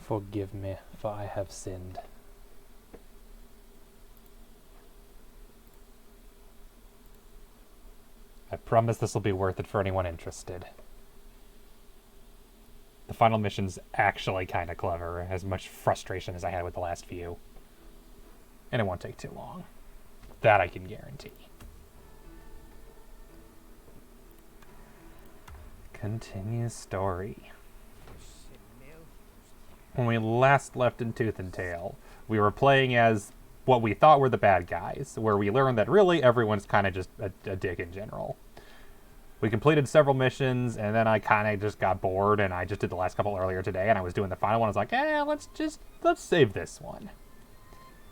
Forgive me, for I have sinned. I promise this will be worth it for anyone interested. The final mission's actually kind of clever, as much frustration as I had with the last few. And it won't take too long. That I can guarantee. Continue story. When we last left in Tooth and Tail, we were playing as what we thought were the bad guys, where we learned that really everyone's kind of just a dick in general. We completed several missions, and then I kind of just got bored, and I just did the last couple earlier today, and I was doing the final one. I was like, let's save this one.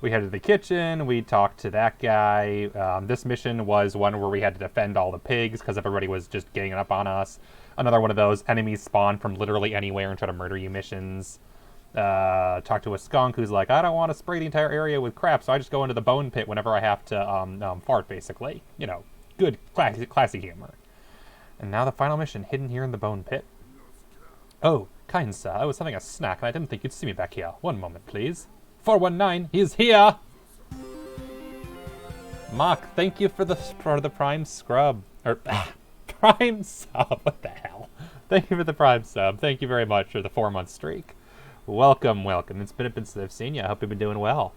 We headed to the kitchen, we talked to that guy. This mission was one where we had to defend all the pigs, because everybody was just ganging up on us. Another one of those enemies spawn from literally anywhere and try to murder you missions. Talk to a skunk who's like, I don't want to spray the entire area with crap, so I just go into the bone pit whenever I have to fart, basically. You know, good, classy humor. And now the final mission, hidden here in the bone pit. Oh, kind sir, I was having a snack and I didn't think you'd see me back here. One moment, please. 419, he's here! Mark, thank you for the prime scrub. Prime sub, what the hell? Thank you for the prime sub. Thank you very much for the 4-month streak. Welcome, welcome. It's been a bit since I've seen you. I hope you've been doing well.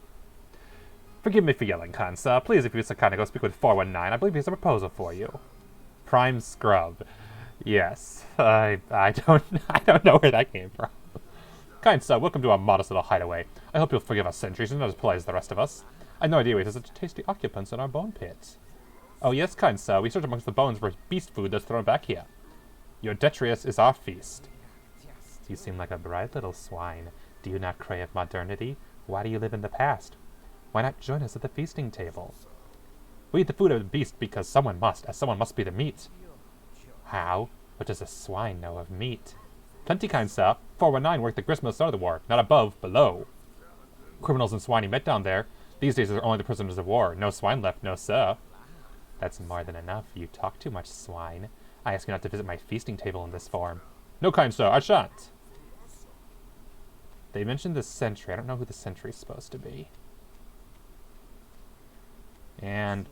Forgive me for yelling, Kansa. Please, if you'd so kind of go speak with 419. I believe he has a proposal for you. Prime scrub. Yes. I don't know where that came from. Kind sir, welcome to our modest little hideaway. I hope you'll forgive us sentries and not as polite as the rest of us. I had no idea we had such tasty occupants in our bone pit. Oh yes, kind sir, we search amongst the bones for beast food that's thrown back here. Your detritus is our feast. You seem like a bright little swine. Do you not crave modernity? Why do you live in the past? Why not join us at the feasting table? We eat the food of the beast because someone must, as someone must be the meat. How? What does a swine know of meat? Plenty, kind sir. 419 worked the gristmill start of the war, not above, below. Criminals and swine met down there. These days are only the prisoners of war. No swine left, no sir. That's more than enough. You talk too much, swine. I ask you not to visit my feasting table in this form. No, kind sir, I shan't. They mentioned the sentry. I don't know who the sentry's supposed to be. And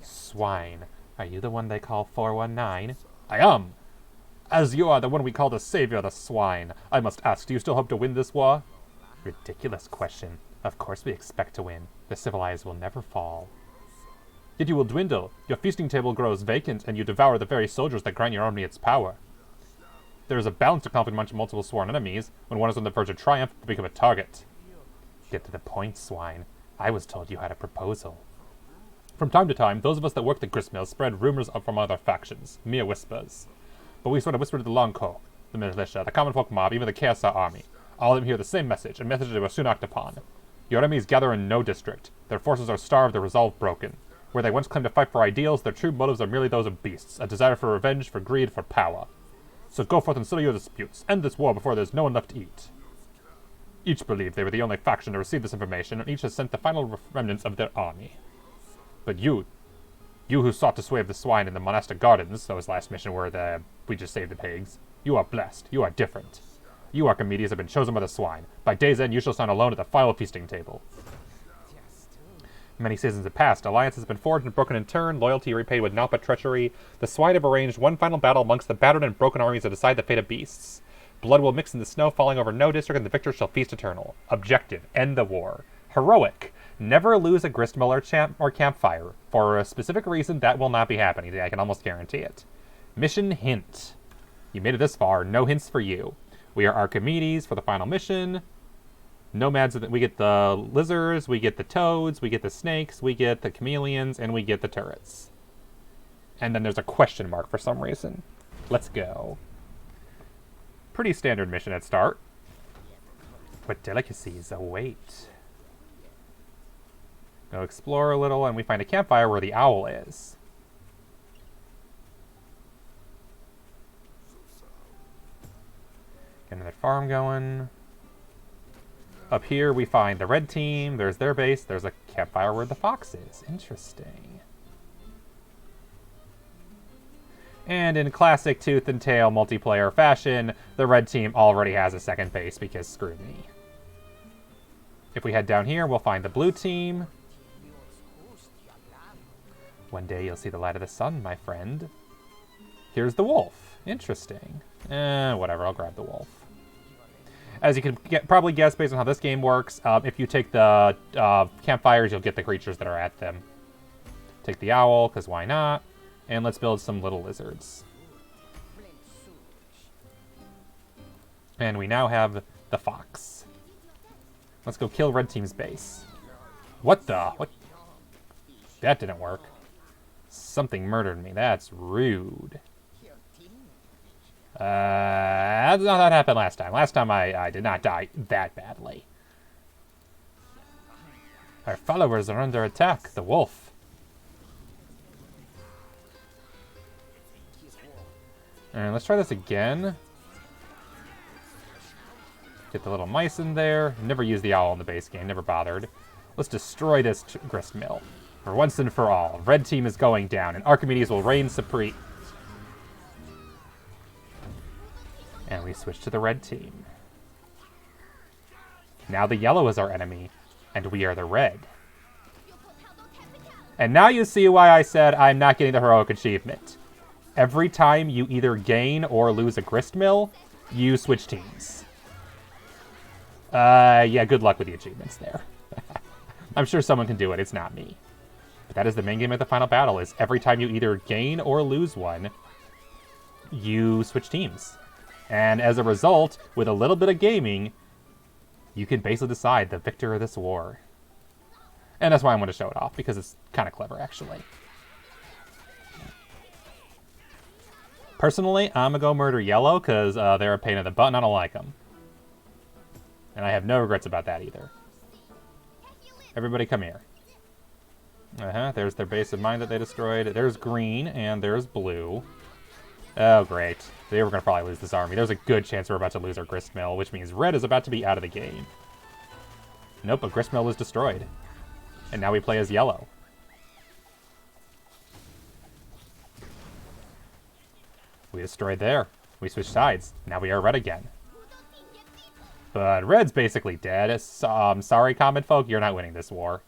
swine. Are you the one they call 419? I am! As you are the one we call the savior of the swine, I must ask, do you still hope to win this war? Ridiculous question. Of course we expect to win. The civilized will never fall. Yet you will dwindle. Your feasting table grows vacant, and you devour the very soldiers that grant your army its power. There is a balance to conflict among multiple sworn enemies. When one is on the verge of triumph, they become a target. Get to the point, swine. I was told you had a proposal. From time to time, those of us that work the gristmill spread rumors from other factions, mere whispers. But we sort of whispered to the Longko, the militia, the common folk mob, even the KSR army. All of them hear the same message, a message they will soon act upon. Your enemies gather in no district. Their forces are starved, their resolve broken. Where they once claimed to fight for ideals, their true motives are merely those of beasts, a desire for revenge, for greed, for power. So go forth and settle your disputes. End this war before there's no one left to eat. Each believed they were the only faction to receive this information, and each has sent the final remnants of their army. But you who sought to sway the swine in the monastic gardens, that was last mission where we just saved the pigs, you are blessed. You are different. You, Archimedes, have been chosen by the swine. By day's end, you shall stand alone at the final feasting table. Many seasons have passed. Alliances have been forged and broken in turn. Loyalty repaid with naught but treachery. The swine have arranged one final battle amongst the battered and broken armies to decide the fate of beasts. Blood will mix in the snow, falling over no district, and the victor shall feast eternal. Objective: end the war. Heroic: never lose a gristmill or campfire. For a specific reason, that will not be happening. I can almost guarantee it. Mission hint. You made it this far. No hints for you. We are Archimedes for the final mission. Nomads, we get the lizards, we get the toads, we get the snakes, we get the chameleons, and we get the turrets. And then there's a question mark for some reason. Let's go. Pretty standard mission at start. What delicacies await? Go explore a little, and we find a campfire where the owl is. Get another farm going. Up here we find the red team, there's their base, there's a campfire where the fox is. Interesting. And in classic Tooth and Tail multiplayer fashion, the red team already has a second base because screw me. If we head down here, we'll find the blue team. One day you'll see the light of the sun, my friend. Here's the wolf. Interesting. Whatever, I'll grab the wolf. As you can probably guess based on how this game works, if you take the campfires, you'll get the creatures that are at them. Take the owl, because why not? And let's build some little lizards. And we now have the fox. Let's go kill red team's base. What the? What? That didn't work. Something murdered me. That's rude. That's not that happened last time. Last time I did not die that badly. Our followers are under attack. The wolf. And let's try this again. Get the little mice in there. Never used the owl in the base game. Never bothered. Let's destroy this grist mill. For once and for all. Red team is going down, and Archimedes will reign supreme. And we switch to the red team. Now the yellow is our enemy, and we are the red. And now you see why I said I'm not getting the heroic achievement. Every time you either gain or lose a grist mill, you switch teams. Yeah, good luck with the achievements there. I'm sure someone can do it, it's not me. But that is the main game of the final battle, is every time you either gain or lose one, you switch teams. And as a result, with a little bit of gaming, you can basically decide the victor of this war. And that's why I'm going to show it off, because it's kind of clever, actually. Personally, I'm going to go murder yellow, because they're a pain in the butt and I don't like them. And I have no regrets about that either. Everybody come here. There's their base of mine that they destroyed. There's green, and there's blue. Oh, great. They were going to probably lose this army. There's a good chance we're about to lose our gristmill, which means red is about to be out of the game. Nope, a gristmill was destroyed. And now we play as yellow. We destroyed there. We switched sides. Now we are red again. But red's basically dead. Sorry, common folk, you're not winning this war.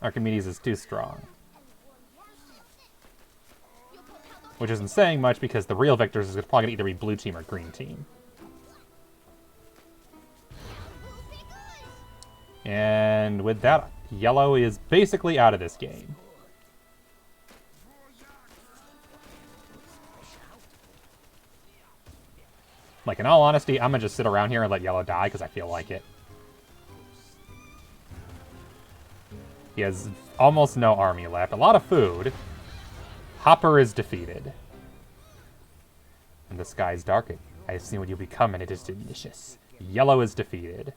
Archimedes is too strong. Which isn't saying much because the real victors is probably going to either be blue team or green team. And with that, yellow is basically out of this game. Like, in all honesty, I'm going to just sit around here and let yellow die because I feel like it. He has almost no army left. A lot of food. Hopper is defeated. And the sky is darkening. I have seen what you become, and it is delicious. Yellow is defeated.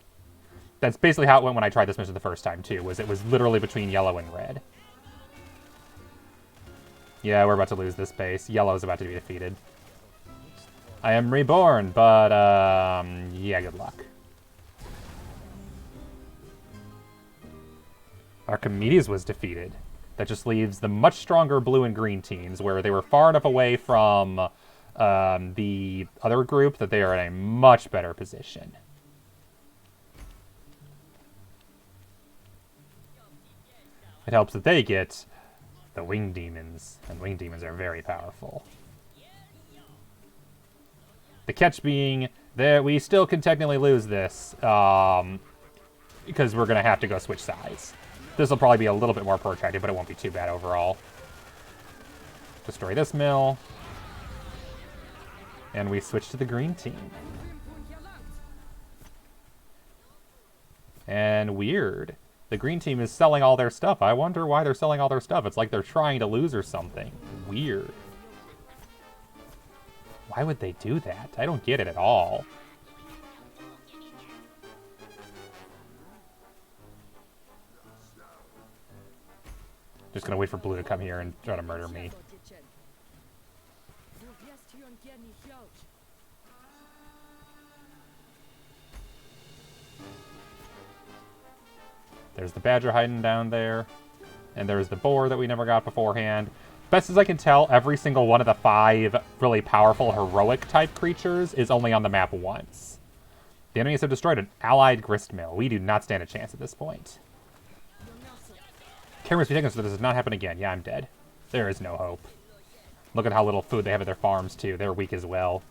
That's basically how it went when I tried this mission the first time, too, was it was literally between yellow and red. Yeah, we're about to lose this base. Yellow is about to be defeated. I am reborn, but, yeah, good luck. Archimedes was defeated. That just leaves the much stronger blue and green teams, where they were far enough away from the other group that they are in a much better position. It helps that they get the winged demons, and winged demons are very powerful. The catch being that we still can technically lose this, because we're going to have to go switch sides. This will probably be a little bit more protracted, but it won't be too bad overall. Destroy this mill. And we switch to the green team. And weird. The green team is selling all their stuff. I wonder why they're selling all their stuff. It's like they're trying to lose or something. Weird. Why would they do that? I don't get it at all. Just gonna wait for blue to come here and try to murder me. There's the badger hiding down there. And there's the boar that we never got beforehand. Best as I can tell, every single one of the 5 really powerful heroic type creatures is only on the map once. The enemies have destroyed an allied gristmill. We do not stand a chance at this point. Cameras be taken so this does not happen again. Yeah, I'm dead. There is no hope. Look at how little food they have at their farms, too. They're weak as well.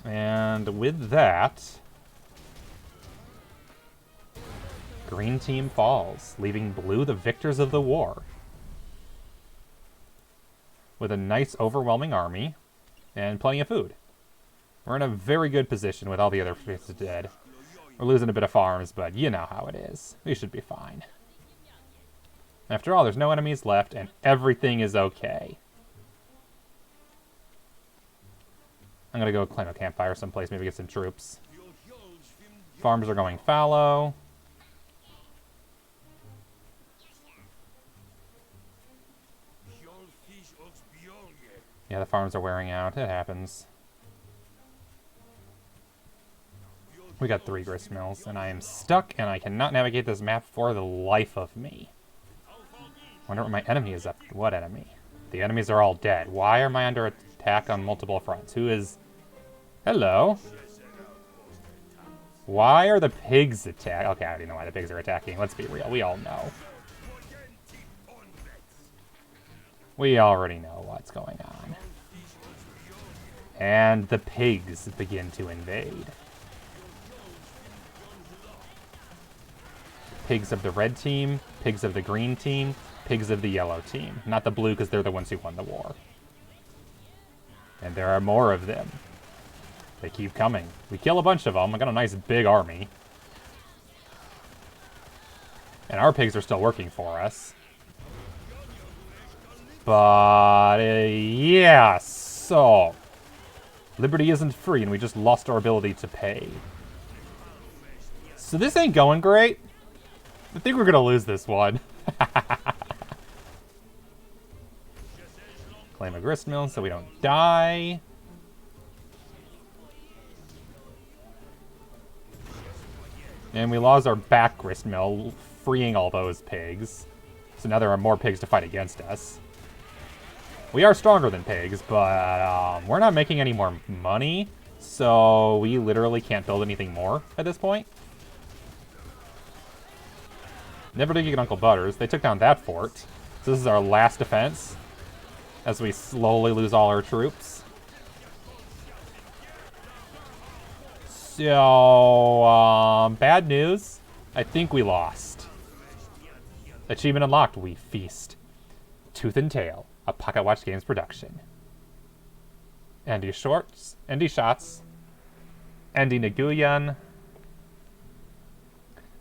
And with that, green team falls, leaving blue the victors of the war. With a nice, overwhelming army and plenty of food. We're in a very good position with all the other faces dead. We're losing a bit of farms, but you know how it is. We should be fine. After all, there's no enemies left, and everything is okay. I'm gonna go claim a campfire someplace, maybe get some troops. Farms are going fallow. Yeah, the farms are wearing out. It happens. We got 3 gristmills, and I am stuck, and I cannot navigate this map for the life of me. Wonder what my enemy is up to. What enemy? The enemies are all dead. Why am I under attack on multiple fronts? Who is... Hello? Why are the pigs attacking? Okay, I already know why the pigs are attacking. Let's be real. We all know. We already know what's going on. And the pigs begin to invade. Pigs of the red team, pigs of the green team, pigs of the yellow team. Not the blue, because they're the ones who won the war. And there are more of them. They keep coming. We kill a bunch of them. I got a nice big army. And our pigs are still working for us. But, yeah, so... Liberty isn't free, and we just lost our ability to pay. So this ain't going great. I think we're gonna lose this one. Claim a gristmill so we don't die. And we lost our back gristmill, freeing all those pigs. So now there are more pigs to fight against us. We are stronger than pigs, but we're not making any more money, so we literally can't build anything more at this point. Never did get Uncle Butters. They took down that fort. So this is our last defense, as we slowly lose all our troops. So, bad news. I think we lost. Achievement unlocked. We feast. Tooth and Tail. A Pocket Watch Games production. Andy Shots, Andy Nguyen,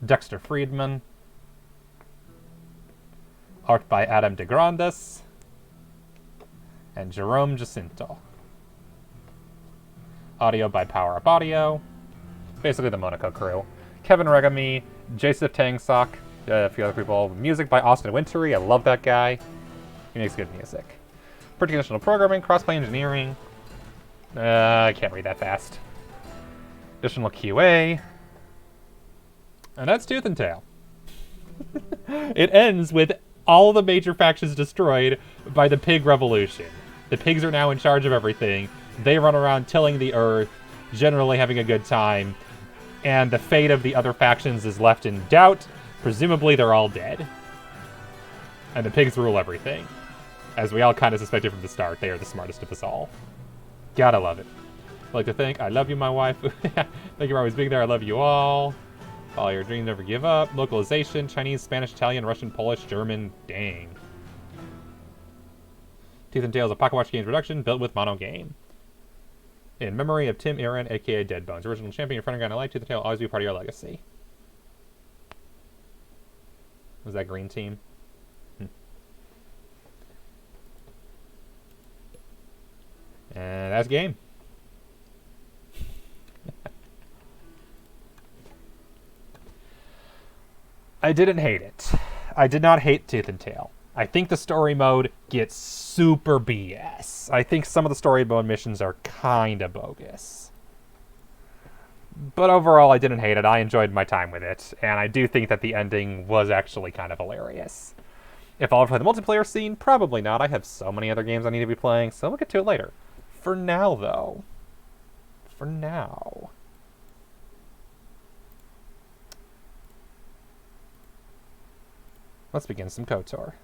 Dexter Friedman, art by Adam DeGrandes, and Jerome Jacinto. Audio by Power Up Audio, basically the Monaco crew. Kevin Regami, Joseph Tangsok, a few other people. Music by Austin Wintory, I love that guy. He makes good music. Pretty additional programming, crossplay engineering. I can't read that fast. Additional QA. And that's Tooth and Tail. It ends with all the major factions destroyed by the Pig Revolution. The pigs are now in charge of everything. They run around tilling the earth, generally having a good time. And the fate of the other factions is left in doubt. Presumably they're all dead. And the pigs rule everything. As we all kind of suspected from the start, they are the smartest of us all. Gotta love it. I'd like to thank, I love you, my wife. Thank you for always being there. I love you all. Follow your dreams, never give up. Localization, Chinese, Spanish, Italian, Russian, Polish, German. Dang. Tooth and Tail is a Pocket Watch Games production built with Mono Game. In memory of Tim Aaron, aka Dead Bones, original champion, friend, and guy I like, Tooth and Tail will always be part of your legacy. Was that green team? And that's game. I didn't hate it. I did not hate Tooth and Tail. I think the story mode gets super BS. I think some of the story mode missions are kind of bogus. But overall, I didn't hate it. I enjoyed my time with it. And I do think that the ending was actually kind of hilarious. If I'll ever play the multiplayer scene, probably not. I have so many other games I need to be playing, so we'll get to it later. For now, though. For now. Let's begin some KotOR.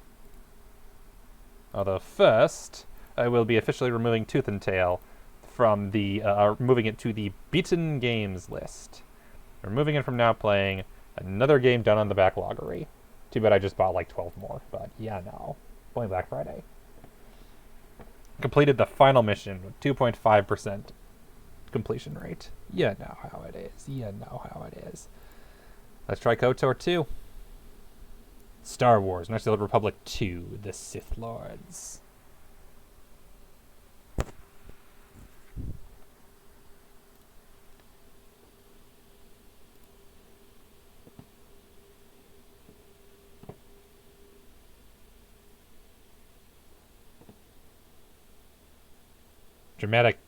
Although first, I will be officially removing Tooth and Tail from the, moving it to the beaten games list. Removing it from now playing another game done on the backloggery. Too bad I just bought like 12 more, but yeah, no. Only Black Friday. Completed the final mission with 2.5% completion rate. You know how it is. You know how it is. Let's try KotOR II. Star Wars, Knights of the Old Republic 2, The Sith Lords. Dramatic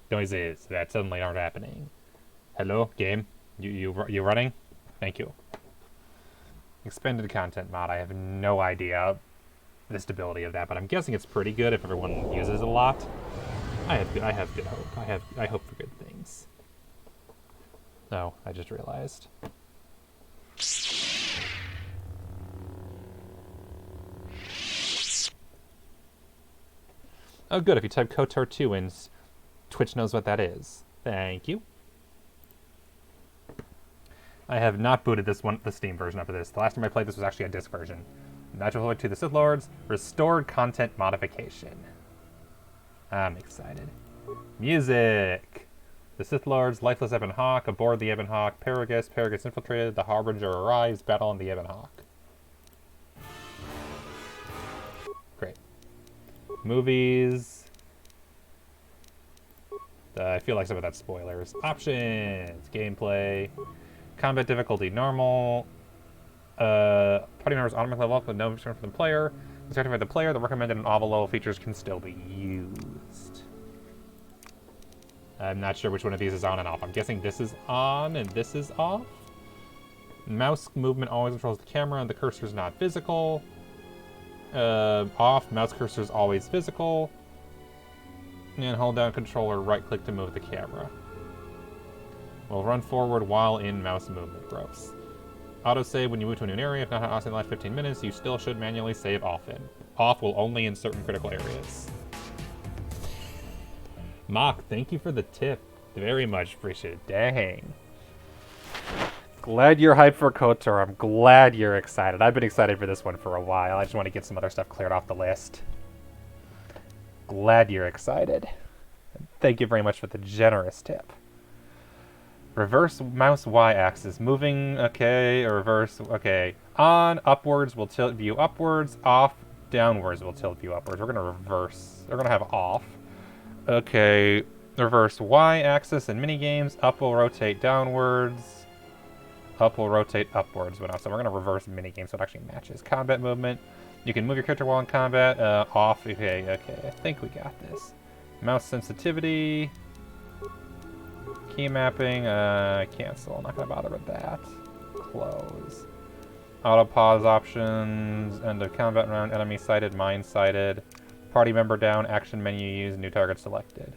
noises that suddenly aren't happening. Hello, game? You running? Thank you. Expanded content mod. I have no idea the stability of that, but I'm guessing it's pretty good if everyone uses it a lot. I have good hope. I hope for good things. No, I just realized. Oh, good. If you type KotOR II in, Twitch knows what that is. Thank you. I have not booted the Steam version up of this. The last time I played this was actually a disc version. Knights of the Old Republic 2, The Sith Lords, restored content modification. I'm excited. Music! The Sith Lords, lifeless Ebon Hawk, aboard the Ebon Hawk, Paragus infiltrated, the Harbinger arrives, battle on the Ebon Hawk. Great. Movies. I feel like some of that's spoilers. Options, gameplay, combat difficulty normal, party members automatically level up with no return from the player. Selected by the player, the recommended and all level features can still be used. I'm not sure which one of these is on and off. I'm guessing this is on and this is off. Mouse movement always controls the camera and the cursor is not physical. Off, mouse cursor is always physical. And hold down controller, right click to move the camera. Will run forward while in mouse movement. Gross. Autosave when you move to a new area. If not autosave in the last 15 minutes, you still should manually save often. Off will only in certain critical areas. Mock, thank you for the tip. Very much appreciated. Dang. Glad you're hyped for KotOR. I'm glad you're excited. I've been excited for this one for a while. I just want to get some other stuff cleared off the list. Glad you're excited. Thank you very much for the generous tip. Reverse mouse Y-axis. Moving, okay, or reverse, okay. On, upwards will tilt view upwards. Off, downwards will tilt view upwards. We're going to reverse. We're going to have off. Okay, reverse Y-axis in minigames. Up will rotate downwards. Up will rotate upwards. So we're going to reverse minigames so it actually matches. Combat movement. You can move your character while in combat. Off, okay. I think we got this. Mouse sensitivity. Key mapping, cancel. I'm not going to bother with that. Close. Auto pause options. End of combat round. Enemy sighted. Mine sighted. Party member down. Action menu used. New target selected.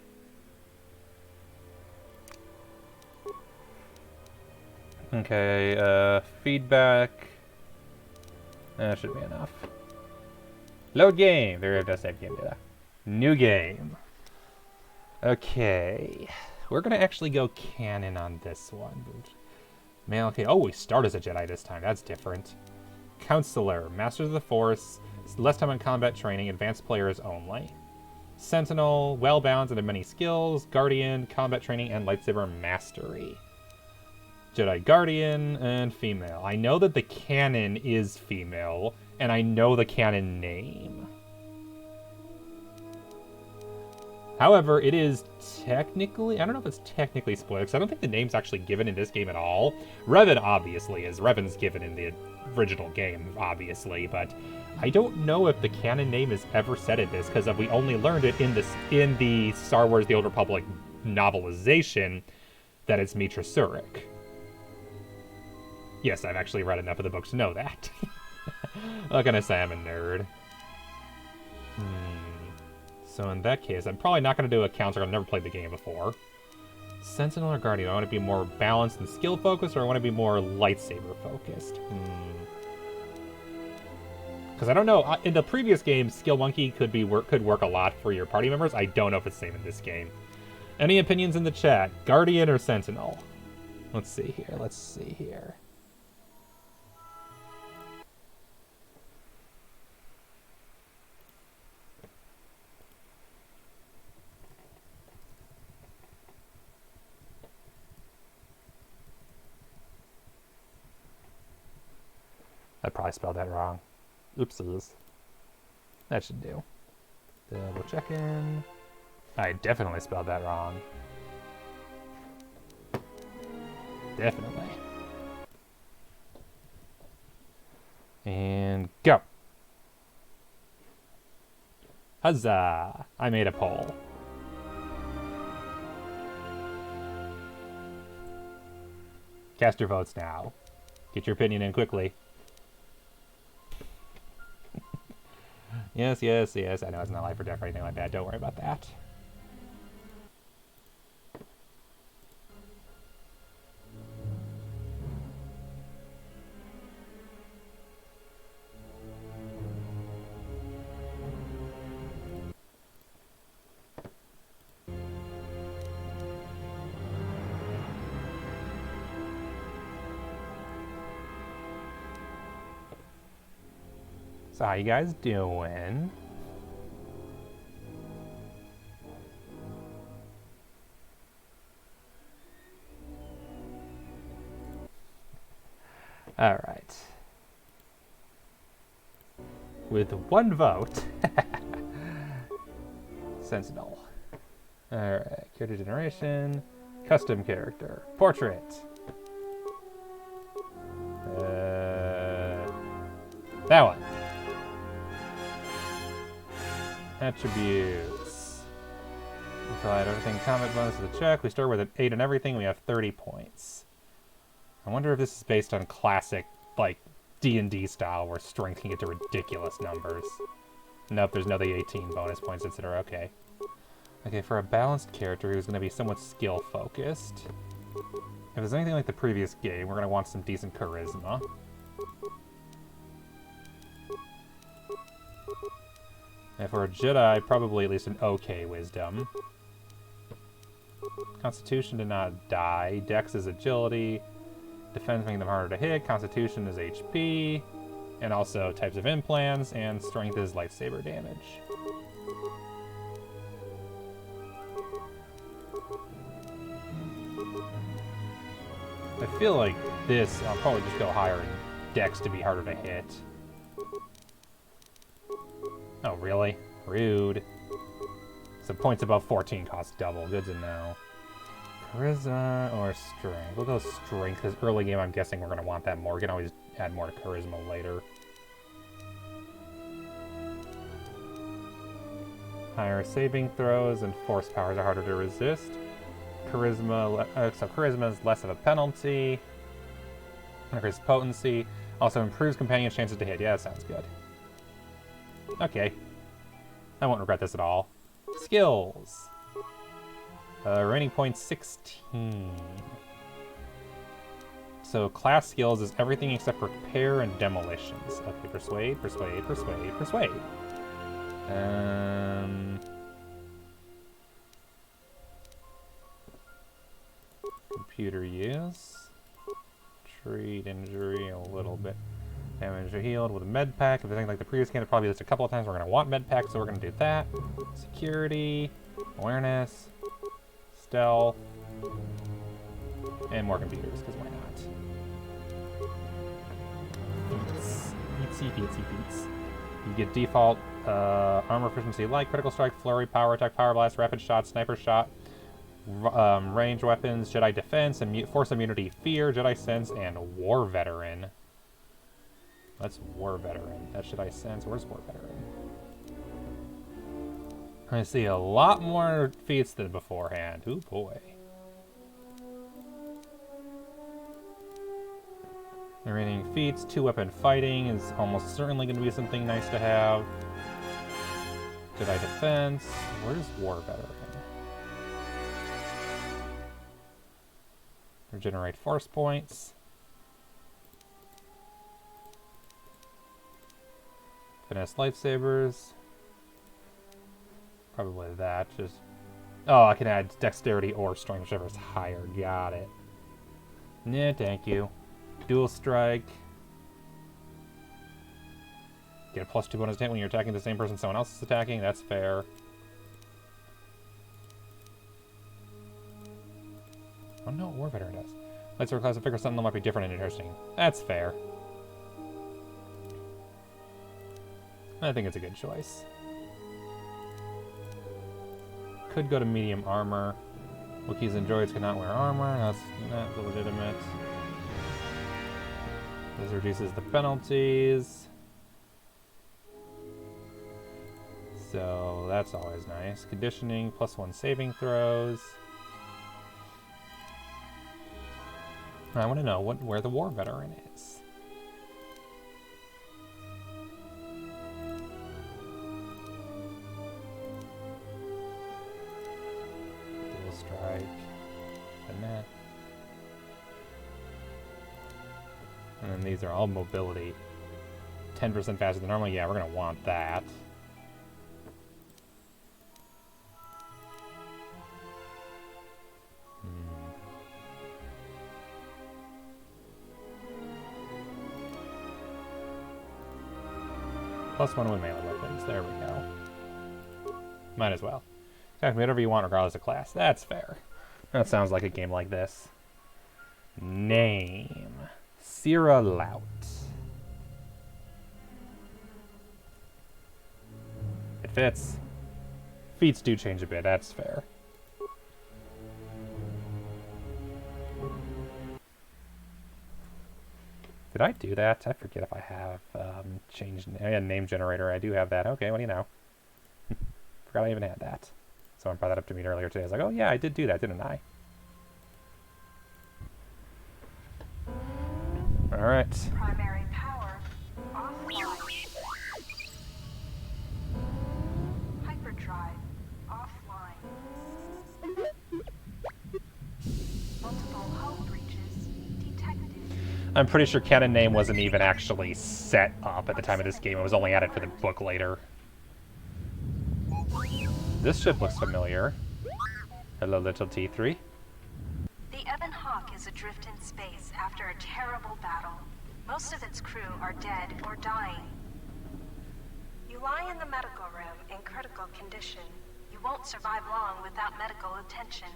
Okay, feedback. That should be enough. Load game. There it does save game data. New game. Okay. We're going to actually go canon on this one. Male, okay. Oh, we start as a Jedi this time. That's different. Counselor. Masters of the Force. Less time on combat training. Advanced players only. Sentinel. Well-balanced and have many skills. Guardian. Combat training and lightsaber mastery. Jedi Guardian and female. I know that the canon is female, and I know the canon name. However, it is technically... I don't know if it's technically spoiled, because I don't think the name's actually given in this game at all. Revan obviously is. Revan's given in the original game, obviously, but I don't know if the canon name is ever said in this, because we only learned it in the Star Wars The Old Republic novelization that it's Mitra Surik. Yes, I've actually read enough of the book to know that. What can I say? I'm a nerd. So in that case, I'm probably not going to do a counter. I've never played the game before. Sentinel or Guardian? I want to be more balanced and skill focused, or I want to be more lightsaber focused? Because I don't know. In the previous game, Skill Monkey could work a lot for your party members. I don't know if it's the same in this game. Any opinions in the chat? Guardian or Sentinel? Let's see here. I probably spelled that wrong. Oopsies. That should do. Double checking. I definitely spelled that wrong. Definitely. And go. Huzzah! I made a poll. Cast your votes now. Get your opinion in quickly. Yes. I know it's not life or death or anything like that. Don't worry about that. So how you guys doing? All right. With one vote, Sentinel. All right, character generation, custom character, portrait. That one. Attributes. We provide everything combat bonus to the check. We start with an 8 and everything. We have 30 points. I wonder if this is based on classic, like, D&D style where strength can get to ridiculous numbers. Nope, there's no the 18 bonus points, etc. Okay. Okay, for a balanced character who's going to be somewhat skill-focused. If there's anything like the previous game, we're going to want some decent charisma. And for a Jedi, probably at least an okay wisdom. Constitution to not die. Dex is agility. Defense making them harder to hit. Constitution is HP. And also types of implants. And strength is lightsaber damage. I feel like this, I'll probably just go higher in Dex to be harder to hit. Oh, really? Rude. So points above 14 cost double. Good to know. Charisma or strength? We'll go strength, because early game I'm guessing we're going to want that more. We can always add more to charisma later. Higher saving throws and force powers are harder to resist. Charisma, so charisma is less of a penalty. Increases potency. Also improves companion's chances to hit. Yeah, that sounds good. Okay. I won't regret this at all. Skills. Remaining points 16. So class skills is everything except repair and demolitions. Okay, persuade. Computer use. Treat injury a little bit. Damage or healed with a med pack. If there's anything like the previous game, probably just a couple of times we're going to want med packs, so we're going to do that. Security, awareness, stealth, and more computers, because why not? Feats. You get default armor efficiency like critical strike, flurry, power attack, power blast, rapid shot, sniper shot, range weapons, Jedi defense, force immunity, fear, Jedi sense, and war veteran. That's war veteran. That's Jedi sense. Where's war veteran? I see a lot more feats than beforehand. Ooh boy. Remaining feats, 2-weapon fighting is almost certainly going to be something nice to have. Jedi defense. Where's war veteran? Regenerate force points. Finesse lightsabers. Probably that. Just oh, I can add dexterity or strength, whichever's higher. Got it. Nah, thank you. Dual strike. Get a +2 bonus hit when you're attacking the same person someone else is attacking. That's fair. I don't know what War Veteran does. Lightsaber class of Figure Sentinel might be different and interesting. That's fair. I think it's a good choice. Could go to medium armor. Wookiees and droids cannot wear armor. That's not legitimate. This reduces the penalties. So that's always nice. Conditioning, +1 saving throws. I want to know where the war veteran is. Dual strike. And that. And then these are all mobility. 10% faster than normal. Yeah, we're going to want that. +1 with melee weapons. There we go. Might as well. Attack whatever you want regardless of class. That's fair. That sounds like a game like this. Name. Sierra Lout. It fits. Feats do change a bit. That's fair. Did I do that? I forget if I have changed name generator. I do have that. Okay, what do you know? Forgot I even had that. Someone brought that up to me earlier today. I was like, oh yeah, I did do that, didn't I? All right. Primary power offline. Hyperdrive offline. Multiple hull breaches detected. I'm pretty sure canon name wasn't even actually set up at the time of this game. It was only added for the book later. This ship looks familiar. Hello, little T3. The Ebon Hawk is adrift in space after a terrible battle. Most of its crew are dead or dying. You lie in the medical room in critical condition. You won't survive long without medical attention.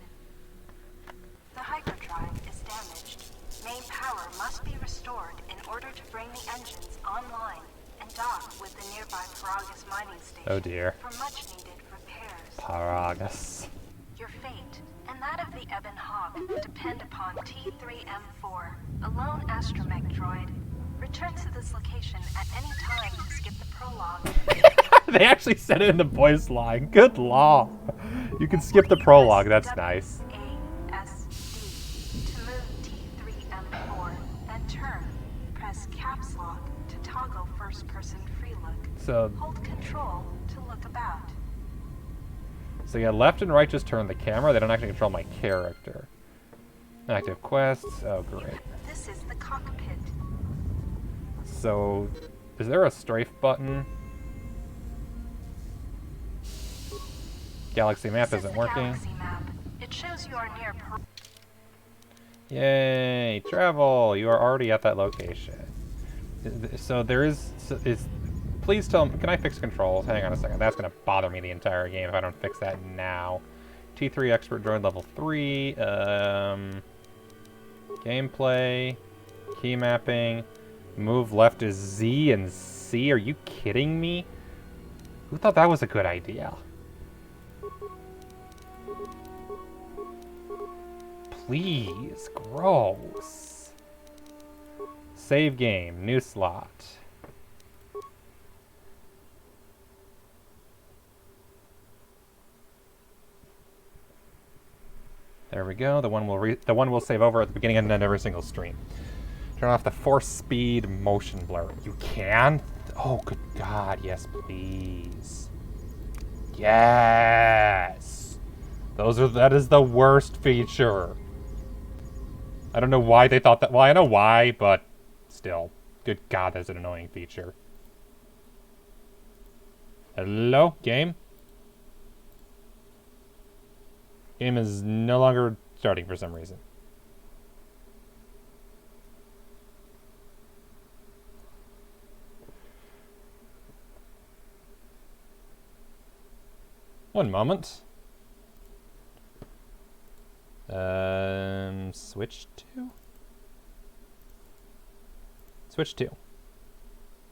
The hyperdrive is damaged. Main power must be restored in order to bring the engines online and dock with the nearby Paragus mining station. Oh dear. For much needed repairs. Paragus. Your fate and that of the Ebon Hawk depend upon T3M4, a lone astromech droid. Return to this location at any time to skip the prologue. They actually said it in the voice line. Good law. You can skip the prologue. That's nice. WASD to move T3M4, then turn. Press caps lock to toggle first-person free look. So Hold control to look about. yeah, left and right just turn the camera. They don't actually control my character. Active quests. Oh, great. This is the cockpit. So, is there a strafe button? Galaxy map This is isn't the working. Galaxy map. It shows you are near Yay! Travel! You are already at that location. So there is... please tell me... Can I fix controls? Hang on a second. That's going to bother me the entire game if I don't fix that now. T3 Expert Droid level 3. Gameplay. Key mapping. Move left is Z and C. Are you kidding me? Who thought that was a good idea? Please. Gross. Save game. New slot. There we go. The one we'll save over at the beginning and end every single stream. Turn off the force speed motion blur. You can? Oh, good God. Yes, please. Yes! That is the worst feature. I don't know why they thought that. Well, I know why, but still. Good God, that's an annoying feature. Hello, game? Game is no longer starting for some reason. One moment. Switch to? Switch to.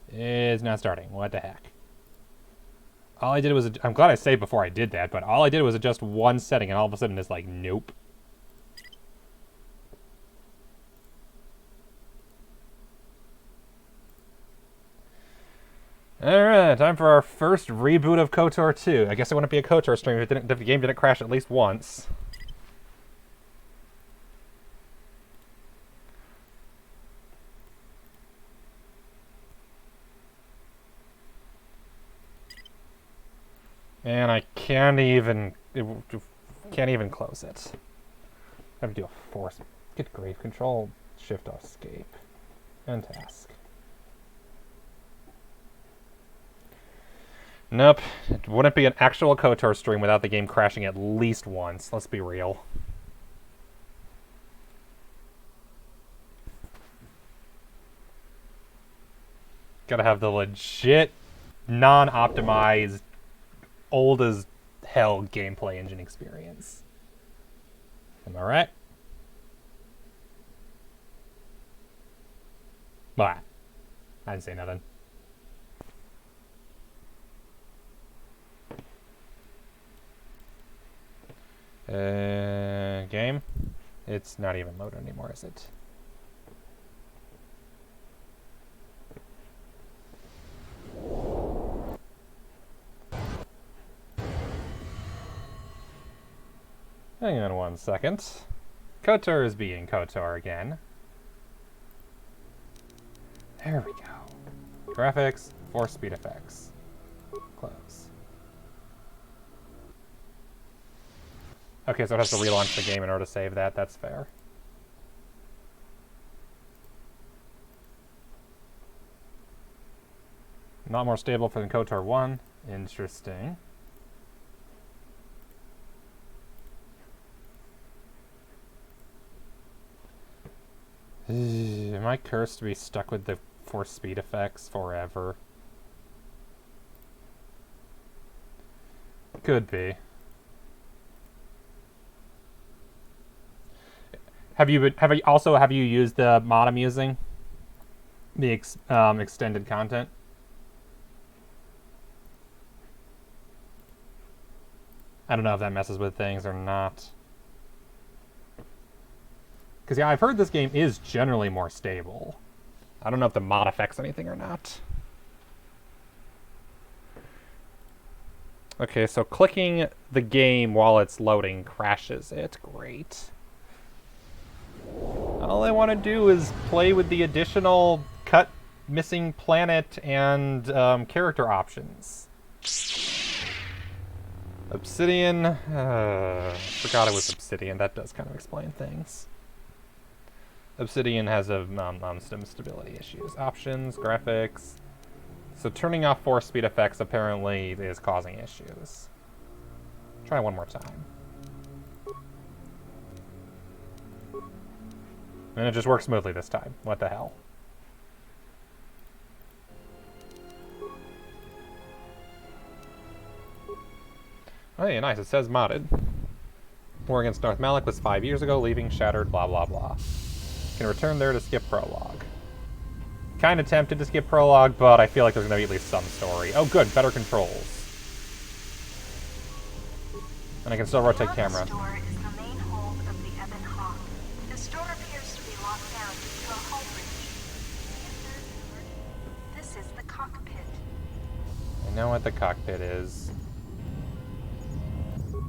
It's not starting. What the heck? All I did was... I'm glad I saved before I did that, but all I did was adjust one setting, and all of a sudden it's like, nope. Alright, time for our first reboot of KotOR II. I guess it wouldn't be a KotOR stream if the game didn't crash at least once. And I can't even close it. I have to do a force. Good grief. Control Shift Escape. And task. Nope. It wouldn't be an actual KotOR stream without the game crashing at least once. Let's be real. Gotta have the legit, non-optimized, old as hell gameplay engine experience. Am I right? What? I didn't say nothing. Game? It's not even loaded anymore, is it? Hang on one second. KotOR is being KotOR again. There we go. Graphics, force speed effects. Close. Okay, so it has to relaunch the game in order to save that. That's fair. Not more stable than KotOR 1. Interesting. Am I cursed to be stuck with the force speed effects forever? Could be. Have you used the mod I'm using? The extended content? I don't know if that messes with things or not. Because, yeah, I've heard this game is generally more stable. I don't know if the mod affects anything or not. Okay, so clicking the game while it's loading crashes it. Great. All I want to do is play with the additional cut missing planet and character options. Obsidian. Forgot it was Obsidian. That does kind of explain things. Obsidian has some stability issues. Options, graphics. So turning off force speed effects apparently is causing issues. Try one more time. And it just works smoothly this time. What the hell? Oh, yeah, nice. It says modded. War against Darth Malak was 5 years ago, leaving shattered, blah, blah, blah. Can return there to skip prologue. Kind of tempted to skip prologue, but I feel like there's going to be at least some story. Oh, good. Better controls. And I can still rotate camera. The store is the main hold of the Ebon Hawk. The store appears to be locked down due to a hull breach. This is the cockpit. I know what the cockpit is.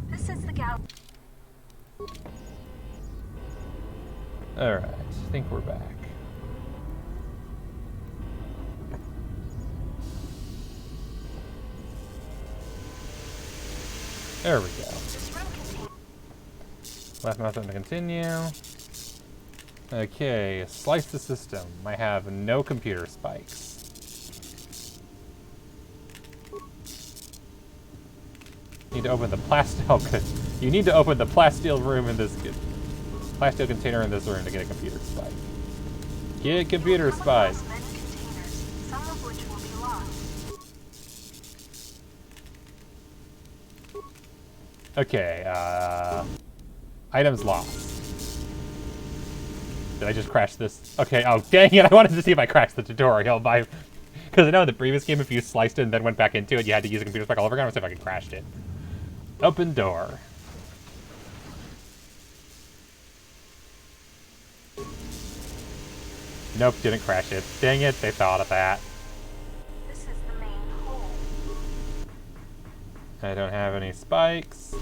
This is the gal. Alright, I think we're back. There we go. This room contains... Left mouse button to continue. Okay, slice the system. I have no computer spikes. Need to open the plasteel. You need to open the plasteel room in this plasteel container in this room to get a computer spike. Get computer spike. Many containers, some of which will be locked. Okay, items lost. Did I just crash this? Okay, oh dang it, I wanted to see if I crashed the tutorial by... Because I know in the previous game, if you sliced it and then went back into it, you had to use a computer spike all over again. I want to see if I can crash it. Open door. Nope, didn't crash it. Dang it, they thought of that. This is the main hole. I don't have any spikes.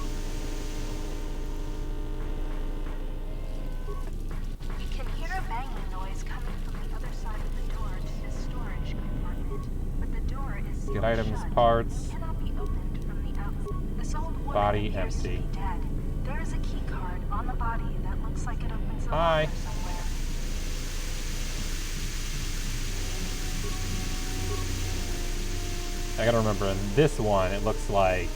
You can hear a banging noise coming from the other side of the door to this storage compartment, but the door is sealed Get items, shut. parts. It cannot be opened from the outside. This old woman Body appears to empty. be dead. There is a key card on the body that looks like it opens a Hi. locker somewhere. I gotta remember, in this one, it looks like...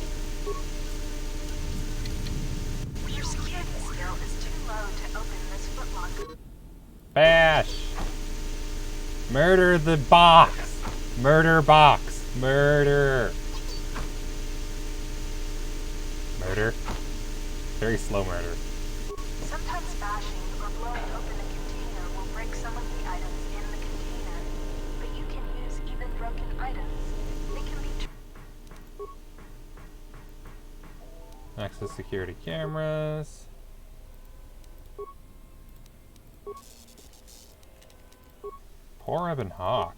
Your security skill is too low to open this footlocker. Bash! Murder the box! Murder box! Murder! Murder? Very slow murder. Sometimes bashing or blowing open a container will break some of the items in the container, but you can use even broken items. They can be... Access security cameras. Poor Evan Hawk.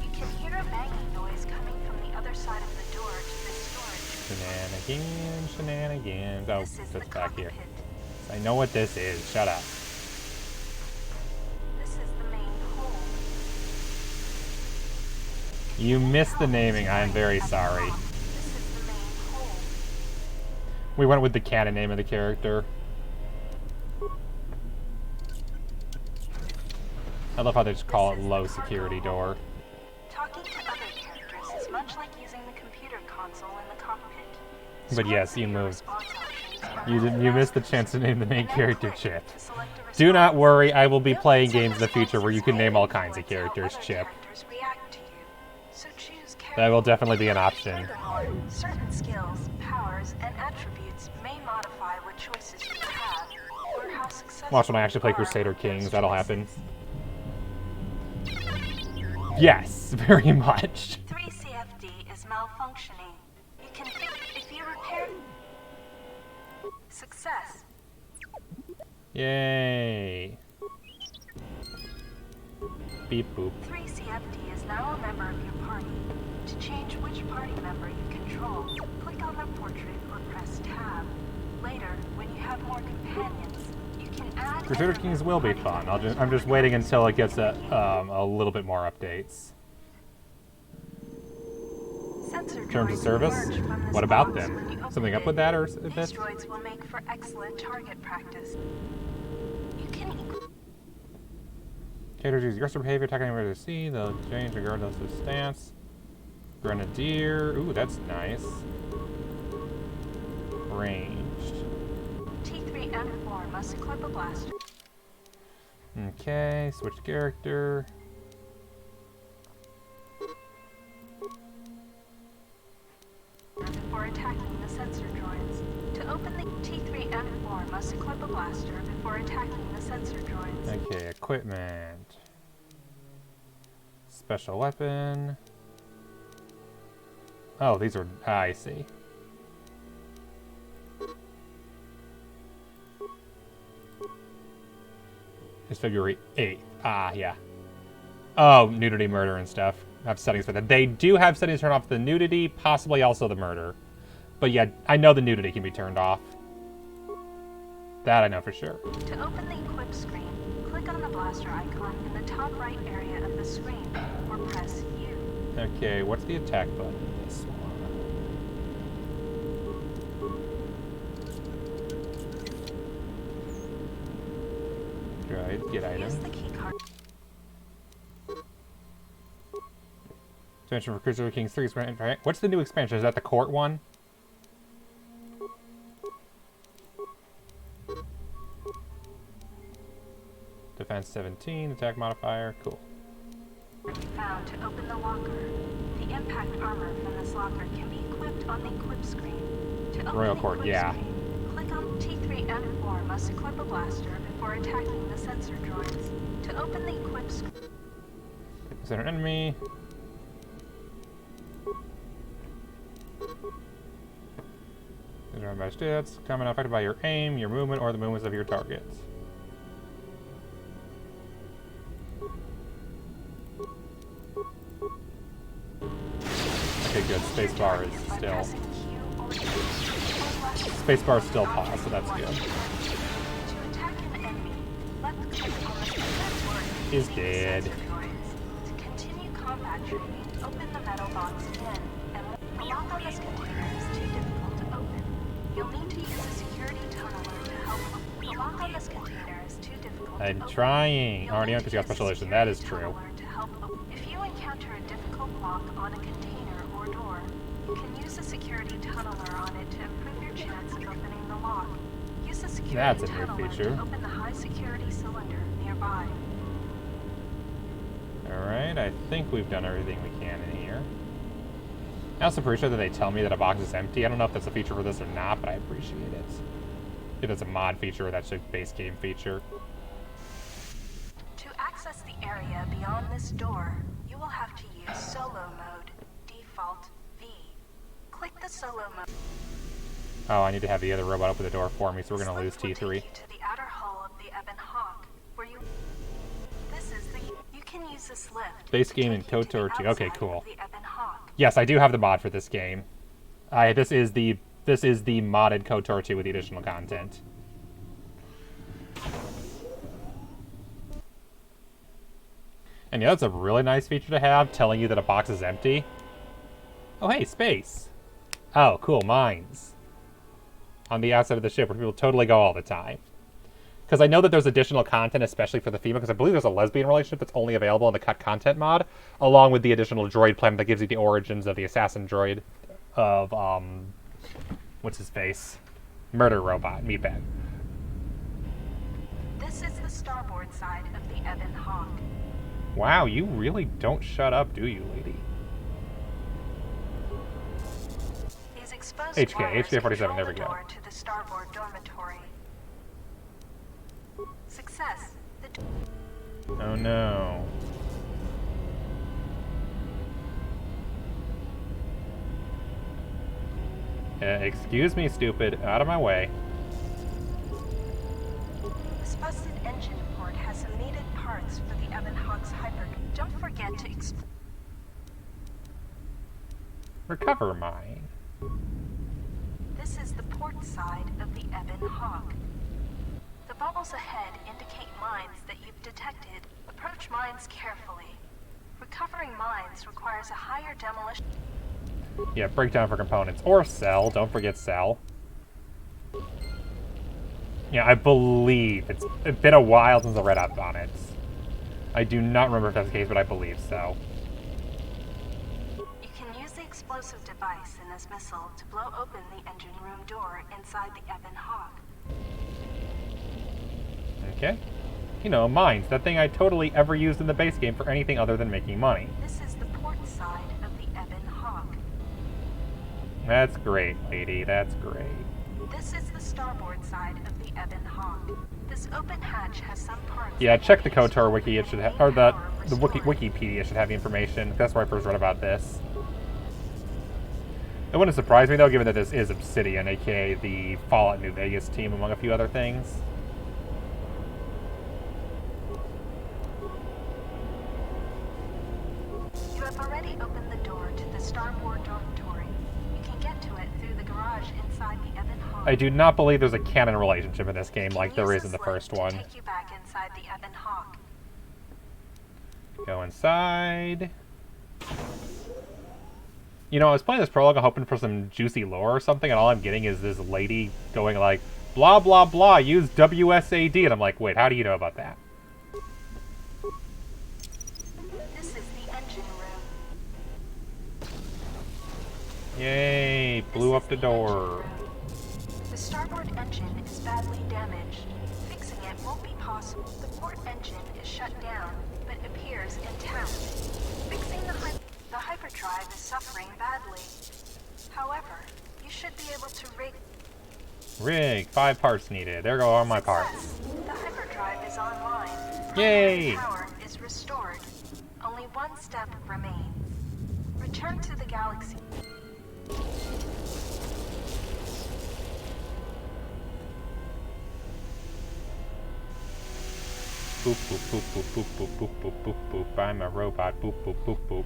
You can hear a banging noise coming from the other side of the door to this storage. Shenanigans, shenanigans. Oh, This is that's the back here. cockpit. I know what this is. Shut up. This is the main hole. You missed the naming. I am very sorry. This is the main hole. We went with the canon name of the character. I love how they just call it low security door. Talking to other characters is much like using the computer console in the cockpit. But yes, Scrolling you through your moved. response options are You often missed the asked chance to name the main then character click Chip. to select a Do not response. worry, I will be Note playing some games in the future where you can responses name all may kinds of influence how characters other Chip. characters react to you. So choose That will carefully. definitely be an option. Furthermore, certain skills, powers, and attributes may modify what choices you have, or how successful Watch when I actually play you are Crusader with Kings, those that'll happen. choices. Yes, very much. 3CFD is malfunctioning. You can fix if you repair. Success. Yay. Beep boop. 3CFD is now a member of your party. To change which party member you control, click on their portrait or press tab. Later, when you have more companions, you can add. Crusader other Kings will be party fun. members I'm just waiting until it gets a little bit more updates. Sensor Terms of droids service? emerge from this What about box them? when you open Something up it. with that, or These this? droids will make for excellent target practice. You can Characters use aggressive behavior, attacking anywhere they see. They'll change regardless of stance. Grenadier. Ooh, that's nice. Ranged. T3M4 must equip a blaster Okay, switch character. before attacking the sensor droids. To open the T3M4 must equip a blaster before attacking the sensor droids. Okay, equipment. Special weapon. Oh, these are... I see. It's February 8th. Ah, yeah. Oh, nudity, murder, and stuff. I have settings for that. They do have settings turned off for the nudity, possibly also the murder. But yeah, I know the nudity can be turned off. That I know for sure. To open the equip screen, click on the blaster icon in the top right area of the screen, or press U. Okay, what's the attack button in this one? Droid, get item. Use the key card. Expansion for Crusader Kings 3. What's the new expansion? Is that the court one? Defense 17, attack modifier, cool. Found to open the locker. The impact armor from this locker can be equipped on the equip screen. To open Royal the Court, equip yeah. screen, click on T3 and 4 must equip a blaster before attacking the sensor droids. To open the equip screen. Consider an enemy. Determined by stats. Combat affected by your aim, your movement, or the movements of your targets. Okay, good. Spacebar is still. Spacebar is still paused, so that's good. Is dead. To continue combat training, open the metal box again, and the lock on this container is too difficult to open. You'll need to use a security tunneler to help. The lock on this container is too difficult to open. I'm trying. Already on because you got special edition. That is true. If you encounter a difficult lock on a container or door, you can use a security tunneler on it to improve your chance of opening the lock. Use a security tunneler to open the high security cylinder nearby. Alright, I think we've done everything we can in here. I also appreciate that they tell me that a box is empty. I don't know if that's a feature for this or not, but I appreciate it. If it's a mod feature or that's a base game feature. To access the area beyond this door, you will have to use solo mode, default V. Click the solo mode. Oh, I need to have the other robot open the door for me, so we're going to lose T3. Will take you to the outer hull of the Ebon Hawk, where you... This is the... You can use this lift. Base game in KotOR II. Okay, cool. The Ebon Hawk. Yes, I do have the mod for this game. This is the modded KotOR II with the additional content. And yeah, that's a really nice feature to have, telling you that a box is empty. Oh, hey, space. Oh, cool, mines. On the outside of the ship where people totally go all the time. Because I know that there's additional content, especially for the female, because I believe there's a lesbian relationship that's only available in the cut content mod, along with the additional droid planet that gives you the origins of the assassin droid of, what's his face? Murder robot, meatbag. This is the starboard side of the Ebon Hawk. Wow, you really don't shut up, do you, lady? These exposed HK 47, there we go. door to the starboard dormitory. Success. Oh no. Excuse me, stupid. Out of my way. This busted engine port has some needed parts for the Ebon Hawk's hyper. Don't forget to Recover mine. This is the port side of the Ebon Hawk. The bubbles ahead indicate mines that you've detected. Approach mines carefully. Recovering mines requires a higher demolition. Yeah, breakdown for components. Or sell. Don't forget sell. Yeah, I believe. It's been a while since I read up on it. I do not remember if that's the case, but I believe so. You can use the explosive device in this missile to blow open the engine room door inside the Ebon Hawk. Okay. You know, mines. That thing I totally ever used in the base game for anything other than making money. This is the port side of the Ebon Hawk. That's great, lady. That's great. This is the starboard side of the Ebon Hawk. This open hatch has some parts. Yeah, check the KotOR wiki. It should have, or the Wikipedia should have the information. That's where I first read about this. It wouldn't surprise me though, given that this is Obsidian, aka the Fallout New Vegas team, among a few other things. I do not believe there's a canon relationship in this game like there is in the first one. Take you back inside the Ebon Hawk. Go inside. You know, I was playing this prologue hoping for some juicy lore or something, and all I'm getting is this lady going like, blah, blah, blah, use WSAD. And I'm like, wait, how do you know about that? This is the engine room. Yay, blew up the door. The starboard engine is badly damaged. Fixing it won't be possible. The port engine is shut down, but appears intact. Fixing the hyperdrive is suffering badly. However, you should be able to Rig, 5 parts needed. There go all my parts. The hyperdrive is online. Yay! Power is restored. Only one step remains. Return to the galaxy. Boop, boop, boop, boop, boop, boop, boop, boop, boop, boop. I'm a robot. Boop, boop, boop, boop.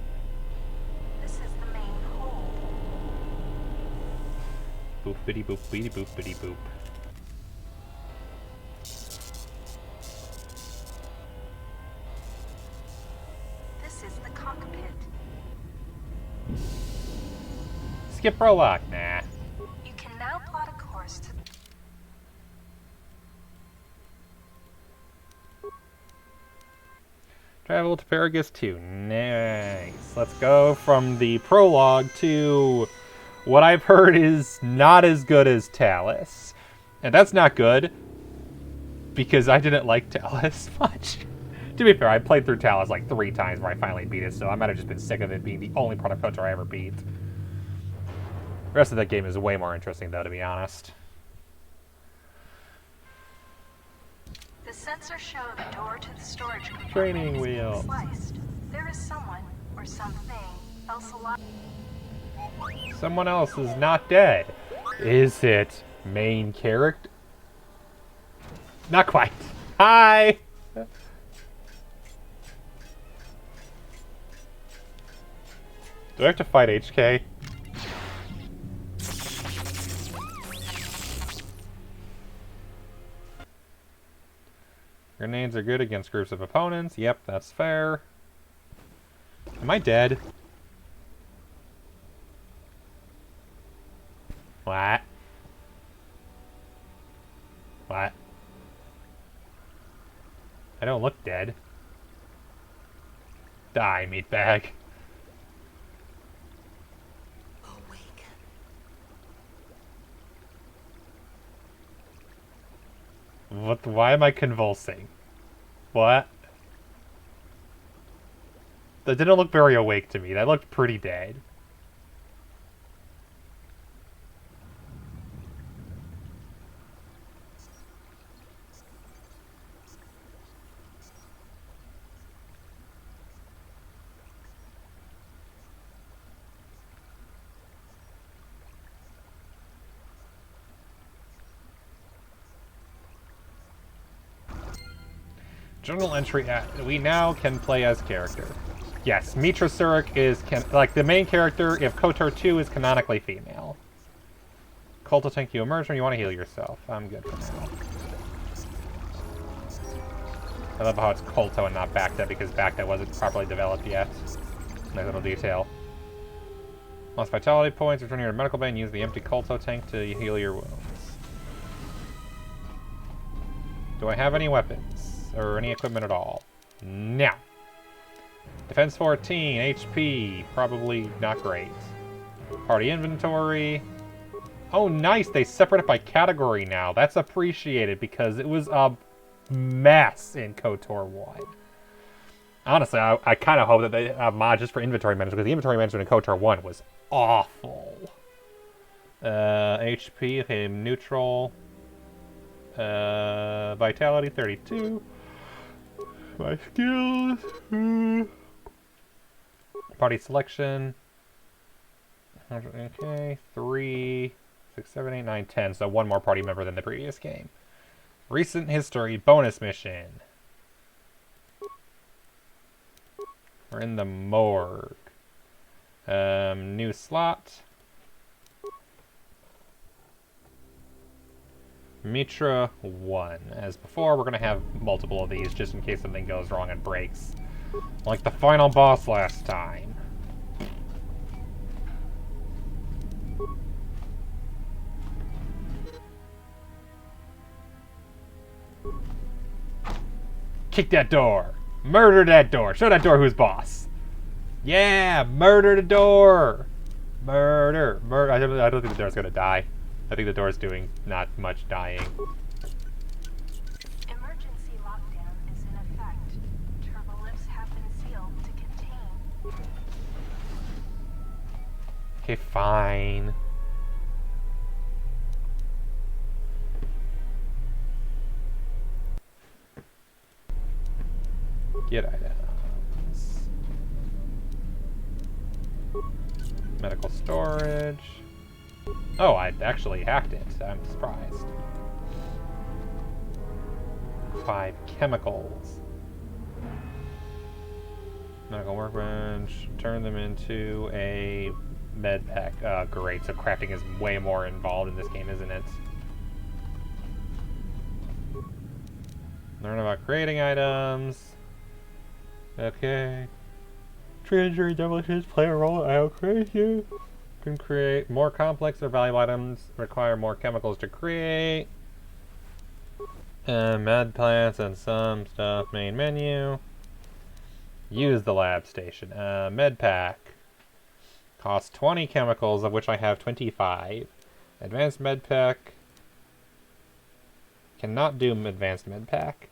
This is the main hold. Boop, biddy, boop, biddy, boop, biddy, boop. This is the cockpit. Skip prologue, nah. You can now plot a course to... Travel to Paragus 2. Nice. Let's go from the prologue to what I've heard is not as good as Talus. And that's not good, because I didn't like Talus much. To be fair, I played through Talus like 3 times where I finally beat it, so I might have just been sick of it being the only part of KotOR I ever beat. The rest of that game is way more interesting, though, to be honest. The sensors show the door to the storage compartment Training is being wheel. sliced. There is someone, or something, else alive. Someone else is not dead. Is it main character? Not quite. Hi! Do I have to fight HK? Grenades are good against groups of opponents. Yep, that's fair. Am I dead? What? What? I don't look dead. Die, meatbag. Awake. What? Why am I convulsing? What? That didn't look very awake to me. That looked pretty dead. Journal entry at we now can play as character. Yes, Mitra Surik is like the main character if KotOR II is canonically female. Culto tank, you emerge when you want to heal yourself. I'm good for now. I love how it's Culto and not Bacta because Bacta wasn't properly developed yet. Nice little detail. Lost vitality points, return to your medical bay and use the empty Culto tank to heal your wounds. Do I have any weapons? Or any equipment at all? No. Defense 14, HP, probably not great. Party inventory. Oh, nice, they separate it by category now. That's appreciated because it was a mess in KotOR 1. Honestly, I kind of hope that they have mods just for inventory management because the inventory management in KotOR 1 was awful. HP, okay, neutral. Vitality 32. My skills. Party selection. Okay, 3, 6, 7, 8, 9, 10. So one more party member than the previous game. Recent history bonus mission. We're in the morgue. New slot. Mitra 1. As before, we're going to have multiple of these just in case something goes wrong and breaks. Like the final boss last time. Kick that door! Murder that door! Show that door who's boss! Yeah! Murder the door! Murder! Murder! I don't think the door's gonna die. I think the door's doing not much dying. Emergency lockdown is in effect. Turbo lifts have been sealed to contain. Okay, fine. Get items. Medical storage. Oh, I actually hacked it. I'm surprised. 5 chemicals. Medical workbench. Turn them into a med pack. Great. So crafting is way more involved in this game, isn't it? Learn about creating items. Okay. Treasury demolitions play a role. I'll create you. Can create more complex or valuable items. Require more chemicals to create. Med plants and some stuff. Main menu. Use the lab station. Med pack. Costs 20 chemicals, of which I have 25. Advanced med pack. Cannot do advanced med pack.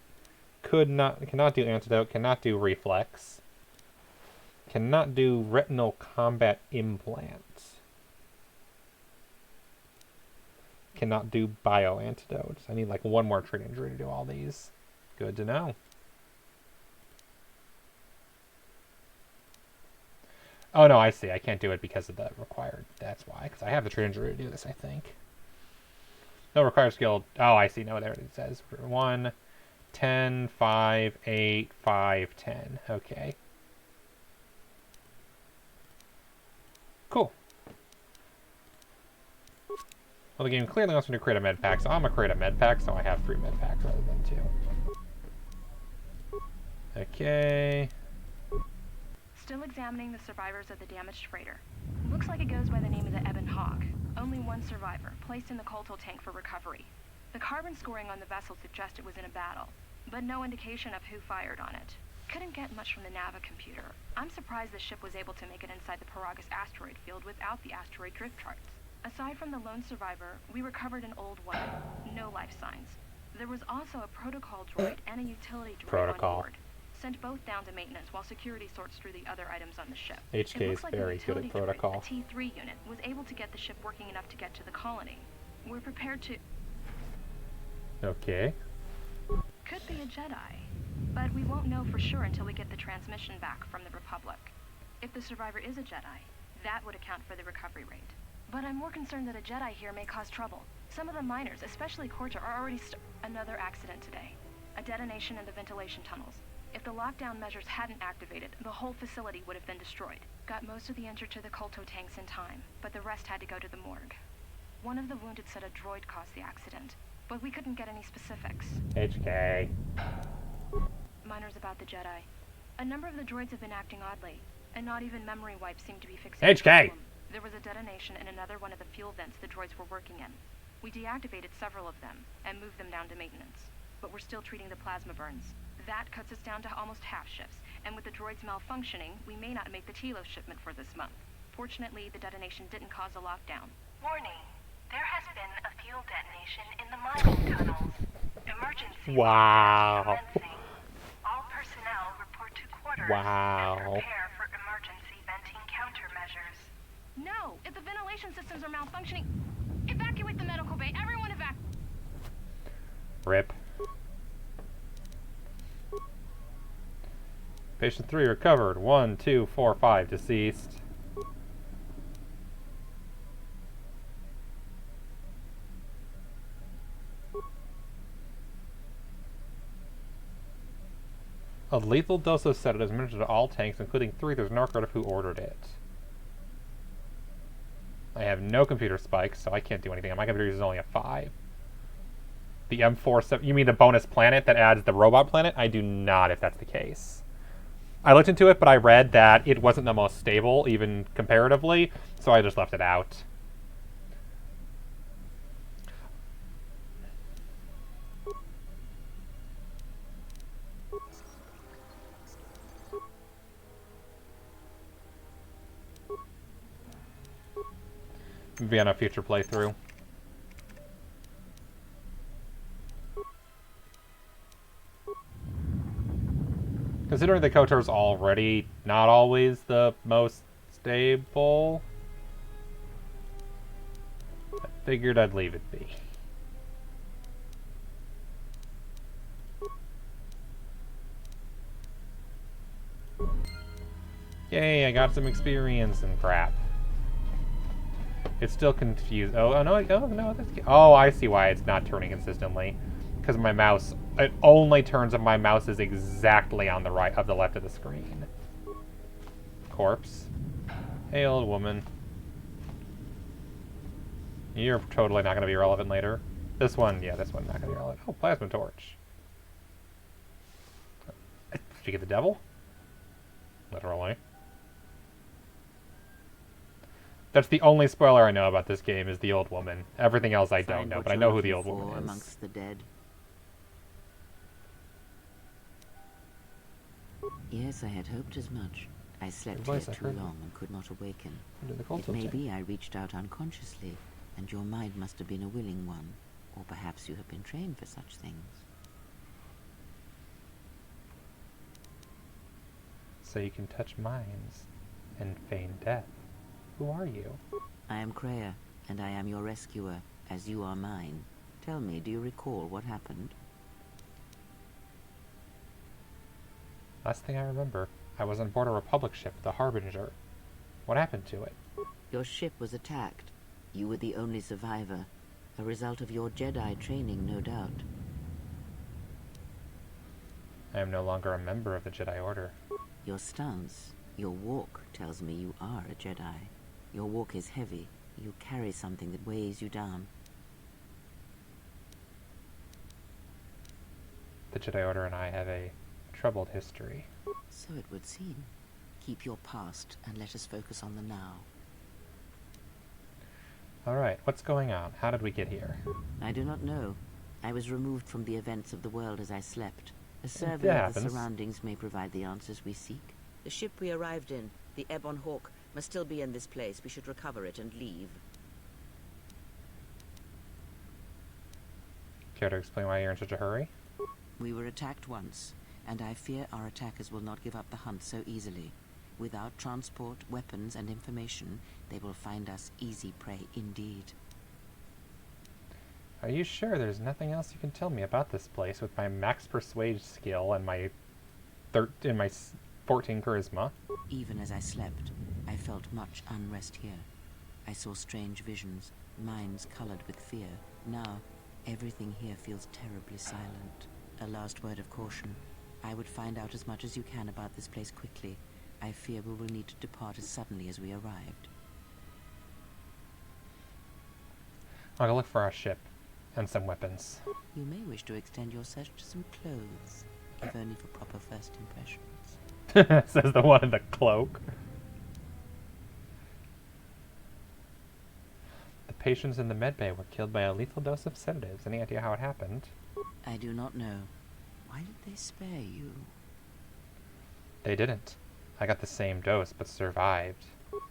Cannot do antidote. Cannot do reflex. Cannot do retinal combat implants. Cannot do bio antidotes. I need like one more trade injury to do all these. Good to know. Oh no, I see. I can't do it because of the required. That's why. Because I have the trade injury to do this, I think. No required skill. Oh, I see. No, there it says. 1, 10, 5, 8, 5, 10. Okay. Cool. Well, the game clearly wants me to create a med pack, so I'm going to create a med pack, so I have 3 med packs rather than 2. Okay. Still examining the survivors of the damaged freighter. Looks like it goes by the name of the Ebon Hawk. Only one survivor, placed in the KotOR tank for recovery. The carbon scoring on the vessel suggests it was in a battle, but no indication of who fired on it. Couldn't get much from the Nava computer. I'm surprised the ship was able to make it inside the Paragus asteroid field without the asteroid drift charts. Aside from the lone survivor, we recovered an old one. No life signs. There was also a protocol droid and a utility droid on board. Sent both down to maintenance while security sorts through the other items on the ship. HK is very good at protocol. The T3 unit was able to get the ship working enough to get to the colony. We're prepared to... Okay. Could be a Jedi, but we won't know for sure until we get the transmission back from the Republic. If the survivor is a Jedi, that would account for the recovery rate. But I'm more concerned that a Jedi here may cause trouble. Some of the miners, especially KotOR, are already Another accident today. A detonation in the ventilation tunnels. If the lockdown measures hadn't activated, the whole facility would have been destroyed. Got most of the injured to the KotOR tanks in time, but the rest had to go to the morgue. One of the wounded said a droid caused the accident, but we couldn't get any specifics. HK. Miners about the Jedi. A number of the droids have been acting oddly, and not even memory wipes seem to be fixing HK. the problem. There was a detonation in another one of the fuel vents the droids were working in. We deactivated several of them and moved them down to maintenance, but we're still treating the plasma burns. That cuts us down to almost half shifts, and with the droids malfunctioning, we may not make the Telos shipment for this month. Fortunately, the detonation didn't cause a lockdown. Warning. There has been a fuel detonation in the mining tunnels. Emergency. Wow. Commencing. All personnel report to quarters Wow. and prepare for emergency venting countermeasures. No! If the ventilation systems are malfunctioning, evacuate the medical bay. Everyone evacuate. RIP. Patient 3 recovered. 1, 2, 4, 5 deceased. A lethal dose of sedatives administered to all tanks, including 3. There's no record of who ordered it. I have no computer spikes, so I can't do anything. My computer is only a 5. The M47... You mean the bonus planet that adds the robot planet? I do not, if that's the case. I looked into it, but I read that it wasn't the most stable, even comparatively, so I just left it out. Maybe on a future playthrough. Considering the KotOR's already not always the most stable, I figured I'd leave it be. Yay, I got some experience and crap. It's still confused. Oh no! Oh, I see why it's not turning consistently. Because my mouse, it only turns if my mouse is exactly on the right of the left of the screen. Corpse. Hey, old woman. You're totally not going to be relevant later. This one, yeah, this one not going to be relevant. Oh, plasma torch. Did you get the devil? Literally. That's the only spoiler I know about this game is the old woman. Everything else I don't know, but I know who the old woman is. Amongst the dead. Yes, I had hoped as much. I slept here too long and could not awaken. It may be I reached out unconsciously, and your mind must have been a willing one. Or perhaps you have been trained for such things. So you can touch minds and feign death. Who are you? I am Kreia, and I am your rescuer, as you are mine. Tell me, do you recall what happened? Last thing I remember, I was on board a Republic ship, the Harbinger. What happened to it? Your ship was attacked. You were the only survivor. A result of your Jedi training, no doubt. I am no longer a member of the Jedi Order. Your stance, your walk, tells me you are a Jedi. Your walk is heavy. You carry something that weighs you down. The Jedi Order and I have a troubled history. So it would seem. Keep your past and let us focus on the now. Alright, what's going on? How did we get here? I do not know. I was removed from the events of the world as I slept. A survey of the surroundings may provide the answers we seek. The ship we arrived in, the Ebon Hawk, must still be in this place. We should recover it and leave. Care to explain why you're in such a hurry? We were attacked once, and I fear our attackers will not give up the hunt so easily. Without transport, weapons, and information, they will find us easy prey indeed. Are you sure there's nothing else you can tell me about this place with my max persuade skill and my 14 charisma? Even as I slept, I felt much unrest here. I saw strange visions, minds colored with fear. Now, everything here feels terribly silent. A last word of caution. I would find out as much as you can about this place quickly. I fear we will need to depart as suddenly as we arrived. I'll go look for our ship and some weapons. You may wish to extend your search to some clothes, if only for proper first impressions. Says the one in the cloak. The patients in the medbay were killed by a lethal dose of sedatives. Any idea how it happened? I do not know. Why did they spare you? They didn't. I got the same dose, but survived.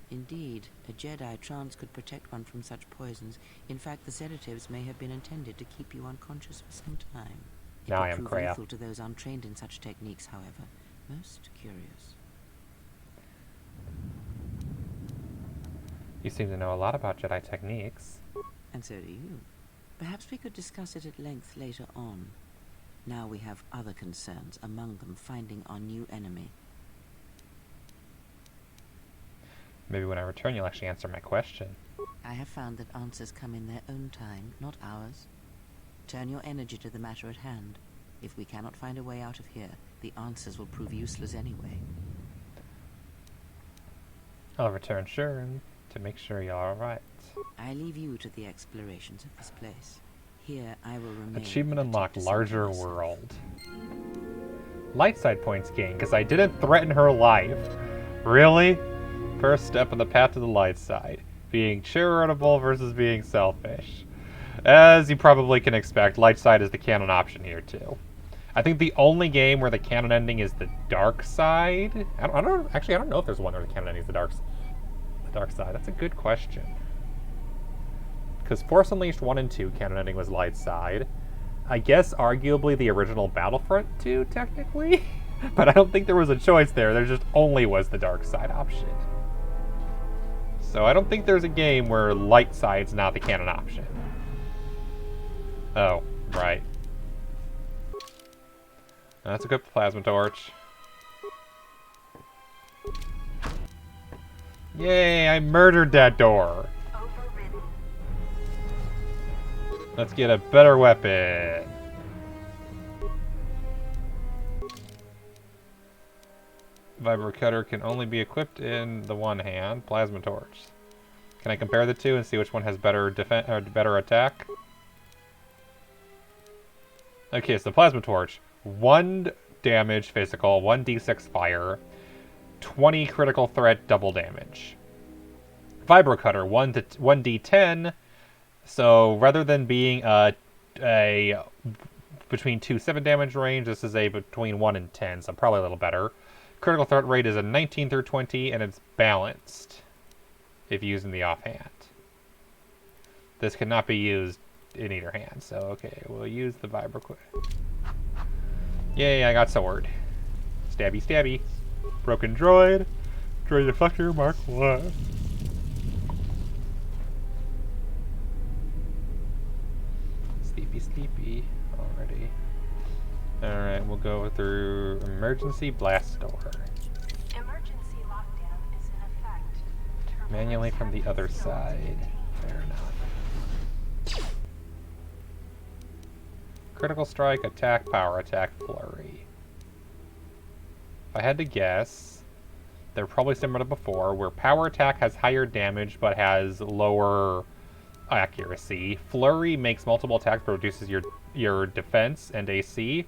Indeed, a Jedi trance could protect one from such poisons. In fact, the sedatives may have been intended to keep you unconscious for some time. Now I am It would prove Kreia. lethal to those untrained in such techniques, however. Most curious. You seem to know a lot about Jedi techniques. And so do you. Perhaps we could discuss it at length later on. Now we have other concerns, among them finding our new enemy. Maybe when I return you'll actually answer my question. I have found that answers come in their own time, not ours. Turn your energy to the matter at hand. If we cannot find a way out of here, the answers will prove useless anyway. I'll return sure, and to make sure you're alright. I leave you to the explorations of this place. Here I will remain. Achievement and unlocked, protect larger myself. world. Light side points gained, because I didn't threaten her life. Really? First step on the path to the light side. Being charitable versus being selfish. As you probably can expect, light side is the canon option here too. I think the only game where the canon ending is the dark side. I don't know if there's one where the canon ending is the dark side. That's a good question. Because Force Unleashed 1 and 2 canon ending was light side. I guess arguably the original Battlefront 2 technically, but I don't think there was a choice there. There just only was the dark side option. So I don't think there's a game where light side's not the canon option. Oh, right. Let's equip the plasma torch. Yay, I murdered that door. Overridden. Let's get a better weapon. Vibro cutter can only be equipped in the one hand. Plasma torch. Can I compare the two and see which one has better defense or better attack? Okay, so the plasma torch, 1 damage physical, 1d6 fire, 20 critical threat, double damage. Vibro cutter, 1d10. So rather than being a between 2-7 damage range, this is a between 1 and 10, so probably a little better. Critical threat rate is a 19 through 20, and it's balanced if used in the offhand. This cannot be used in either hand, so okay, we'll use the vibro quick. Yay, I got sword. Stabby, stabby. Broken droid. Droid deflector, Mark 1. Sleepy, sleepy already. Alright, we'll go through emergency blast door. Emergency lockdown is in effect. Manually from the other side. Fair enough. Critical strike, attack, power attack, flurry. If I had to guess, they're probably similar to before, where power attack has higher damage but has lower accuracy. Flurry makes multiple attacks but reduces your defense and AC.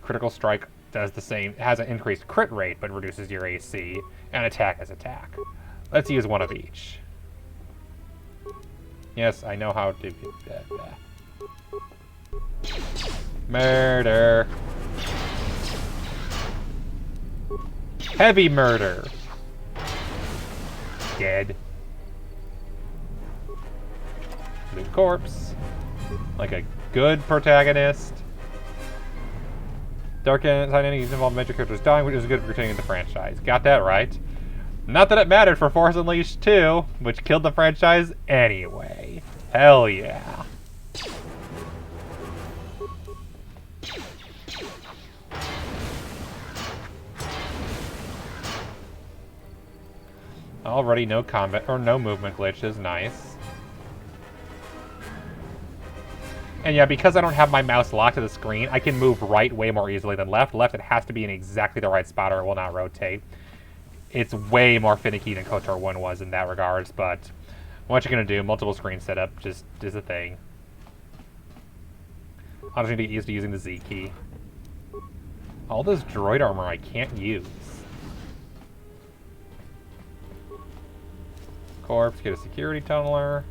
Critical strike does the same, has an increased crit rate but reduces your AC, and attack is attack. Let's use one of each. Yes, I know how to do that. Murder. Heavy murder. Dead. Blue corpse. Like a good protagonist. Dark side enemies involve major characters dying, which is good for continuing the franchise. Got that right. Not that it mattered for Force Unleashed 2, which killed the franchise anyway. Hell yeah. Already no combat or no movement glitches, nice. And yeah, because I don't have my mouse locked to the screen, I can move right way more easily than left. Left, it has to be in exactly the right spot or it will not rotate. It's way more finicky than KotOR 1 was in that regards, but what you're going to do, multiple screen setup, just is a thing. I'll just need to get used to using the Z key. All this droid armor I can't use. Corpse, get a security tunneler.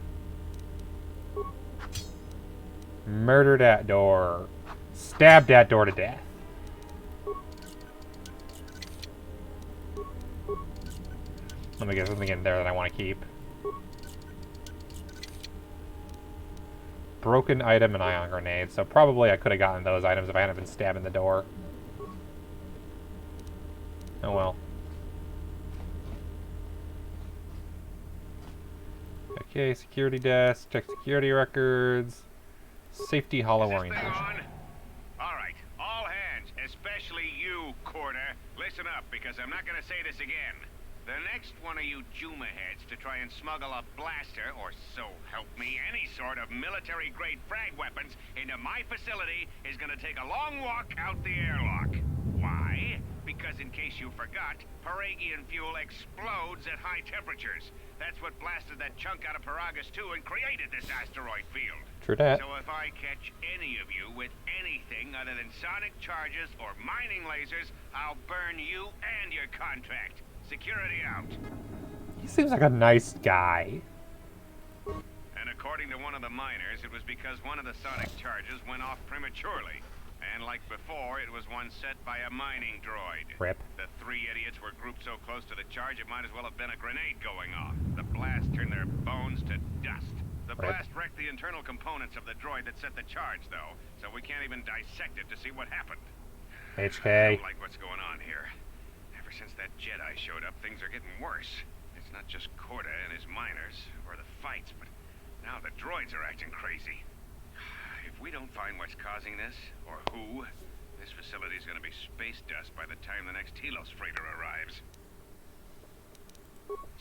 Murder that door. Stab that door to death. Let me get something in there that I want to keep. Broken item and ion grenade. So probably I could have gotten those items if I hadn't been stabbing the door. Oh well. Okay, security desk, check security records, safety hollow orientation. Alright, all hands, especially you, KotOR. Listen up, because I'm not gonna say this again. The next one of you Juma heads to try and smuggle a blaster, or so help me, any sort of military-grade frag weapons into my facility is gonna take a long walk out the airlock. Why? Because Because in case you forgot, Paragian fuel explodes at high temperatures. That's what blasted that chunk out of Paragus II and created this asteroid field. True that. So if I catch any of you with anything other than sonic charges or mining lasers, I'll burn you and your contract. Security out. He seems like a nice guy. And according to one of the miners, it was because one of the sonic charges went off prematurely. And like before, it was one set by a mining droid. Rip. The three idiots were grouped so close to the charge, it might as well have been a grenade going off. The blast turned their bones to dust. The blast wrecked the internal components of the droid that set the charge, though, so we can't even dissect it to see what happened. HK. I don't like what's going on here. Ever since that Jedi showed up, things are getting worse. It's not just KotOR and his miners, or the fights, but now the droids are acting crazy. If we don't find what's causing this, or who, this facility's gonna be space dust by the time the next Helos freighter arrives.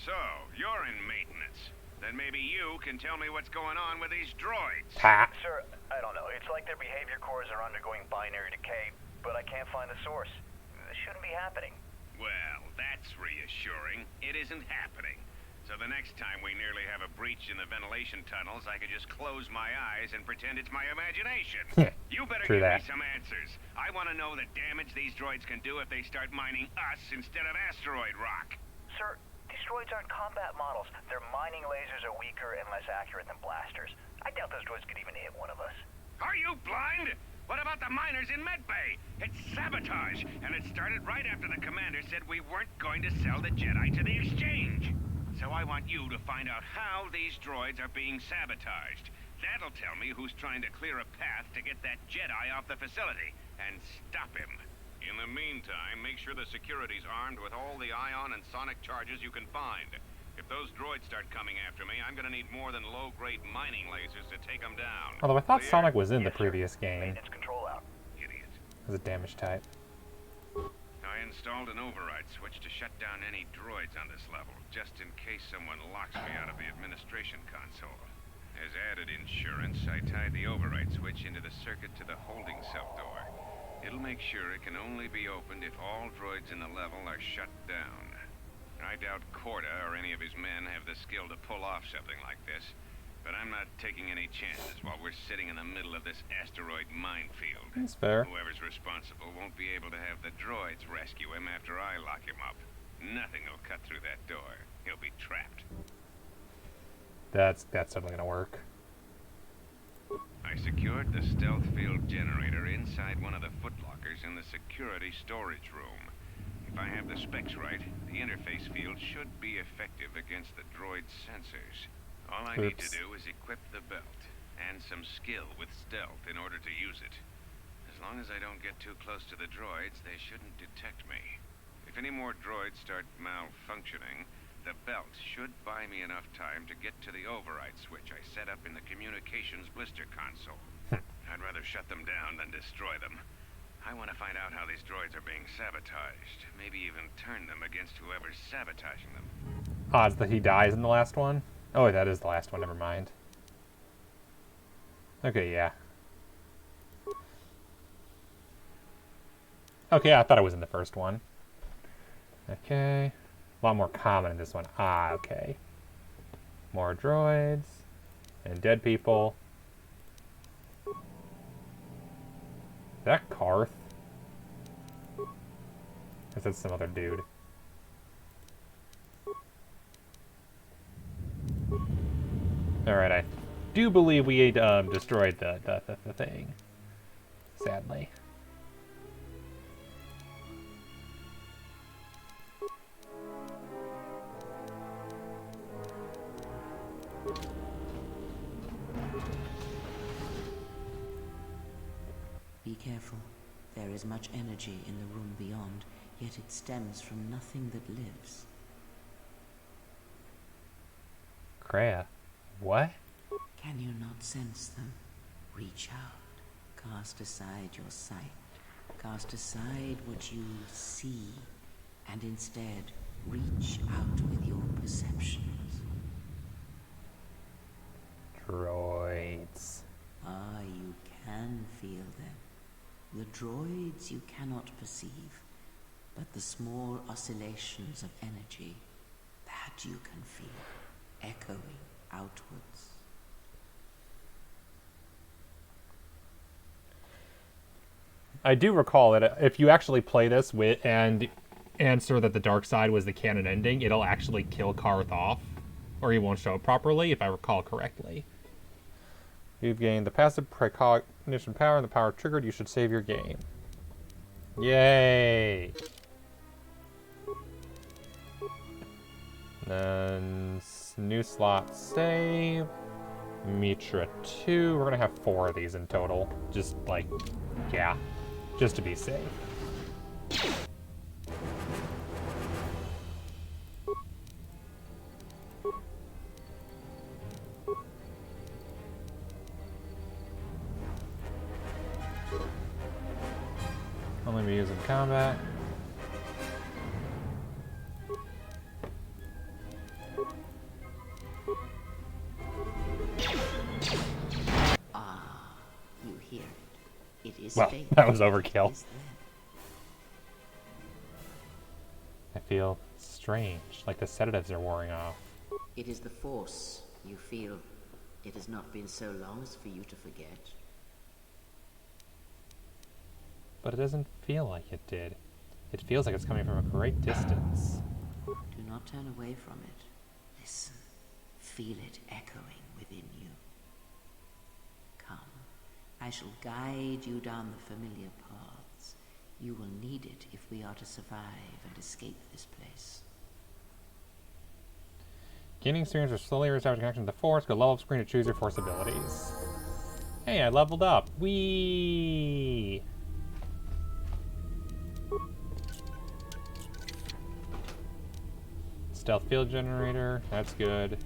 So, you're in maintenance. Then maybe you can tell me what's going on with these droids. Ha. Sir, I don't know. It's like their behavior cores are undergoing binary decay, but I can't find the source. This shouldn't be happening. Well, that's reassuring. It isn't happening. So the next time we nearly have a breach in the ventilation tunnels, I could just close my eyes and pretend it's my imagination. You better True give that. me some answers. I want to know the damage these droids can do if they start mining us instead of asteroid rock. Sir, these droids aren't combat models. Their mining lasers are weaker and less accurate than blasters. I doubt those droids could even hit one of us. Are you blind? What about the miners in Medbay? It's sabotage, and it started right after the commander said we weren't going to sell the Jedi to the exchange. So I want you to find out how these droids are being sabotaged. That'll tell me who's trying to clear a path to get that Jedi off the facility and stop him. In the meantime, make sure the security's armed with all the ion and sonic charges you can find. If those droids start coming after me, I'm gonna need more than low-grade mining lasers to take them down. Although I thought Clear? Sonic was in the Yes, sir. previous game Maintenance control out. Idiot. as a damage type. I installed an override switch to shut down any droids on this level, just in case someone locks me out of the administration console. As added insurance, I tied the override switch into the circuit to the holding cell door. It'll make sure it can only be opened if all droids in the level are shut down. I doubt KotOR or any of his men have the skill to pull off something like this, but I'm not taking any chances while we're sitting in the middle of this asteroid minefield. That's fair. Whoever's responsible won't be able to have the droids rescue him after I lock him up. Nothing will cut through that door. He'll be trapped. That's definitely gonna work. I secured the stealth field generator inside one of the footlockers in the security storage room. If I have the specs right, the interface field should be effective against the droid's sensors. All I need to Oops. do is equip the belt, and some skill with stealth in order to use it. As long as I don't get too close to the droids, they shouldn't detect me. If any more droids start malfunctioning, the belt should buy me enough time to get to the override switch I set up in the communications blister console. I'd rather shut them down than destroy them. I want to find out how these droids are being sabotaged. Maybe even turn them against whoever's sabotaging them. Odds that he dies in the last one? Oh, that is the last one, never mind. Okay, yeah. Okay, I thought it was in the first one. Okay. A lot more common in this one. Ah, okay. More droids. And dead people. Is that Karth? Or is that some other dude? Alright, I do believe we destroyed the thing. Sadly. Be careful. There is much energy in the room beyond, yet it stems from nothing that lives. Kreia. What? Can you not sense them? Reach out. Cast aside your sight. Cast aside what you see, and instead reach out with your perceptions. Droids. Ah, you can feel them. The droids you cannot perceive. but the small oscillations of energy that you can feel echoing outwards. I do recall that if you actually play this with and answer that the dark side was the canon ending, it'll actually kill Karth off, or he won't show up properly, if I recall correctly. You've gained the passive precognition power and the power triggered. You should save your game. Yay! Then new slot save. Mitra 2. We're gonna have 4 of these in total. Just like, yeah. Just to be safe. Only be used in combat. Ah, you hear it. It is Well, fate. that was overkill. It is there. I feel strange, like the sedatives are wearing off. It is the Force. You feel it has not been so long as for you to forget. But it doesn't feel like it did. It feels like it's coming from a great distance. Do not turn away from it. Listen. Feel it echoing within you. Come. I shall guide you down the familiar paths. You will need it if we are to survive and escape this place. Gaining experience or slowly reestablish connection to the Force. Go level up screen to choose your Force abilities. Hey, I leveled up. Whee! Stealth field generator. That's good.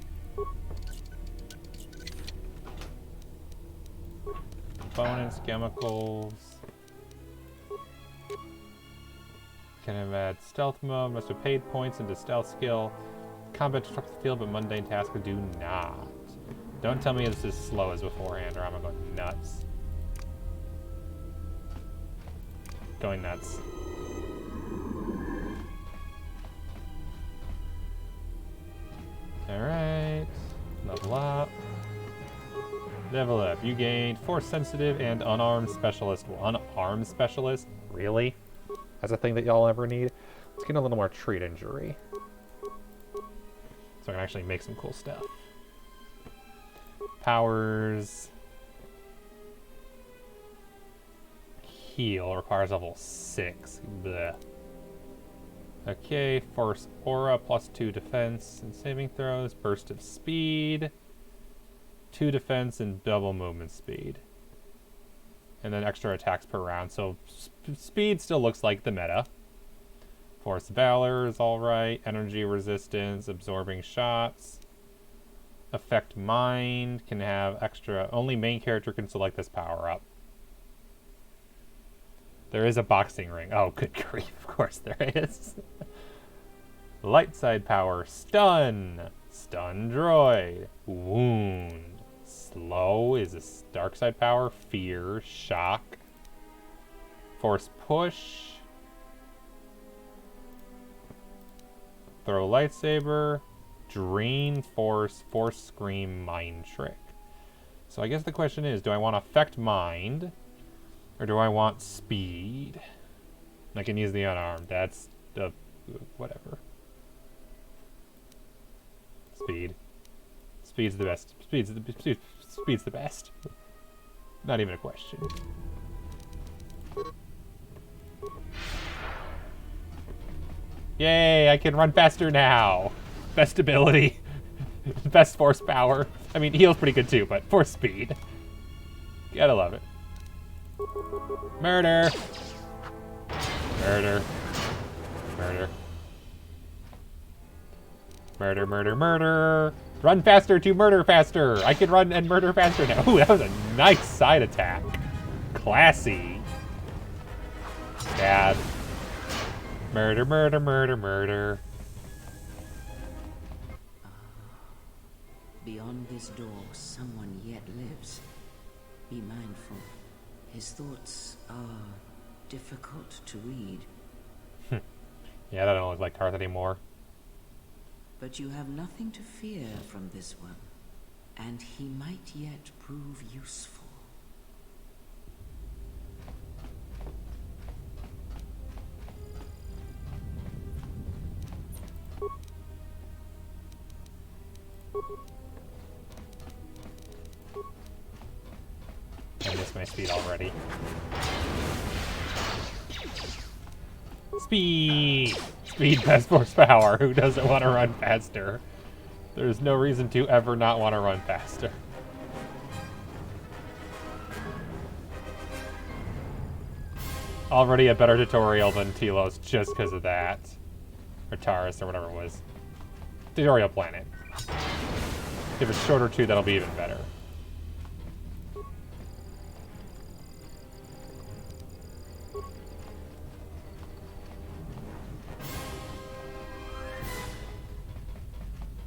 Components, chemicals. Can have add stealth mode. Must have paid points into stealth skill. Combat destructs the field, but mundane tasks do not. Don't tell me this is slow as beforehand, or I'm gonna go nuts. Going nuts. Alright. Level up. Level up. You gained Force Sensitive and Unarmed Specialist. Unarmed Specialist? Really? That's a thing that y'all ever need? Let's get a little more treat injury. So I can actually make some cool stuff. Powers. Heal requires level 6. Blech. Okay, Force Aura, +2 defense and saving throws, burst of speed, 2 defense and double movement speed. And then extra attacks per round, so speed still looks like the meta. Force Valor is alright, energy resistance, absorbing shots. Affect Mind can have extra, only main character can select this power up. There is a boxing ring. Oh, good grief, of course there is. Light side power, stun. Stun droid. Wound. Slow is a dark side power, fear, shock. Force push. Throw lightsaber. Drain force, force scream, mind trick. So I guess the question is, do I want affect mind? Or do I want speed? I can use the unarmed. That's the whatever. Speed. Speed's the best. Speed's the best. Not even a question. Yay! I can run faster now. Best ability. Best force power. I mean, heal's pretty good too, but force speed. Gotta love it. Murder! Murder. Murder. Murder, murder, murder! Run faster to murder faster! I can run and murder faster now. Ooh, that was a nice side attack. Classy. Stab. Murder, murder, murder, murder. Beyond this door, someone yet lives. Be mindful. His thoughts are difficult to read. Yeah, that don't look like Tarth anymore. But you have nothing to fear from this one, and he might yet prove useful. I missed my speed already. Speed! Speed best horsepower. Who doesn't want to run faster? There's no reason to ever not want to run faster. Already a better tutorial than Telos just because of that. Or Taurus, or whatever it was. Tutorial planet. If it's shorter too, that'll be even better.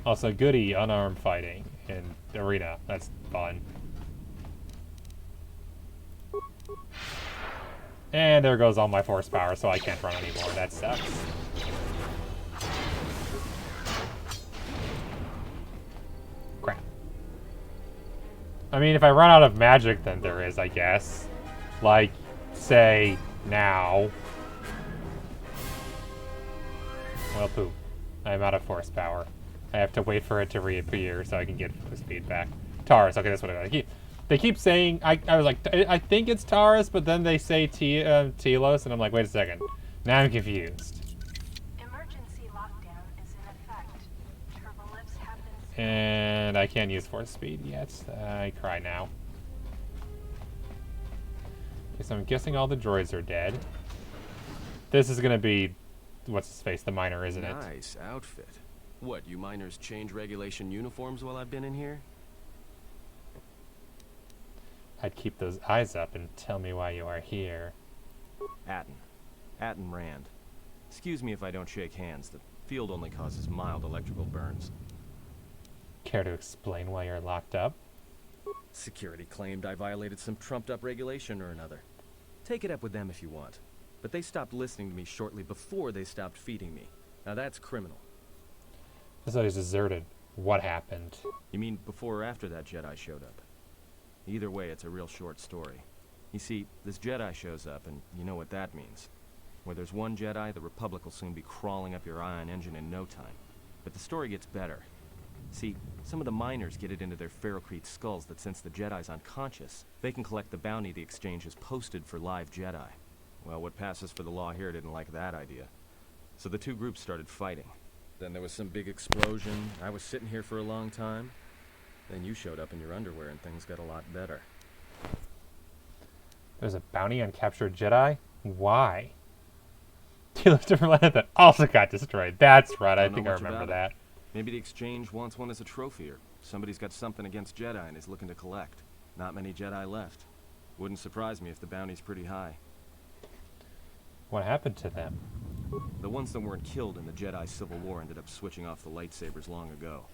Also, goody, unarmed fighting in arena. That's fun. And there goes all my force power, so I can't run anymore. That sucks. Crap. I mean, if I run out of magic, then there is, I guess. Like, say, now. Well, poop. I'm out of force power. I have to wait for it to reappear so I can get the speed back. Taurus, okay, that's what I keep. They keep saying, I was like, I think it's Taurus, but then they say Telos, and I'm like, wait a second. Now I'm confused. Emergency lockdown is in effect. Turbolifts have been... And I can't use force speed yet. I cry now. Okay, so I'm guessing all the droids are dead. This is gonna be, what's his face, the miner, isn't it? Nice outfit. What, you miners change regulation uniforms while I've been in here? I'd keep those eyes up and tell me why you are here. Atten Rand. Excuse me if I don't shake hands. The field only causes mild electrical burns. Care to explain why you're locked up? Security claimed I violated some trumped-up regulation or another. Take it up with them if you want. But they stopped listening to me shortly before they stopped feeding me. Now that's criminal. I thought he's deserted. What happened? You mean before or after that Jedi showed up? Either way, it's a real short story. You see, this Jedi shows up, and you know what that means. Where there's one Jedi, the Republic will soon be crawling up your ion engine in no time. But the story gets better. See, some of the miners get it into their ferrocrete skulls that since the Jedi's unconscious, they can collect the bounty the exchange has posted for live Jedi. Well, what passes for the law here didn't like that idea. So the two groups started fighting. Then there was some big explosion. I was sitting here for a long time. Then you showed up in your underwear and things got a lot better. There's a bounty on captured Jedi? Why? He left a planet that also got destroyed. That's right, I think I remember that. Maybe the exchange wants one as a trophy, or somebody's got something against Jedi and is looking to collect. Not many Jedi left. Wouldn't surprise me if the bounty's pretty high. What happened to them? The ones that weren't killed in the Jedi Civil War ended up switching off the lightsabers long ago.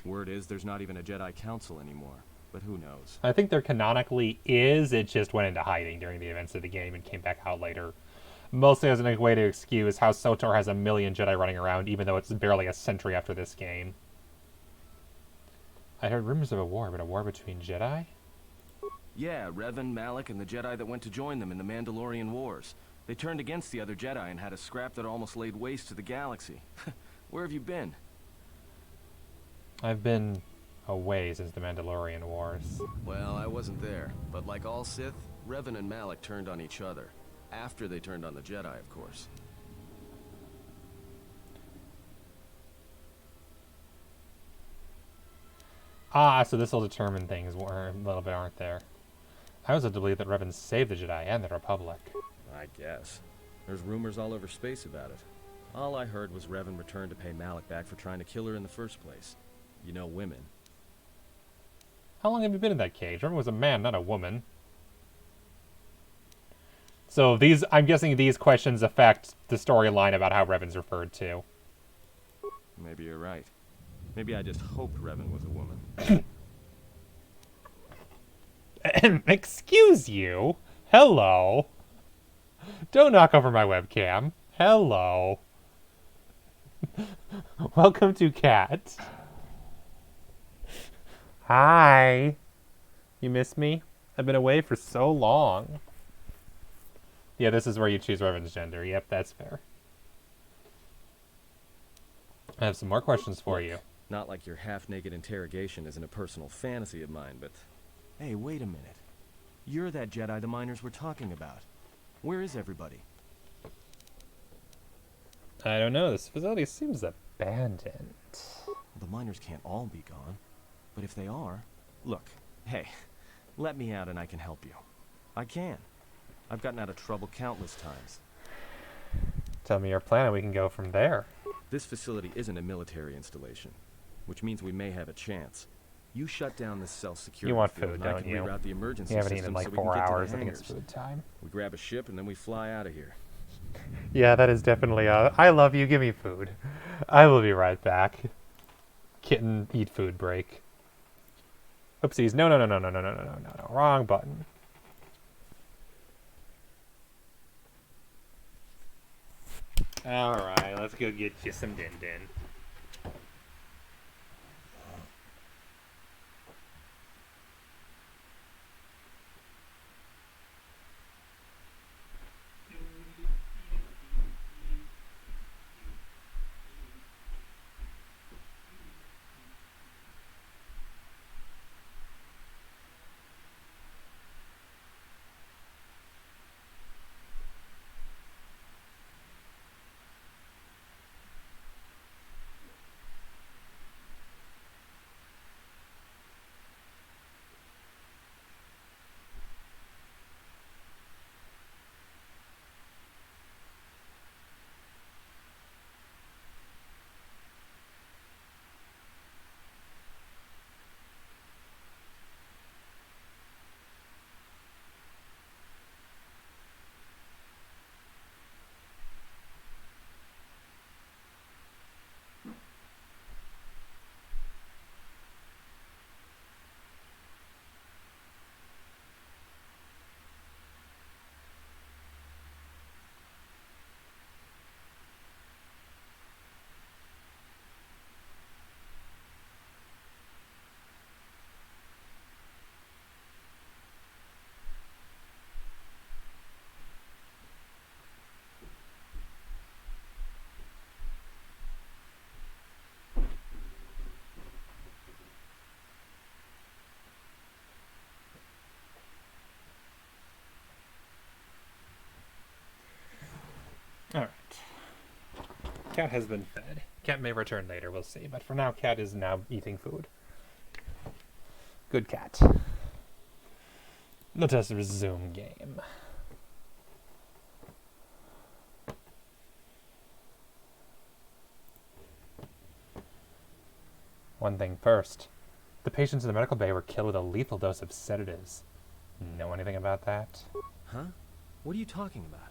Word is there's not even a Jedi Council anymore, but who knows? I think there canonically is. It just went into hiding during the events of the game and came back out later. Mostly as a way to excuse how SOTOR has a million Jedi running around, even though it's barely a century after this game. I heard rumors of a war, but a war between Jedi? Yeah, Revan, Malak, and the Jedi that went to join them in the Mandalorian Wars. They turned against the other Jedi and had a scrap that almost laid waste to the galaxy. Where have you been? I've been away since the Mandalorian Wars. Well, I wasn't there, but like all Sith, Revan and Malak turned on each other. After they turned on the Jedi, of course. Ah, so this will determine things a little bit, aren't there? I was led to believe that Revan saved the Jedi and the Republic. I guess. There's rumors all over space about it. All I heard was Revan returned to pay Malak back for trying to kill her in the first place. You know women. How long have you been in that cage? Revan was a man, not a woman. So these, I'm guessing these questions affect the storyline about how Revan's referred to. Maybe you're right. Maybe I just hoped Revan was a woman. Excuse you? Hello? Don't knock over my webcam. Hello? Welcome to Cat. Hi. You miss me? I've been away for so long. Yeah, this is where you choose Revan's gender. Yep, that's fair. I have some more questions for you. Not like your half-naked interrogation isn't a personal fantasy of mine, but... Hey, wait a minute. You're that Jedi the miners were talking about. Where is everybody? I don't know. This facility seems abandoned. The miners can't all be gone. But if they are... Look, hey, let me out and I can help you. I can. I've gotten out of trouble countless times. Tell me your plan and we can go from there. This facility isn't a military installation, which means we may have a chance. You shut down this cell security You want field food, and I don't can you? reroute the emergency You haven't system eaten in like so we can 4 get to the hours. I think it's hangars. food time. We grab a ship and then we fly out of here. Yeah, that is definitely I love you, give me food. I will be right back. Kitten, eat food break. Oopsies. No. Wrong button. Alright, let's go get you some din-din. Alright. Cat has been fed. Cat may return later, we'll see. But for now, Cat is now eating food. Good cat. Let us resume game. One thing first. The patients in the medical bay were killed with a lethal dose of sedatives. Know anything about that? Huh? What are you talking about?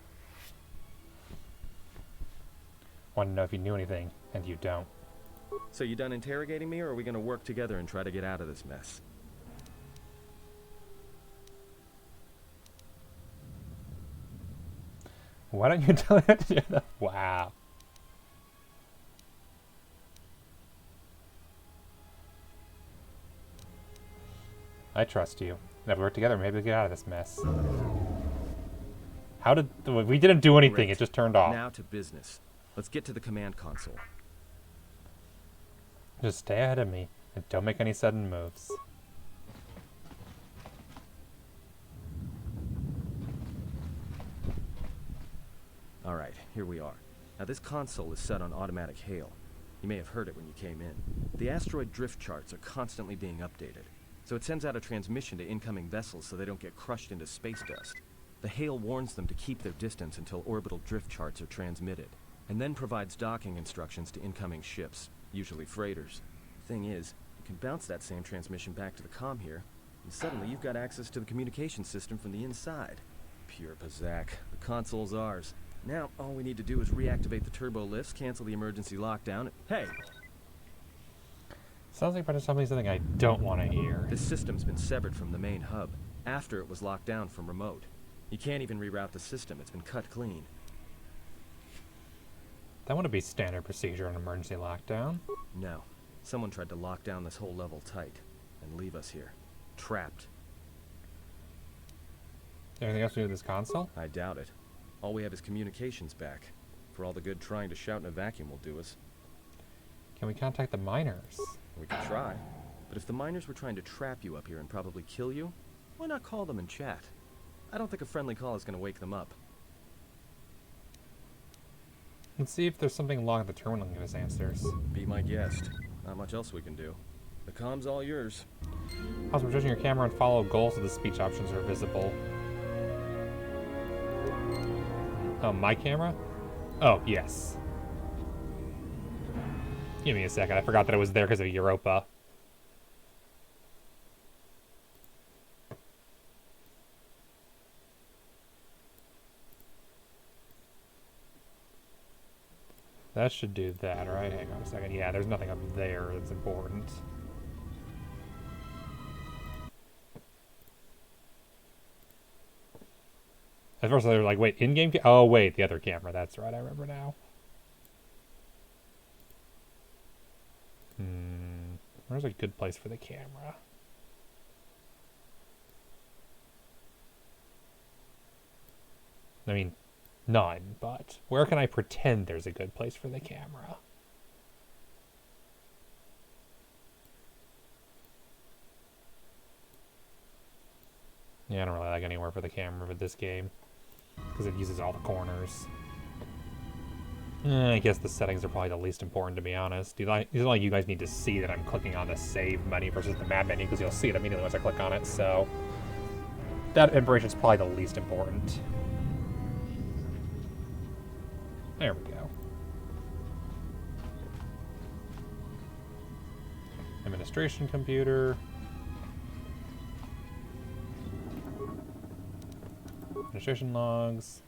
Wanted to know if you knew anything, and you don't. So you done interrogating me, or are we gonna work together and try to get out of this mess? Why don't you tell it to do that? Wow. I trust you. And if we work together, maybe we'll get out of this mess. How did... We didn't do anything, Great. It just turned off. Now to business. Let's get to the command console. Just stay ahead of me, and don't make any sudden moves. Alright, here we are. Now this console is set on automatic hail. You may have heard it when you came in. The asteroid drift charts are constantly being updated, so it sends out a transmission to incoming vessels so they don't get crushed into space dust. The hail warns them to keep their distance until orbital drift charts are transmitted, and then provides docking instructions to incoming ships, usually freighters. Thing is, you can bounce that same transmission back to the comm here, and suddenly you've got access to the communication system from the inside. Pure Pazak. The console's ours. Now, all we need to do is reactivate the turbo lifts, cancel the emergency lockdown. Hey! Sounds like you're trying to tell me something I don't want to hear. This system's been severed from the main hub, after it was locked down from remote. You can't even reroute the system, it's been cut clean. That wouldn't be standard procedure in emergency lockdown. No. Someone tried to lock down this whole level tight and leave us here. Trapped. Anything else to do with this console? I doubt it. All we have is communications back. For all the good trying to shout in a vacuum will do us. Can we contact the miners? We could try. But if the miners were trying to trap you up here and probably kill you, why not call them and chat? I don't think a friendly call is going to wake them up. Let's see if there's something along the terminal that can give us answers. Be my guest. Not much else we can do. The com's all yours. Also, position your camera and follow goals so the speech options are visible. Oh, my camera? Oh, yes. Give me a second. I forgot that it was there because of Europa. That should do that, right? Hang on a second. Yeah, there's nothing up there that's important. At first they were like, wait, in-game oh, wait, the other camera. That's right, I remember now. Where's a good place for the camera? I mean, none, but where can I pretend there's a good place for the camera? Yeah, I don't really like anywhere for the camera with this game, because it uses all the corners. I guess the settings are probably the least important, to be honest. It's not like you guys need to see that I'm clicking on the save menu versus the map menu, because you'll see it immediately once I click on it, so that information is probably the least important. There we go. Administration computer. Administration logs.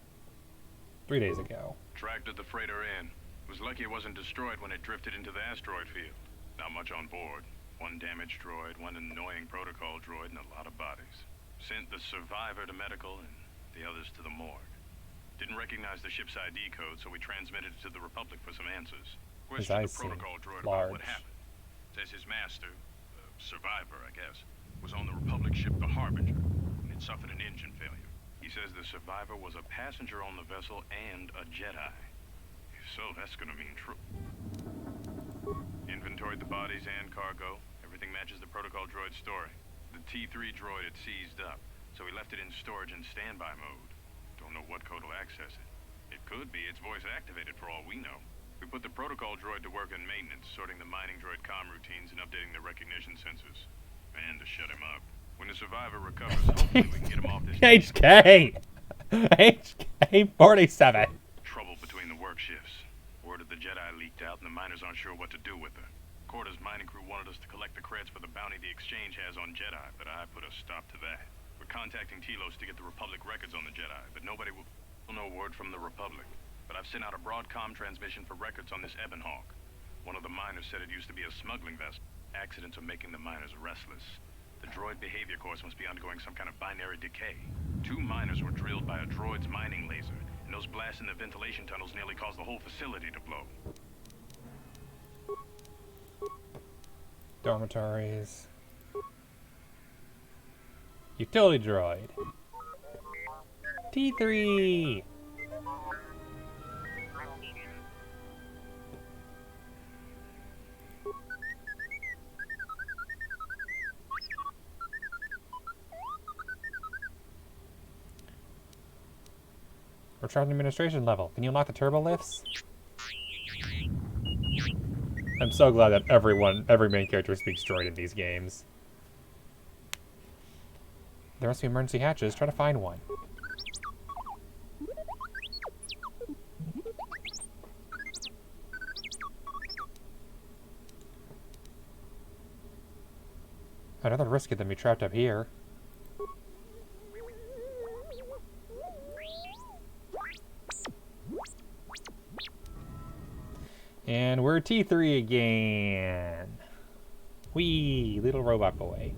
3 days ago. Tracked the freighter in. Was lucky it wasn't destroyed when it drifted into the asteroid field. Not much on board. One damaged droid, one annoying protocol droid, and a lot of bodies. Sent the survivor to medical and the others to the morgue. Didn't recognize the ship's ID code, so we transmitted it to the Republic for some answers. Questioned the protocol droid about what happened. Says his master, survivor, I guess, was on the Republic ship the Harbinger, and it suffered an engine failure. He says the survivor was a passenger on the vessel and a Jedi. If so, that's gonna mean true. Inventoried the bodies and cargo. Everything matches the protocol droid's story. The T3 droid had seized up, so we left it in storage in standby mode. Don't know what code will access it. It could be it's voice activated for all we know. We put the protocol droid to work in maintenance, sorting the mining droid comm routines and updating the recognition sensors. And to shut him up. When the survivor recovers, hopefully we can get him off this... HK! HK 47! Trouble between the work shifts. Word of the Jedi leaked out and the miners aren't sure what to do with her. KotOR's mining crew wanted us to collect the creds for the bounty the Exchange has on Jedi, but I put a stop to that. We're contacting Telos to get the Republic records on the Jedi, but nobody will know word from the Republic. But I've sent out a broadcom transmission for records on this Ebon Hawk. One of the miners said it used to be a smuggling vessel. Accidents are making the miners restless. The droid behavior course must be undergoing some kind of binary decay. 2 miners were drilled by a droid's mining laser, and those blasts in the ventilation tunnels nearly caused the whole facility to blow. Dormitories. Utility droid. T3! We're trapped in administration level. Can you unlock the turbo lifts? I'm so glad that every main character speaks droid in these games. There must be emergency hatches. Try to find one. I'd rather risk it than be trapped up here. And we're T3 again. Wee, little robot boy.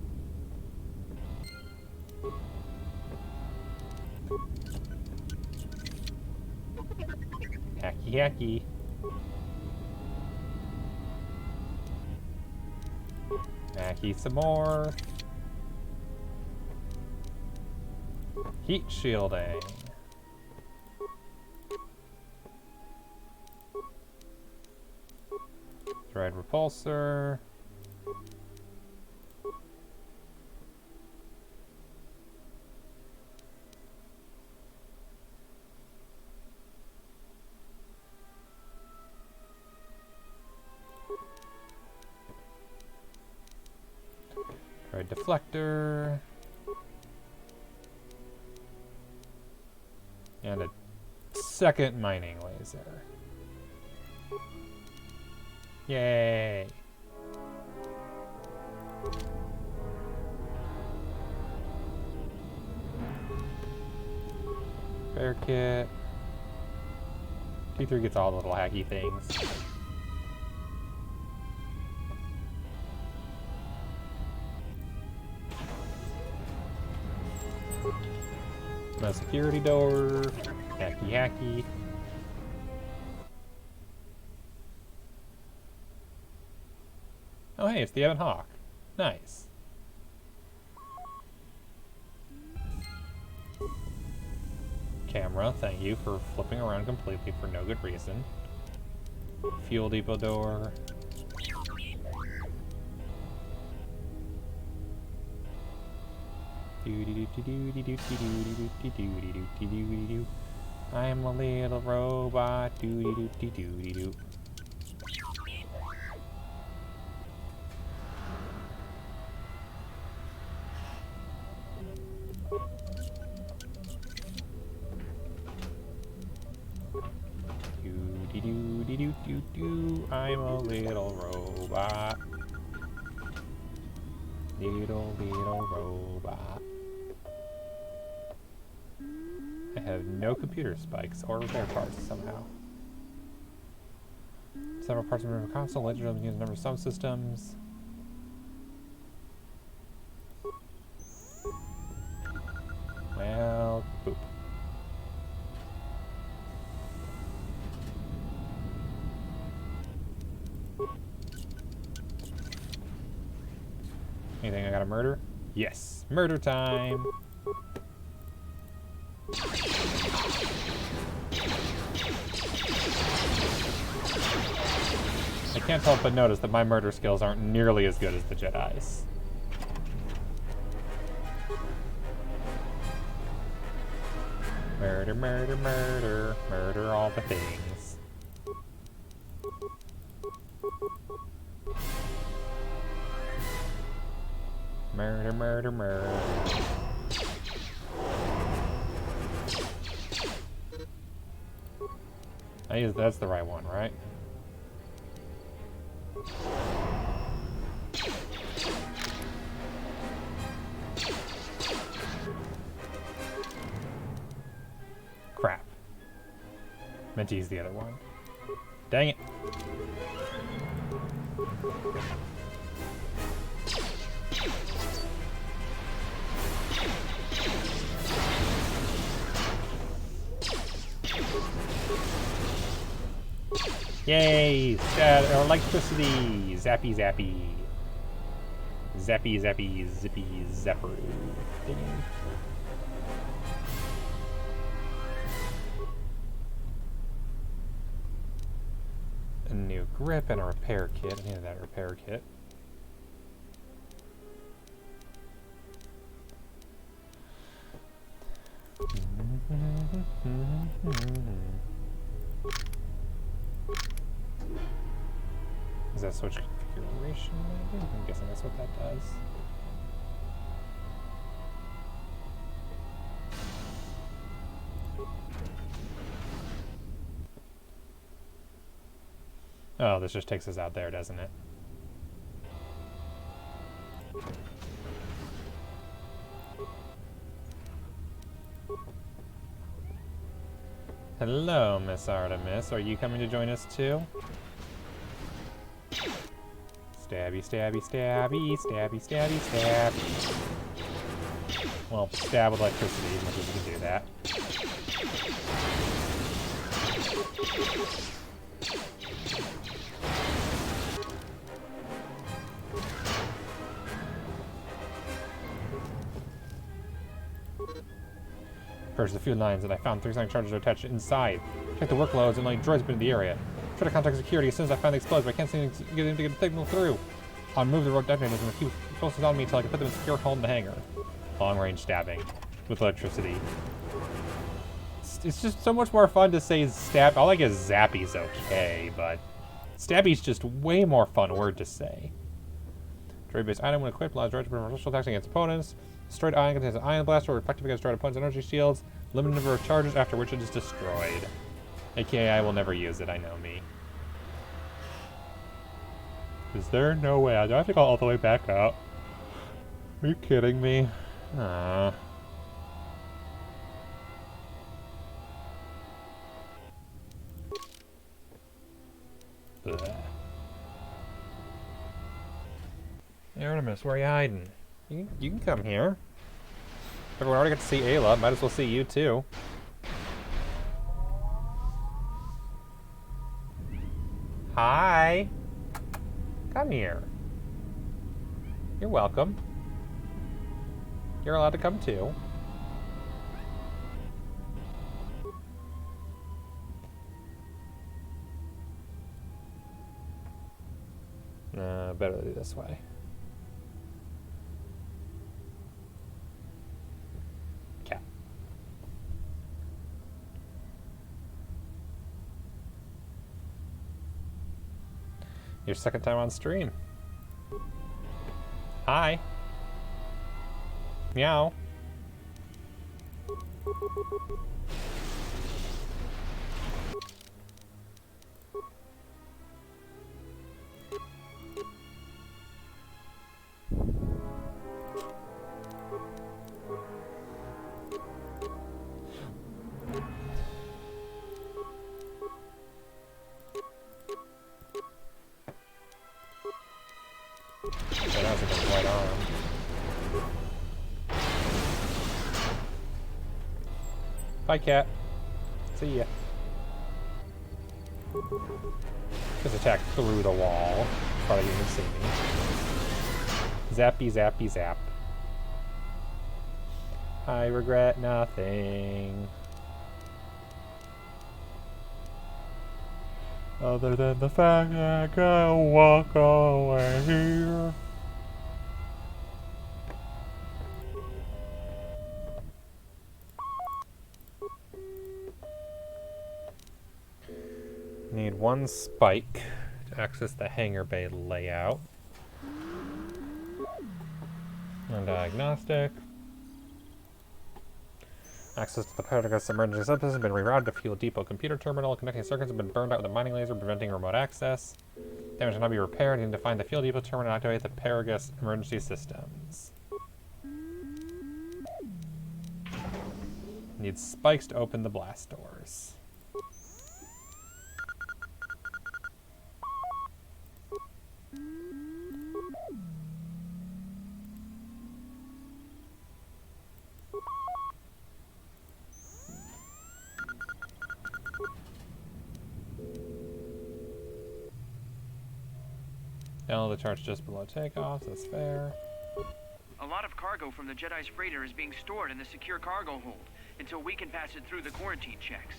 Hacky hacky. Mackie some more. Heat shielding. Droid repulsor. Droid deflector. And a second mining laser. Yay! Bear kit. T3 gets all the little hacky things. No security door. Hacky hacky. Oh hey, it's the Evan Hawk. Nice. Camera, thank you for flipping around completely for no good reason. Fuel depot door. I'm a little robot. Doo-dee-doo-dee-doo-dee-doo. Doo-dee-doo-dee-doo-doo-doo. I'm a little robot. Little robot. I have no computer spikes or repair parts somehow. Several parts of the console, ledger of the number of subsystems. Well, boop. Anything I gotta murder? Yes, murder time! I can't help but notice that my murder skills aren't nearly as good as the Jedi's. Murder, murder, murder, murder all the things. Murder, murder, murder. That's the right one, right? Crap. Meant to use the other one. Dang it. Yay! Electricity! Zappy zappy. Zappy zappy zippy zapper. Ding. A new grip and a repair kit. I needed that repair kit. Does that switch configuration maybe? I'm guessing that's what that does. Oh, this just takes us out there, doesn't it? Hello, Miss Artemis. Are you coming to join us too? Stabby, stabby, stabby, stabby, stabby, stabby. Well, stab with electricity, as much as you can do that. Purchased a few lines, and I found 3 sonic charges attached inside. Checked the workloads, and only droids have been in the area. Tried to contact security as soon as I found the explodes, but I can't seem to get him to get a signal through. I'll move the rogue detonators and keep explosives on me until I can put them in a secure hole in the hangar. Long-range stabbing with electricity. It's just so much more fun to say stab. I like it zappy's okay, but stabby's just way more fun word to say. Droid-based item when equipped allows droids to perform special attacks against opponents. Destroyed ion contains an ion blaster reflective against droid opponents' energy shields. Limited number of charges after which it is destroyed. AKA I will never use it, I know me. Is there no way? I have to go all the way back up. Are you kidding me? Blech. Artemis, where are you hiding? You can come here. Everyone already got to see Ayla. Might as well see you too. Hi. Come here. You're welcome. You're allowed to come too. Better do this way. Okay. Your second time on stream. Hi. Meow. Bye, cat. See ya. Just attack through the wall. Probably didn't even see me. Zappy, zappy, zap. I regret nothing. Other than the fact that I gotta walk away here. Need 1 spike to access the hangar bay layout. And diagnostic. Access to the Pegasus emergency subsystem has been rerouted to Fuel Depot computer terminal. Connecting circuits have been burned out with a mining laser, preventing remote access. Damage cannot be repaired. You need to find the Fuel Depot terminal and activate the Pegasus emergency systems. Need spikes to open the blast doors. The charge just below takeoff, that's fair. A lot of cargo from the Jedi's freighter is being stored in the secure cargo hold until we can pass it through the quarantine checks.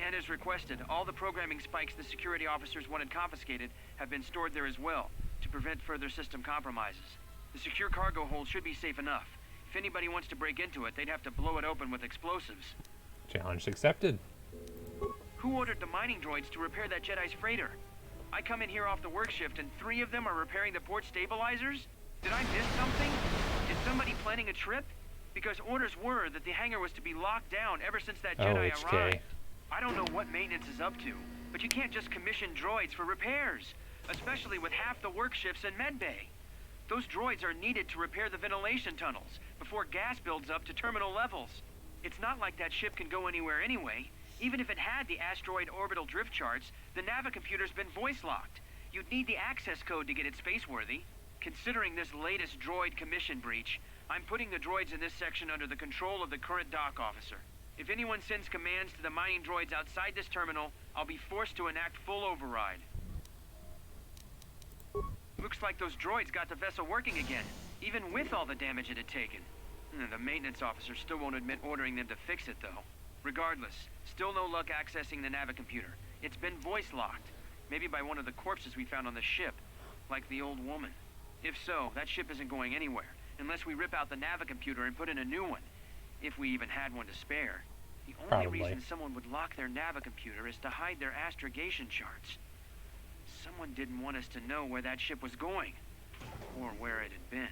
And as requested, all the programming spikes the security officers wanted confiscated have been stored there as well, to prevent further system compromises. The secure cargo hold should be safe enough. If anybody wants to break into it, they'd have to blow it open with explosives. Challenge accepted. Who ordered the mining droids to repair that Jedi's freighter? I come in here off the work shift and 3 of them are repairing the port stabilizers? Did I miss something? Is somebody planning a trip? Because orders were that the hangar was to be locked down ever since that Jedi arrived. I don't know what maintenance is up to, but you can't just commission droids for repairs, especially with half the work shifts in medbay. Those droids are needed to repair the ventilation tunnels before gas builds up to terminal levels. It's not like that ship can go anywhere anyway. Even if it had the asteroid orbital drift charts, the navicomputer's been voice-locked. You'd need the access code to get it spaceworthy. Considering this latest droid commission breach, I'm putting the droids in this section under the control of the current dock officer. If anyone sends commands to the mining droids outside this terminal, I'll be forced to enact full override. Looks like those droids got the vessel working again, even with all the damage it had taken. The maintenance officer still won't admit ordering them to fix it, though. Regardless, still no luck accessing the navicomputer. It's been voice-locked. Maybe by one of the corpses we found on the ship, like the old woman. If so, that ship isn't going anywhere, unless we rip out the navicomputer and put in a new one. If we even had one to spare. The only reason someone would lock their navicomputer is to hide their astrogation charts. Someone didn't want us to know where that ship was going, or where it had been.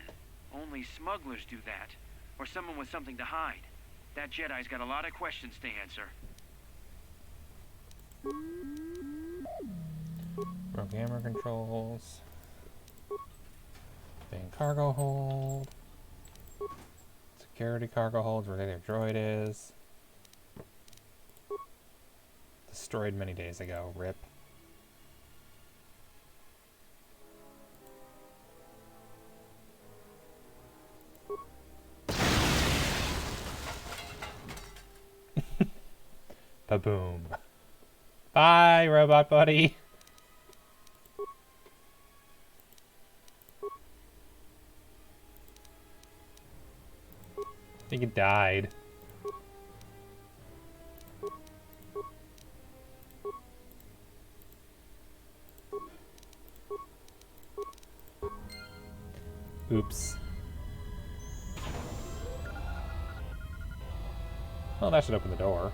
Only smugglers do that, or someone with something to hide. That Jedi's got a lot of questions to answer. Rogue camera controls. Main cargo hold. Security cargo holds where their droid is. Destroyed many days ago. RIP. Ba-boom. Bye, robot buddy. I think it died. Oops. Well, that should open the door.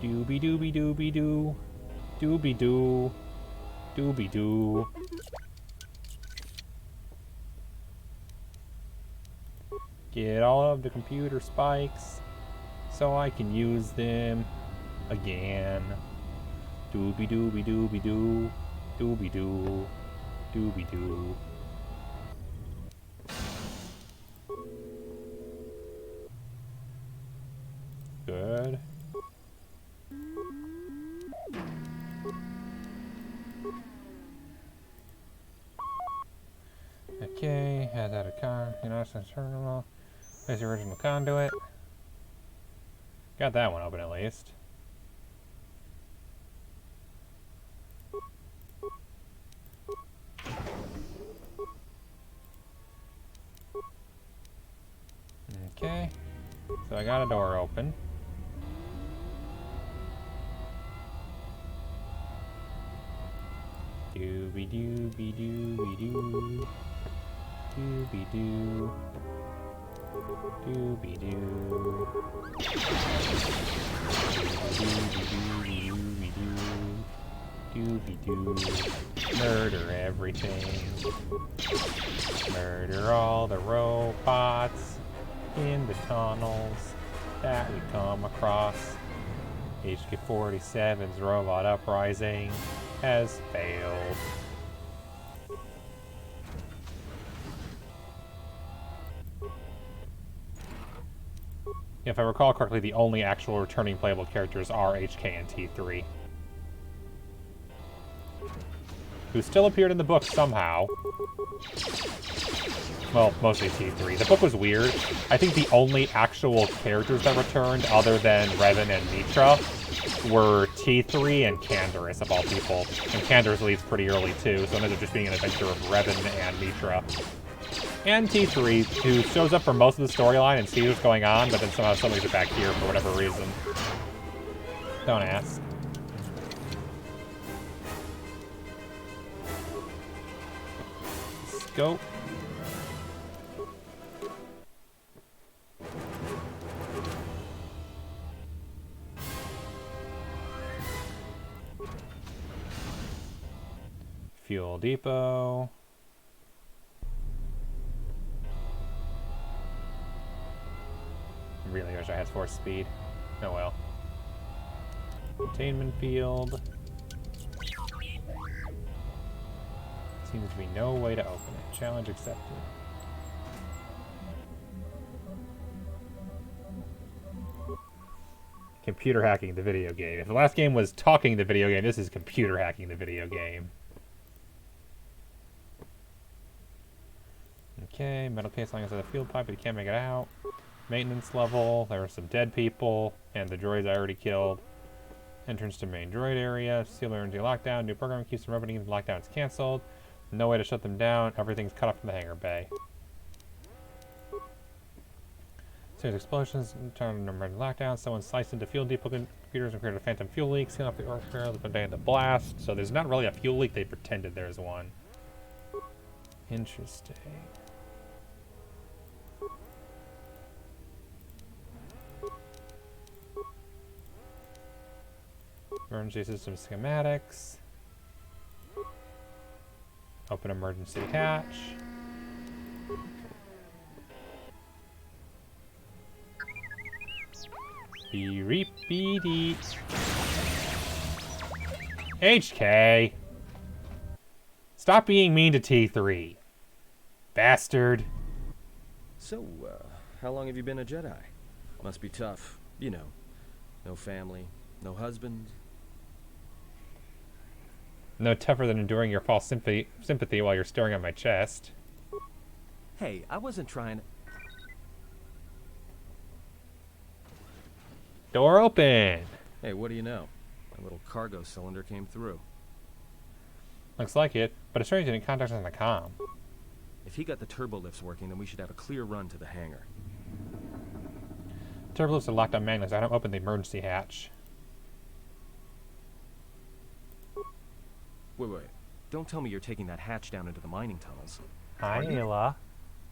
Doobie doobie doobie doo. Doobie doo. Doobie doo. Get all of the computer spikes so I can use them again. Doobie doobie doobie doo. Doobie doo. Doobie doo. Good. Okay, had that a terminal. There's the original conduit. Got that one open at least. Okay, so I got a door open. Doobie doobie doobie doo. Doobie doo. Doobie doo. Doobie doobie doo. Doobie doo. Murder everything. Murder all the robots in the tunnels that we come across. HK-47's robot uprising has failed. If I recall correctly, the only actual returning playable characters are HK and T3. Who still appeared in the book somehow. Well, mostly T3. The book was weird. I think the only actual characters that returned, other than Revan and Mitra, were T3 and Canderous, of all people. And Canderous leaves pretty early, too, so it ended up just being an adventure of Revan and Mitra. And T3, who shows up for most of the storyline and sees what's going on, but then somehow somebody's back here for whatever reason. Don't ask. Scope. Fuel depot. I really wish I had force speed. Oh well. Containment field. Seems to be no way to open it. Challenge accepted. Computer hacking the video game. If the last game was talking the video game, this is computer hacking the video game. Okay, metal case lying inside the fuel pipe, but you can't make it out. Maintenance level, there are some dead people, and the droids I already killed. Entrance to main droid area, seal energy lockdown, new program keeps from opening, lockdown is cancelled. No way to shut them down. Everything's cut off from the hangar bay. Serious explosions, turn emergency lockdown. Someone sliced into fuel depot computers and created a phantom fuel leak. Sealing off the orchestra, the day of the blast. So there's not really a fuel leak. They pretended there's one. Interesting. Emergency system schematics. Open emergency hatch. Beep-beep-beep. HK. Stop being mean to T3. Bastard. So, how long have you been a Jedi? Must be tough. You know, no family, no husband. No tougher than enduring your false sympathy while you're staring at my chest. Hey, I wasn't trying to... Door open. Hey, what do you know? My little cargo cylinder came through. Looks like it, but it's strange you didn't contact us on the comm. If he got the turbo lifts working, then we should have a clear run to the hangar. Turbo lifts are locked on manually, so I don't open the emergency hatch. Wait. Don't tell me you're taking that hatch down into the mining tunnels. Hi, Ayla.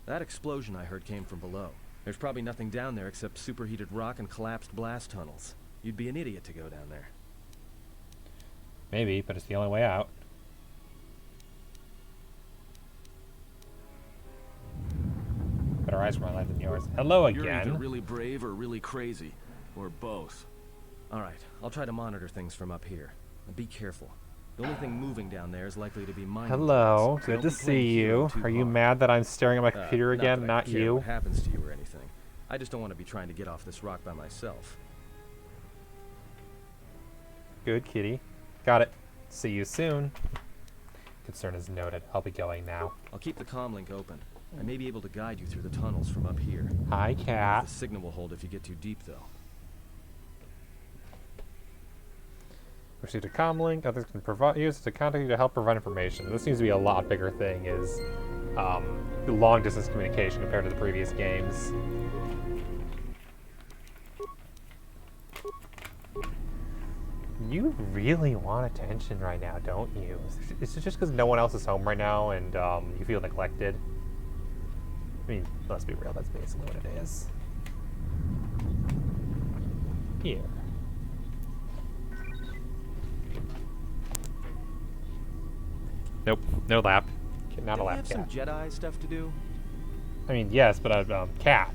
That explosion I heard came from below. There's probably nothing down there except superheated rock and collapsed blast tunnels. You'd be an idiot to go down there. Maybe, but it's the only way out. Better eyes for my life than yours. Hello again. You're either really brave or really crazy. Or both. Alright, I'll try to monitor things from up here. And be careful. The only thing moving down there is likely to be mining. Hello, tunnels, so good don't to be see playing hero you. too Are you hard. mad that I'm staring at my computer again, that I not care you? What happens to you or anything. I just don't want to be trying to get off this rock by myself. Good kitty. Got it. See you soon. Concern is noted. I'll be going now. I'll keep the comm link open. I may be able to guide you through the tunnels from up here. Hi, The cat. signal will hold if you get too deep, though. Received a comm link. Others can use it to contact you to help provide information. This seems to be a lot bigger thing, is long distance communication compared to the previous games. You really want attention right now, don't you? Is it just because no one else is home right now and you feel neglected? I mean, let's be real, that's basically what it is. Here. Nope, no lap. Not a Don't we lap have some cat. Jedi stuff to do? I mean, yes, but a cat.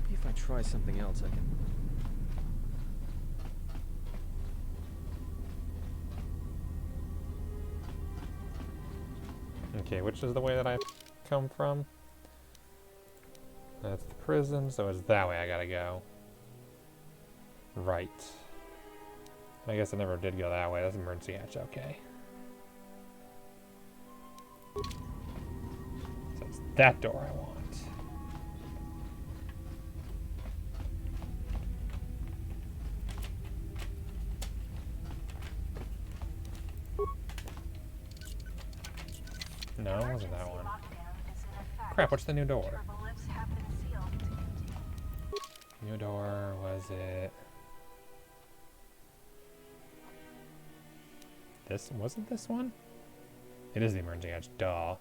Maybe if I try something else, I can... Okay, which is the way that I come from? That's the prison, so it's that way I gotta go. Right. I guess I never did go that way. That's emergency hatch, okay. So it's that door I want. No, it wasn't that one. Crap, what's the new door? New door, was it... This, was it this one? It is the emergency hatch, duh.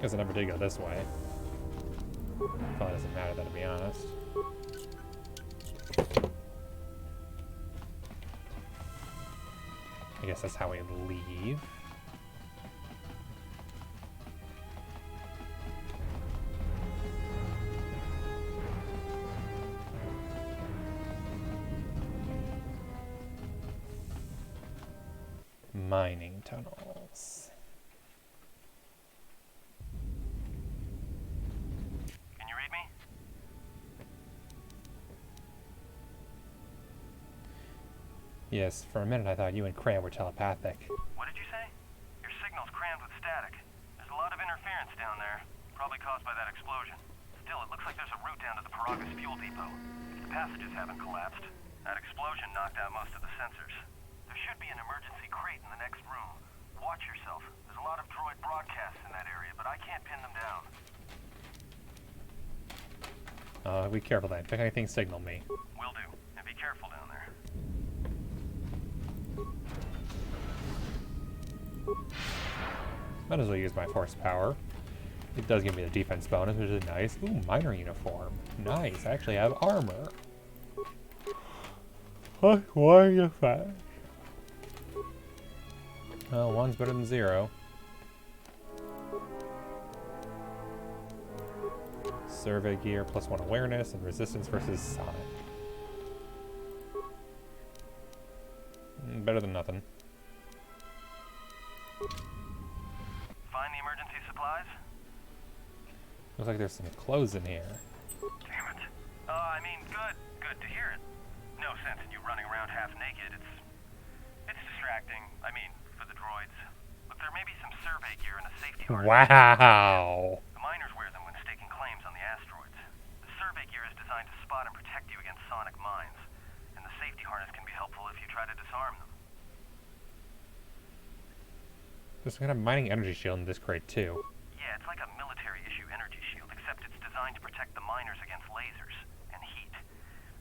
Guess I never did go this way. Probably doesn't matter though, to be honest. I guess that's how we leave. mining tunnels. Can you read me? Yes, for a minute I thought you and Cran were telepathic. What did you say? Your signal's crammed with static. There's a lot of interference down there, probably caused by that explosion. Still, it looks like there's a route down to the Paragus fuel depot. If the passages haven't collapsed, that explosion knocked out most of the sensors. There should be an emergency crate in the next room. Watch yourself. There's a lot of droid broadcasts in that area, but I can't pin them down. Be careful then. If anything, signal me. Will do. And be careful down there. Might as well use my force power. It does give me the defense bonus, which is nice. Ooh, miner uniform. Nice. I actually have armor. Why are you fast? Well, 1's better than 0. Survey gear, +1 awareness, and resistance versus Sonic. Better than nothing. Find the emergency supplies? Looks like there's some clothes in here. Damn it. Good to hear it. No sense in you running around half naked. It's distracting. I mean, for the droids. But there may be some survey gear and a safety harness. Wow! The miners wear them when staking claims on the asteroids. The survey gear is designed to spot and protect you against sonic mines. And the safety harness can be helpful if you try to disarm them. There's some kind of mining energy shield in this crate, too. Yeah, it's like a military-issue energy shield, except it's designed to protect the miners against lasers and heat.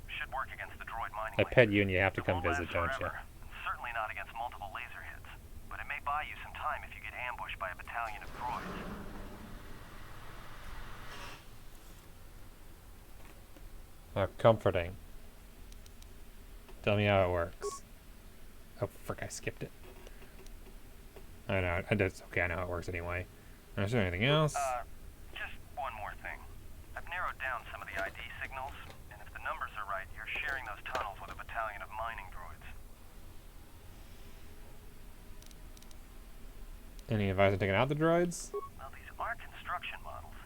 Should work against the droid mining I lasers. pet you and you have to It come won't last visit, don't you? forever, and certainly not against multiple laser hits. But it may buy you some time if you get ambushed by a battalion of droids. Comforting. Tell me how it works. Oh, frick, I skipped it. I know, it's okay, I know how it works anyway. Is there anything else? Just one more thing. I've narrowed down some of the ID signals, and if the numbers are right, you're sharing those tunnels with a battalion of mining droids. Any advice on taking out the droids? Well, these are construction models.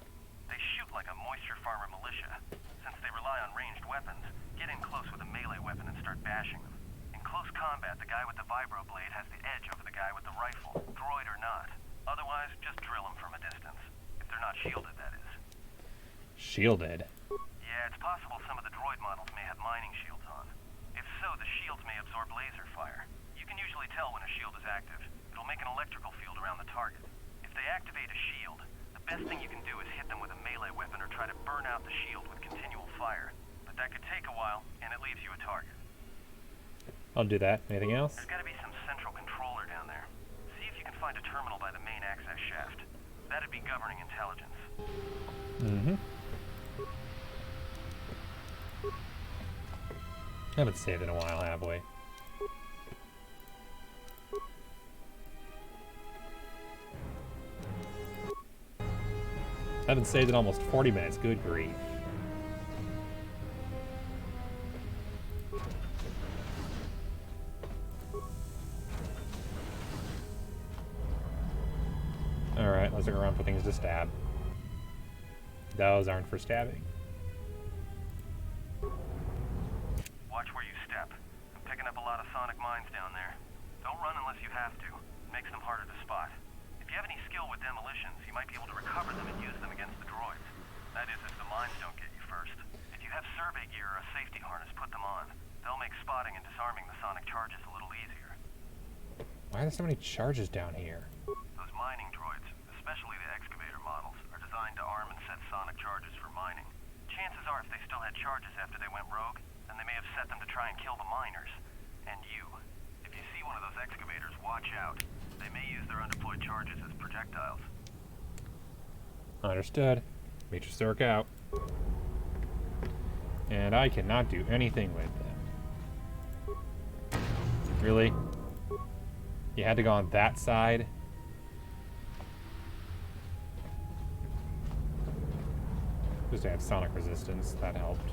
They shoot like a moisture farmer militia. Since they rely on ranged weapons, get in close with a melee weapon and start bashing them. In close combat, the guy with the vibro blade has the edge over the guy with the rifle, droid or not. Otherwise, just drill them from a distance. If they're not shielded, that is. Shielded? Yeah, it's possible some of the droid models may have mining shields on. If so, the shields may absorb laser fire. You can usually tell when a shield is active. It'll make an electrical field around the target. If they activate a shield, the best thing you can do is hit them with a melee weapon or try to burn out the shield with continual fire. But that could take a while, and it leaves you a target. I'll do that. Anything else? There's gotta be some central controller down there. See if you can find a terminal by the main access shaft. That'd be governing intelligence. Mm-hmm. Haven't saved in a while, have we? Haven't saved in almost 40 minutes. Good grief. Alright, let's look around for things to stab. Those aren't for stabbing. Watch where you step. I'm picking up a lot of sonic mines down there. Don't run unless you have to. It makes them harder to spot. If you have any skill with demolitions, you might be able to recover them and use them against the droids. That is, if the mines don't get you first. If you have survey gear or a safety harness, put them on. They'll make spotting and disarming the sonic charges a little easier. Why are there so many charges down here? Those mining droids, especially the excavator models, are designed to arm and set sonic charges for mining. Chances are if they still had charges after they went rogue, then they may have set them to try and kill the miners. And you. If you see one of those excavators, watch out. They may use their undeployed charges as projectiles. Understood. Matrix to work out. And I cannot do anything with them. Really? You had to go on that side? Just to have sonic resistance, that helped.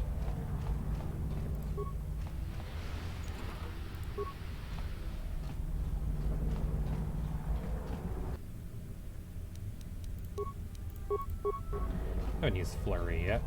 I haven't used Flurry yet.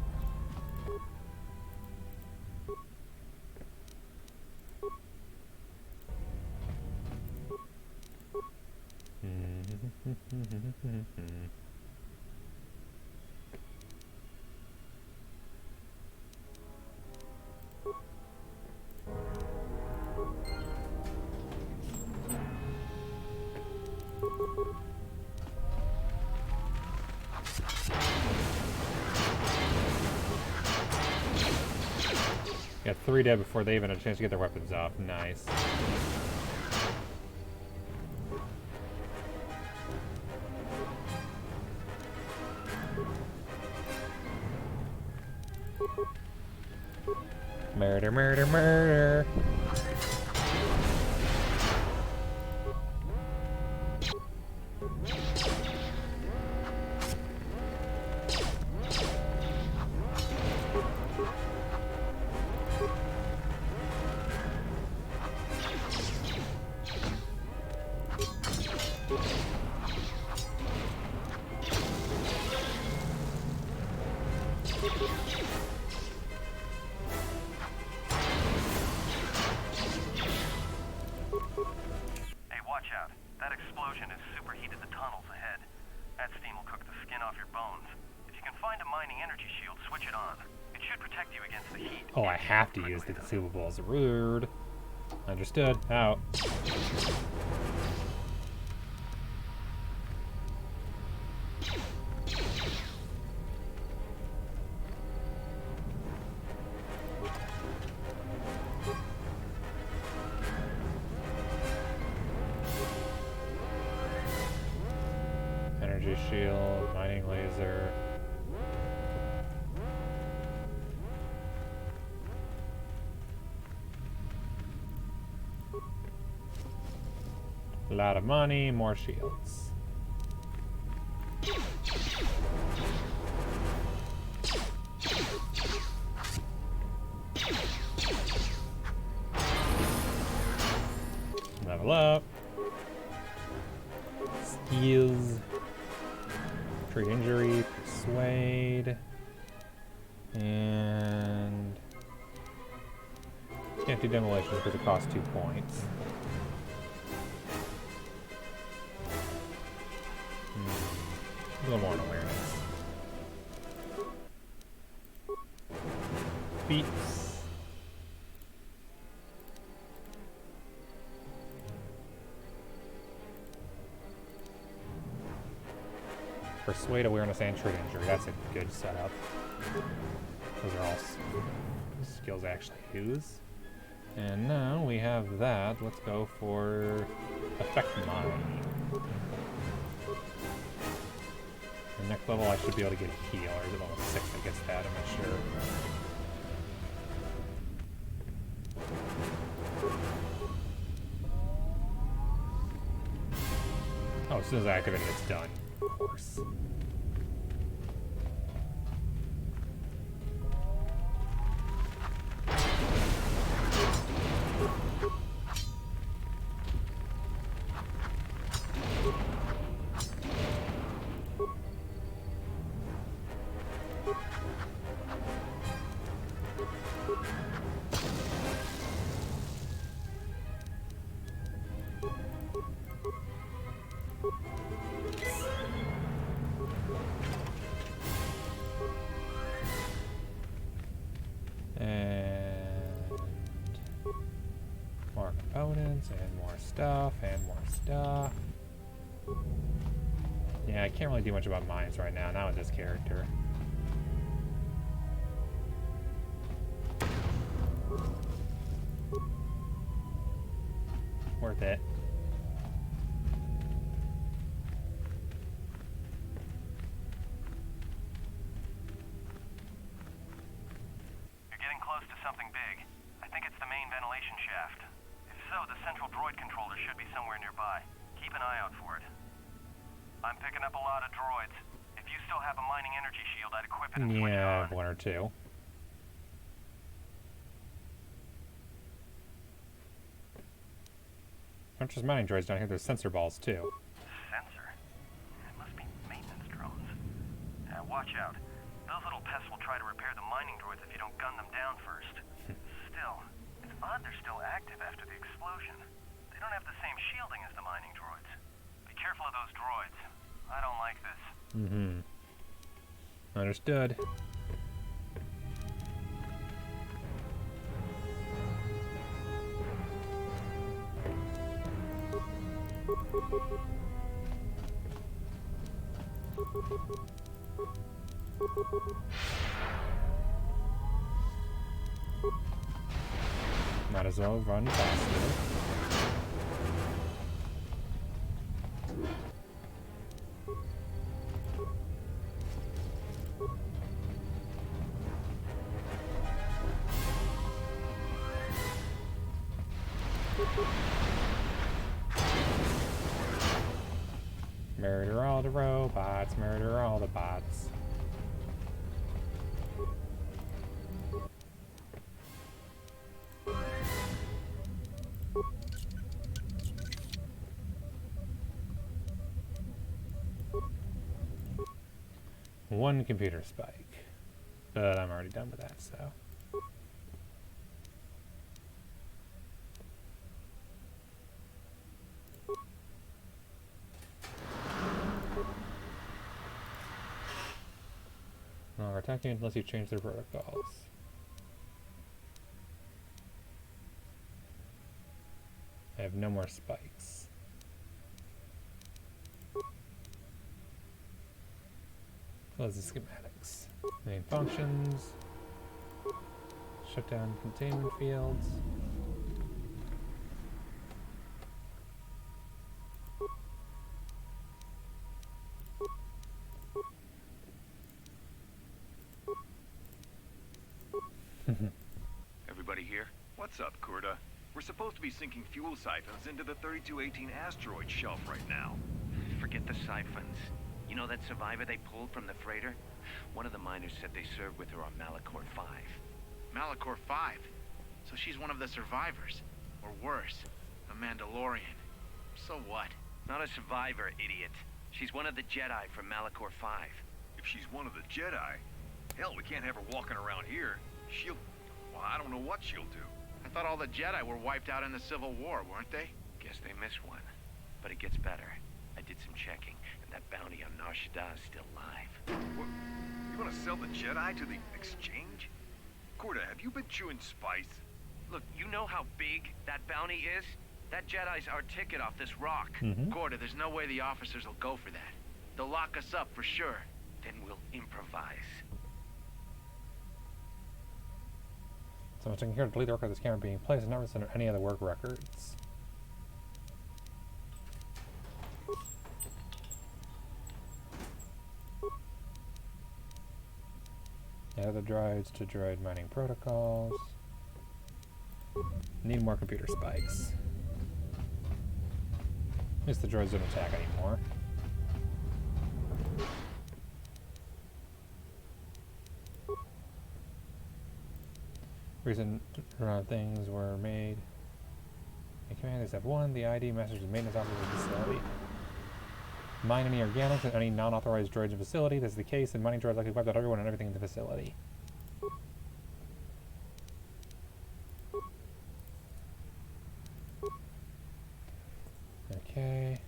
Got 3 dead before they even had a chance to get their weapons off. Nice. Murder, murder, murder. Hey, watch out. That explosion has superheated the tunnels ahead. That steam will cook the skin off your bones. If you can find a mining energy shield, switch it on. It should protect you against the heat. Oh, I have to use the consumables. Rude. Understood. Out. Energy shield, mining laser. A lot of money, more shields. Level up. Skills. Treat injury, persuade. And can't do demolition because it costs 2 points. A little more on awareness. Beats. Persuade, awareness, and treat injury. That's a good setup. Those are all skills I actually use. And now we have that. Let's go for Affect Mind. The next level I should be able to get a heal, or is it level 6 that gets that? I'm not sure. Oh, as soon as I activate it, it's done. Of course. More components, and more stuff, and more stuff. Yeah, I can't really do much about mines right now, not with this character. Worth it. You're getting close to something big. I think it's the main ventilation shaft. If so, the central droid controller should be somewhere nearby. Keep an eye out for it. I'm picking up a lot of droids. If you still have a mining energy shield, I'd equip it and switch it Yeah, I on. have 1 or 2. Aren't just mining droids down here, there's sensor balls too. Sensor? It must be maintenance drones. watch out. Those little pests will try to repair the mining droids if you don't gun them down first. Still, it's odd they're still active after the explosion. They don't have the same shielding as the mining droids. Be careful of those droids. I don't like this. Mm-hmm. Understood. Might as well run faster. Murder all the robots, murder all the bots. One computer spike, but I'm already done with that, so. No longer attacking unless you change their protocols. I have no more spikes. Close the schematics. Main functions. Shut down containment fields. Everybody here? What's up, Kurta? We're supposed to be sinking fuel siphons into the 3218 asteroid shelf right now. Forget the siphons. You know that survivor they pulled from the freighter? One of the miners said they served with her on Malachor 5. Malachor 5? So she's one of the survivors. Or worse, a Mandalorian. So what? Not a survivor, idiot. She's one of the Jedi from Malachor 5. If she's one of the Jedi, hell, we can't have her walking around here. She'll... well, I don't know what she'll do. I thought all the Jedi were wiped out in the Civil War, weren't they? Guess they missed one. But it gets better. I did some checking, and that bounty on Nar Shaddaa is still live. What? You want to sell the Jedi to the exchange? Kurta, have you been chewing spice? Look, you know how big that bounty is? That Jedi's our ticket off this rock. Gorda, there's no way the officers will go for that. They'll lock us up for sure. Then we'll improvise. So I'm checking here to delete the record of this camera being placed and not send any other work records. Out the droids to droid mining protocols. Need more computer spikes. At least the droids don't attack anymore. Recent things were made. In Command Step 1, the ID message is maintenance officer of the facility. Mine any organics and any non-authorized droids in facility. This is the case, and mining droids likely wiped out everyone and everything in the facility. Okay.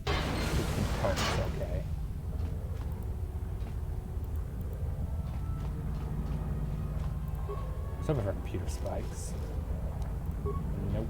Components, okay. Some of our computer spikes. Nope.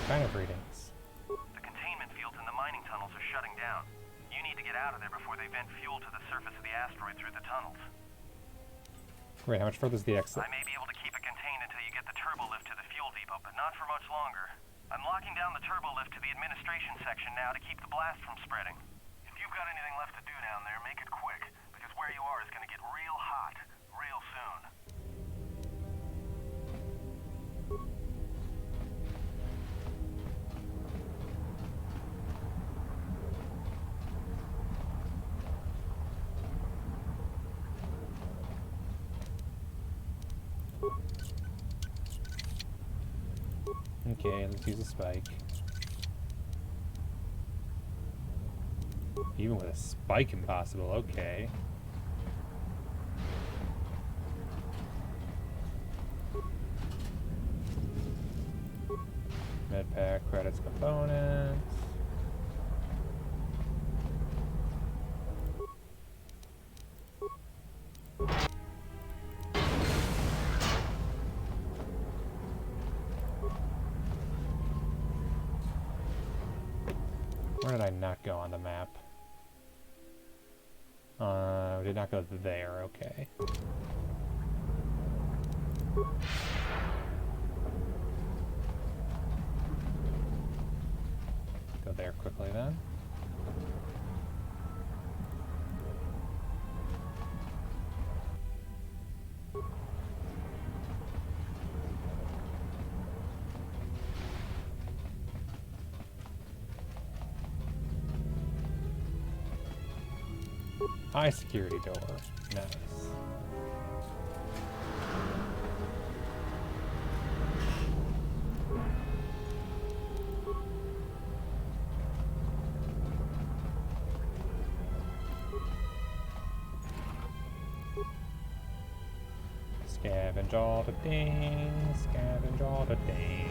Kind of readings. The containment fields in the mining tunnels are shutting down. You need to get out of there before they vent fuel to the surface of the asteroid through the tunnels. Wait, how much further is the exit? I may be able to keep it contained until you get the turbo lift to the fuel depot, but not for much longer. I'm locking down the turbo lift to the administration section now to keep the blast from spreading. If you've got anything left to do down there, make it quick, because where you are Okay, let's use a spike. Even with a spike impossible, okay. Medpack, credits, components. Where did I not go on the map? We did not go there, okay. Go there quickly then. High security door. Nice. Scavenge all the things, scavenge all the things.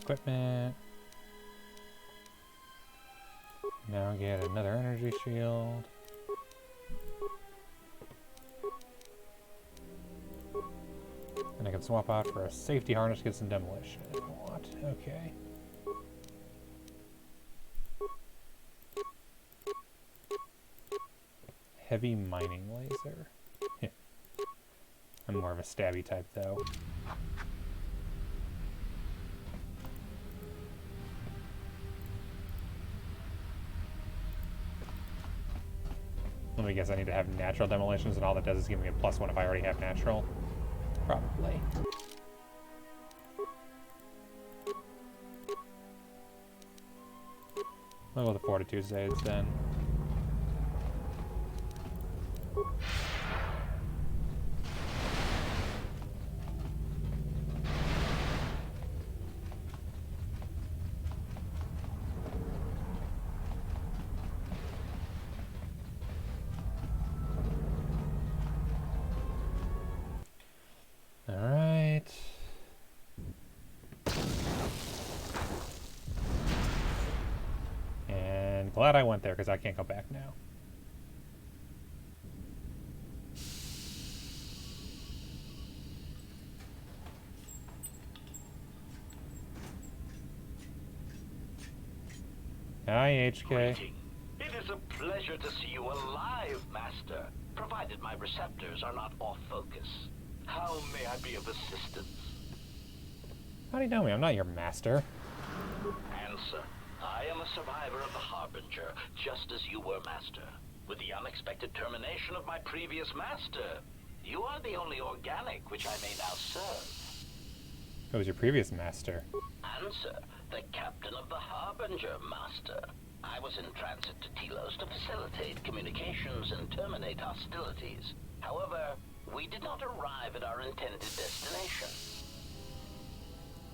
Equipment. Now get another energy shield. And I can swap out for a safety harness to get some demolition if I want. Okay. Heavy mining laser. I'm more of a stabby type though. Let me guess, I need to have natural demolitions, and all that does is give me a +1 if I already have natural. Probably. I'll go with the Fortitude Zades then. Glad I went there, because I can't go back now. Hi, HK. Greeting. It is a pleasure to see you alive, Master, provided my receptors are not off focus. How may I be of assistance? How do you know me? I'm not your master. Answer. I am a survivor of the Harbinger, just as you were, Master. With the unexpected termination of my previous Master, you are the only organic which I may now serve. Who was your previous master? Answer. The Captain of the Harbinger, Master. I was in transit to Telos to facilitate communications and terminate hostilities. However, we did not arrive at our intended destination.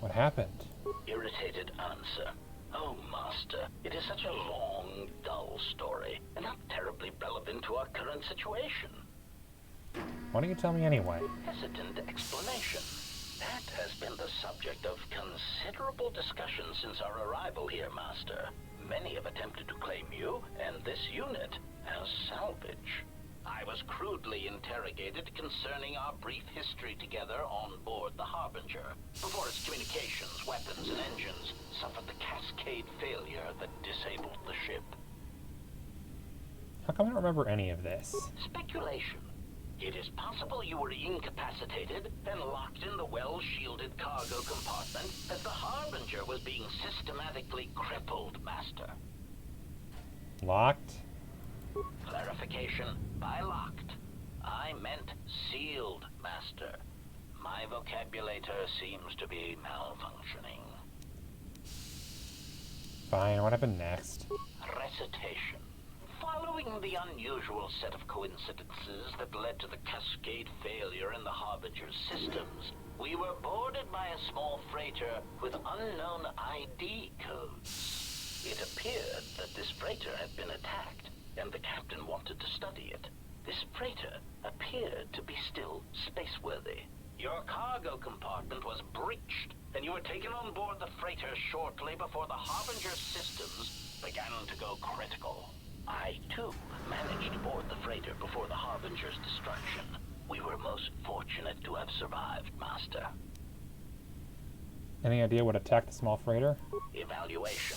What happened? Irritated answer. Oh, Master, it is such a long, dull story, and not terribly relevant to our current situation. Why don't you tell me anyway? Hesitant explanation. That has been the subject of considerable discussion since our arrival here, Master. Many have attempted to claim you and this unit as salvage. I was crudely interrogated concerning our brief history together on board the Harbinger, before its communications, weapons, and engines suffered the cascade failure that disabled the ship. How come I don't remember any of this? Speculation. It is possible you were incapacitated and locked in the well-shielded cargo compartment as the Harbinger was being systematically crippled, Master. Locked? Clarification. By locked, I meant sealed, Master. My vocabulator seems to be malfunctioning. Fine, what happened next? Recitation. Following the unusual set of coincidences that led to the cascade failure in the Harbinger's systems, we were boarded by a small freighter with unknown ID codes. It appeared that this freighter had been attacked, and the captain wanted to study it. This freighter appeared to be still spaceworthy. Your cargo compartment was breached, and you were taken on board the freighter shortly before the Harbinger's systems began to go critical. I, too, managed to board the freighter before the Harbinger's destruction. We were most fortunate to have survived, Master. Any idea what attacked the small freighter? Evaluation.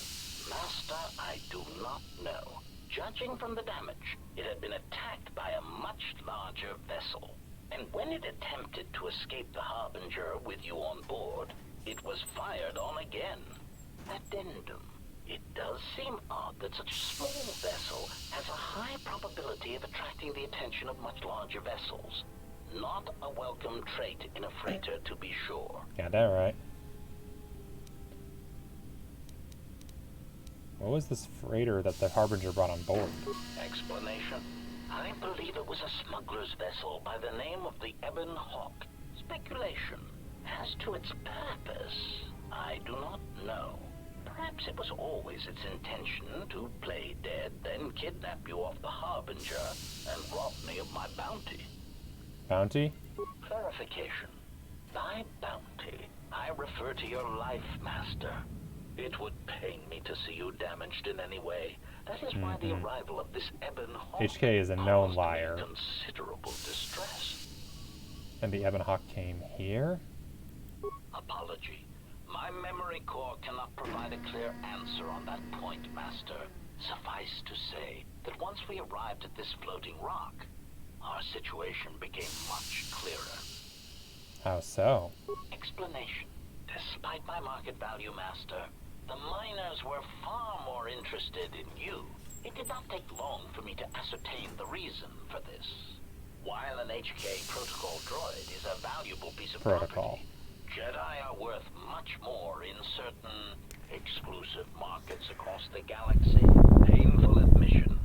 Master, I do not know. Judging from the damage, it had been attacked by a much larger vessel. And when it attempted to escape the Harbinger with you on board, it was fired on again. Addendum. It does seem odd that such a small vessel has a high probability of attracting the attention of much larger vessels. Not a welcome trait in a freighter, to be sure. Got that right. What was this freighter that the Harbinger brought on board? Explanation? I believe it was a smuggler's vessel by the name of the Ebon Hawk. Speculation. As to its purpose, I do not know. Perhaps it was always its intention to play dead, then kidnap you off the Harbinger and rob me of my bounty. Bounty? Clarification. By bounty, I refer to your life, Master. It would pain me to see you damaged in any way. That is why the arrival of this Ebon Hawk HK is a known caused liar. me considerable distress. And the Ebon Hawk came here? Apology. My memory core cannot provide a clear answer on that point, Master. Suffice to say that once we arrived at this floating rock, our situation became much clearer. How so? Explanation. Despite my market value, Master, the miners were far more interested in you. It did not take long for me to ascertain the reason for this. While an HK protocol droid is a valuable piece of property, Jedi are worth much more in certain exclusive markets across the galaxy. Painful admission.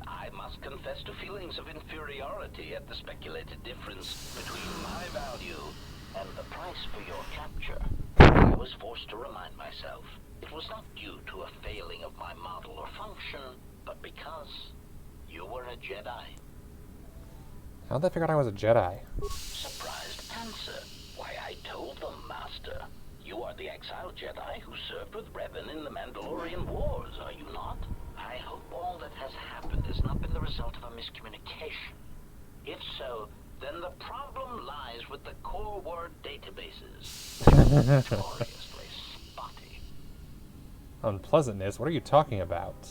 I must confess to feelings of inferiority at the speculated difference between my value and the price for your capture. I was forced to remind myself it was not due to a failing of my model or function, but because you were a Jedi. How'd they figure out I was a Jedi? Surprised answer. Why, I told them, Master. You are the exiled Jedi who served with Revan in the Mandalorian Wars, are you not? I hope all that has happened has not been the result of a miscommunication. If so, then the problem lies with the core word databases. Notoriously spotty. Unpleasantness? What are you talking about?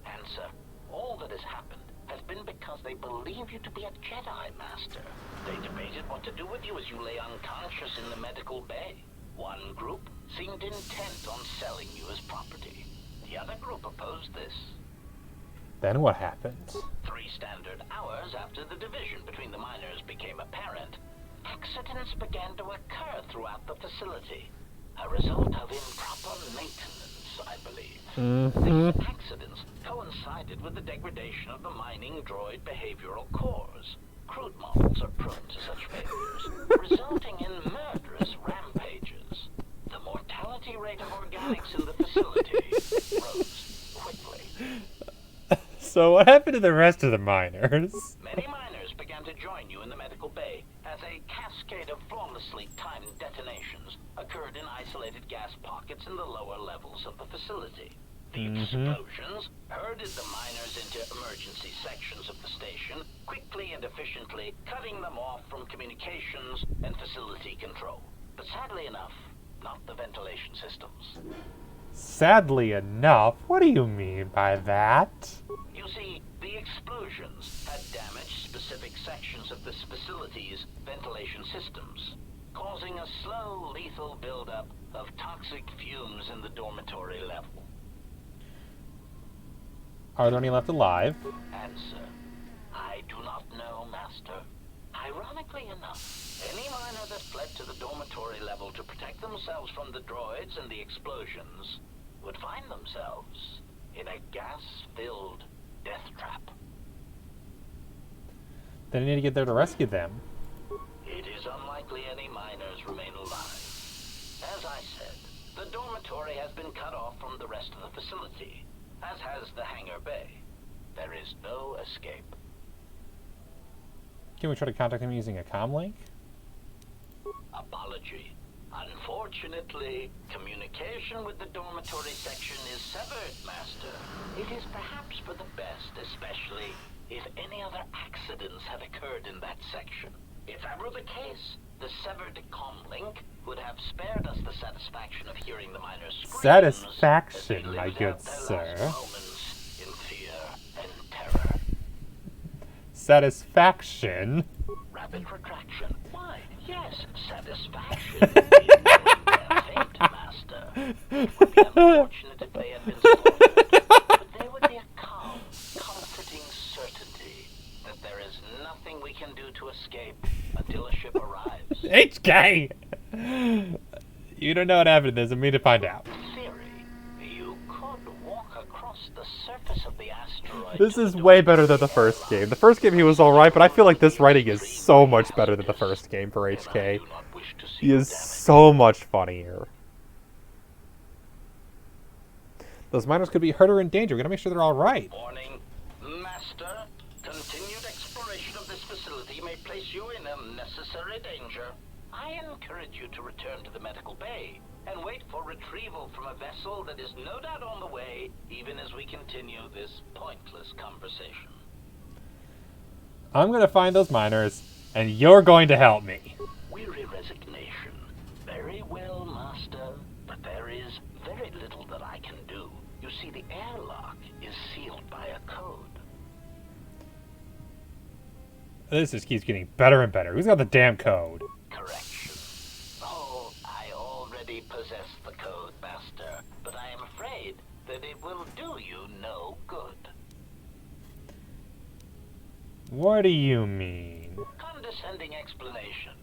Answer. All that has happened has been because they believe you to be a Jedi, Master. They debated what to do with you as you lay unconscious in the medical bay. One group seemed intent on selling you as property. The other group opposed this. Then what happened? 3 standard hours after the division between the miners became apparent, accidents began to occur throughout the facility. A result of improper maintenance, I believe. These accidents coincided with the degradation of the mining droid behavioral cores. Crude models are prone to such failures, resulting in murderous rampages. The mortality rate of organics in the facility rose quickly. So what happened to the rest of the miners? Many miners began to join you in the medical bay as a cascade of flawlessly timed detonations occurred in isolated gas pockets in the lower levels of the facility. The explosions herded the miners into emergency sections of the station, quickly and efficiently cutting them off from communications and facility control. But sadly enough, not the ventilation systems. Sadly enough? What do you mean by that? You see, the explosions had damaged specific sections of this facility's ventilation systems, causing a slow, lethal buildup of toxic fumes in the dormitory level. Are there any left alive? Answer. I do not know, Master. Ironically enough, any miner that fled to the dormitory level to protect themselves from the droids and the explosions would find themselves in a gas-filled death trap. Then you need to get there to rescue them. It is unlikely any miners remain alive. As I said, the dormitory has been cut off from the rest of the facility, as has the hangar bay. There is no escape. Can we try to contact them using a comm link? Apology. Unfortunately, communication with the dormitory section is severed, Master. It is perhaps for the best, especially if any other accidents have occurred in that section. If that were the case, the severed comm link would have spared us the satisfaction of hearing the miners' screams Satisfaction, as they my lived good out their sir. last moments in fear and terror. Satisfaction? Rapid retraction. Why, yes, satisfaction is their fate, Master. It would be unfortunate if they had been slaughtered, but there would be a calm, comforting certainty that there is nothing we can do to escape until a ship arrives. HK! You don't know what happened to this. I'm mean to find out. Theory, you could walk across the surface of the asteroid. This is way better than the first game. The first game he was alright, but I feel like this writing is so much better than the first game for HK. He is so much funnier. Those miners could be hurt or in danger. We gotta make sure they're alright. Warning, Master. Continued exploration of this facility may place you in unnecessary danger. I encourage you to return to the medical bay and wait for retrieval from a vessel that is no doubt on the way, even as we continue this pointless conversation. I'm gonna find those miners, and you're going to help me. Weary resignation. Very well, Master, but there is very little that I can do. You see, the airlock is sealed by a code. This just keeps getting better and better. Who's got the damn code? Correction. Oh, I already possess the code, Master, but I am afraid that it will do you no good. What do you mean? Condescending explanation.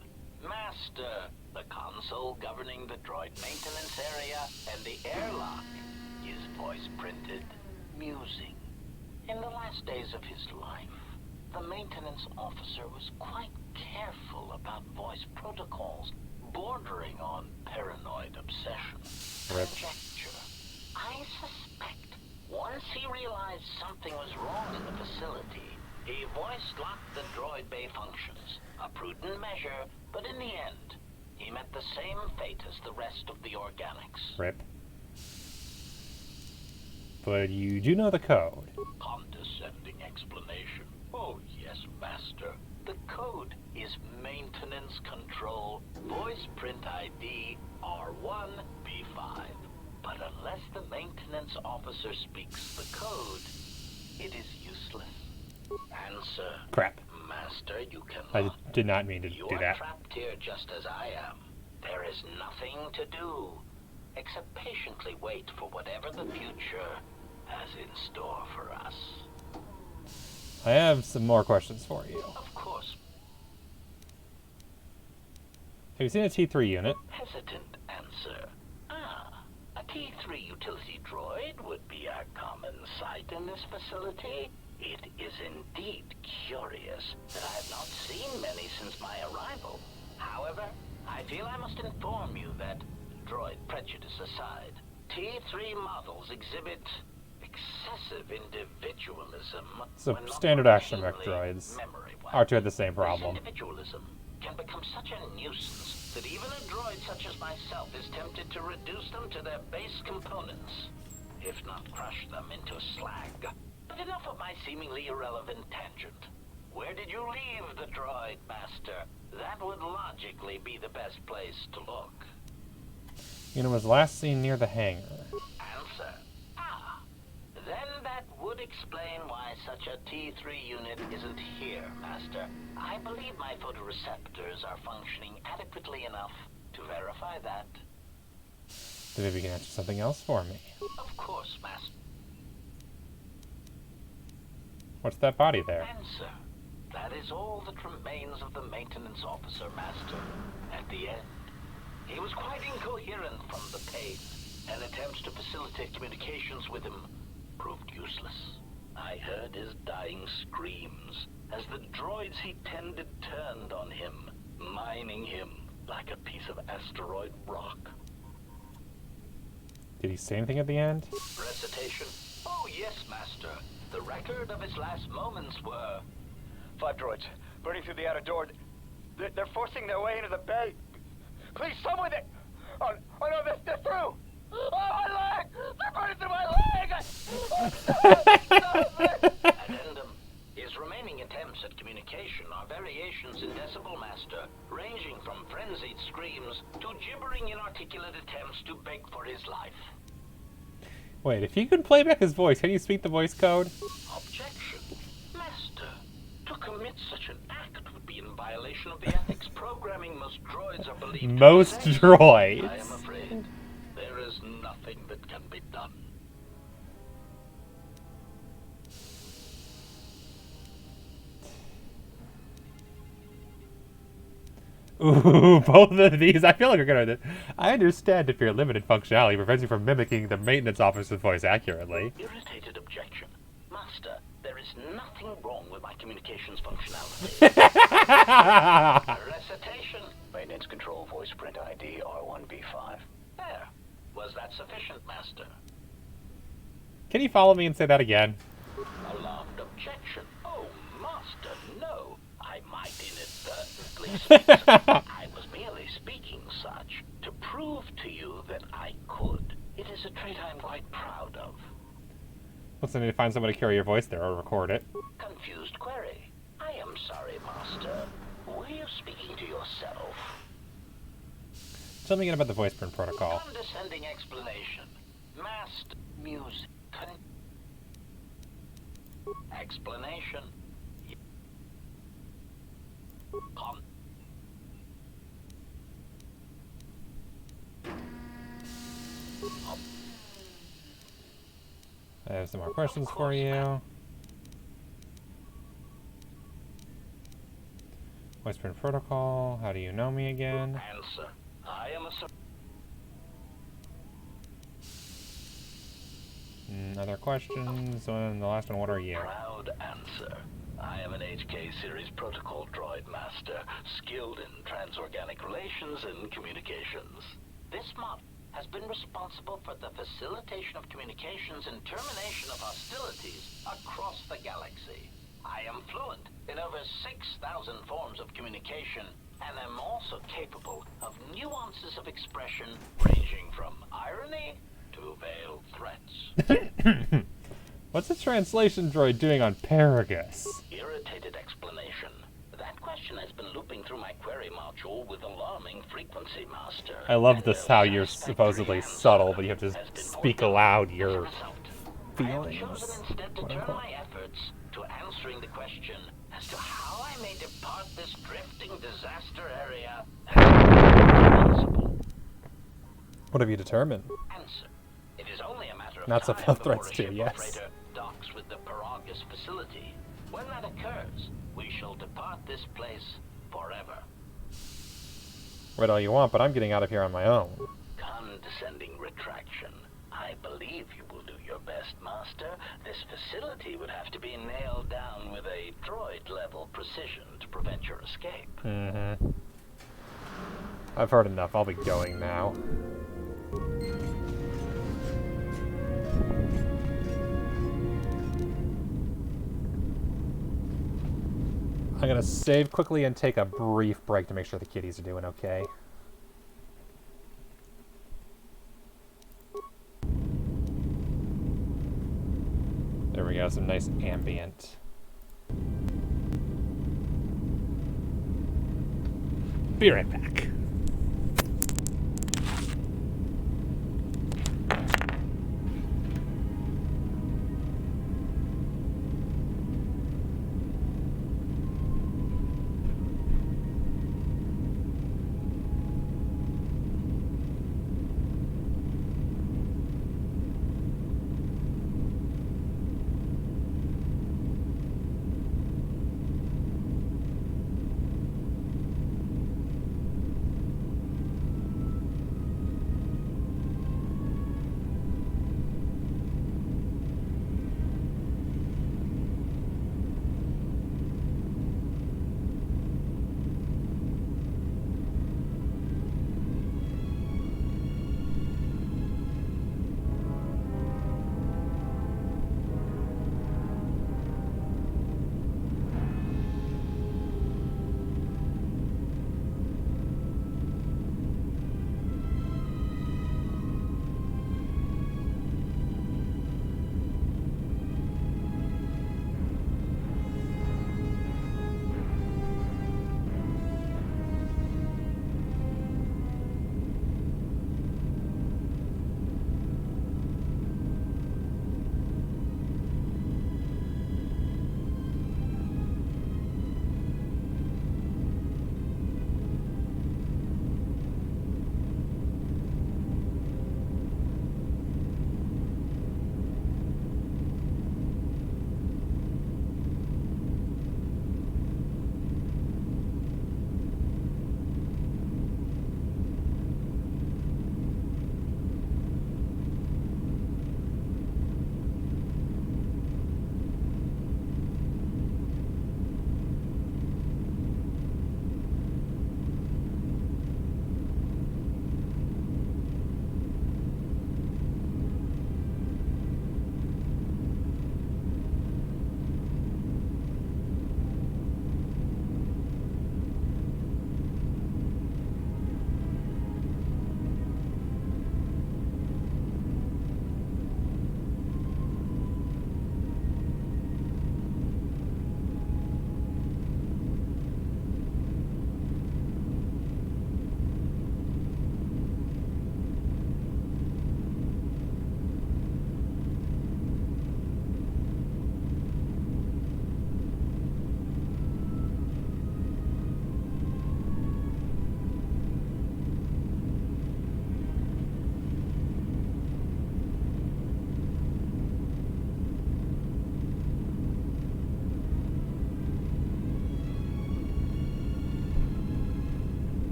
Master, the console governing the droid maintenance area and the airlock is voice printed, musing. In the last days of his life, the maintenance officer was quite careful about voice protocols, bordering on paranoid obsession. Rip. Conjecture. I suspect once he realized something was wrong in the facility, he voice-locked the droid bay functions. A prudent measure, but in the end, he met the same fate as the rest of the organics. Rip. But you do know the code. Condescending explanation. Oh, yes, Master. The code is Maintenance Control Voice Print ID R1B5. But unless the maintenance officer speaks the code, it is useless. Answer. Crap. Master, you cannot. I did not mean to You do are that. trapped here just as I am. There is nothing to do except patiently wait for whatever the future has in store for us. I have some more questions for you. Of course. Have you seen a T3 unit? Hesitant answer. A T3 utility droid would be a common sight in this facility. It is indeed curious that I have not seen many since my arrival. However, I feel I must inform you that, droid prejudice aside, T3 models exhibit excessive individualism. So when not standard astromech routinely droids. memory-wise. R2 had the same This problem. individualism can become such a nuisance that even a droid such as myself is tempted to reduce them to their base components, if not crush them into slag. But enough of my seemingly irrelevant tangent. Where did you leave the droid, Master? That would logically be the best place to look. Unit was last seen near the hangar. Answer. Then that would explain why such a T3 unit isn't here, Master. I believe my photoreceptors are functioning adequately enough to verify that. Then maybe you can answer something else for me. Of course, Master. What's that body there? Answer. That is all that remains of the maintenance officer, Master. At the end, he was quite incoherent from the pain. and attempts to facilitate communications with him proved useless. I heard his dying screams as the droids he tended turned on him, mining him like a piece of asteroid rock. Did he say anything at the end? Recitation? Oh yes, Master. The record of his last moments were... 5 droids, burning through the outer door. They're forcing their way into the bay. Please, someone that... Oh no, they're through! Oh, my leg! They're burning through my leg! Addendum. His remaining attempts at communication are variations in Decibel Master, ranging from frenzied screams to gibbering inarticulate attempts to beg for his life. Wait, if you could play back his voice, can you speak the voice code? Objection. Master, to commit such an act would be in violation of the ethics programming most droids are believed to Most possess. droids? I am afraid there is nothing that can be done. Ooh, both of these. I feel like we're gonna. I understand if your limited functionality prevents you from mimicking the maintenance officer's voice accurately. Irritated objection. Master, there is nothing wrong with my communications functionality. Recitation. Maintenance control voice print ID R1B5. There. Was that sufficient, Master? Can you follow me and say that again? Alarmed objection. Oh, Master, no. I might inadvertently speak. I was merely speaking such to prove to you that I could. It is a trait I am quite proud of. Let's need to find someone to carry your voice there or record it. Confused query. I am sorry, Master. Were you speaking to yourself? Tell me again about the voice print protocol. Condescending explanation. Master. Music. Explanation. I have some more questions for you. Voice print protocol. How do you know me again? Answer. I am a Other questions? And the last one, what are you? proud answer. I am an HK series protocol droid master, skilled in transorganic relations and communications. This model has been responsible for the facilitation of communications and termination of hostilities across the galaxy. I am fluent in over 6,000 forms of communication and am also capable of nuances of expression ranging from irony to veiled threats. What's a translation droid doing on Paragus? Irritated explanation. That question has been looping through my query module with alarming frequency, Master. I love this, how you're supposedly subtle, but you have to speak aloud your feelings. I have chosen instead to turn my efforts to answering the question as to how I may depart this drifting disaster area and possible. What have you determined? Answer. It is only a matter of Not time some before threats a too, ship or yes. freighter docks with the Paragus facility. When that occurs, we shall depart this place forever. Write all you want, but I'm getting out of here on my own. Condescending retraction. I believe you will do your best, Master. This facility would have to be nailed down with a droid-level precision to prevent your escape. Mm-hmm. I've heard enough. I'll be going now. I'm gonna save quickly and take a brief break to make sure the kitties are doing okay. There we go, some nice ambient. Be right back.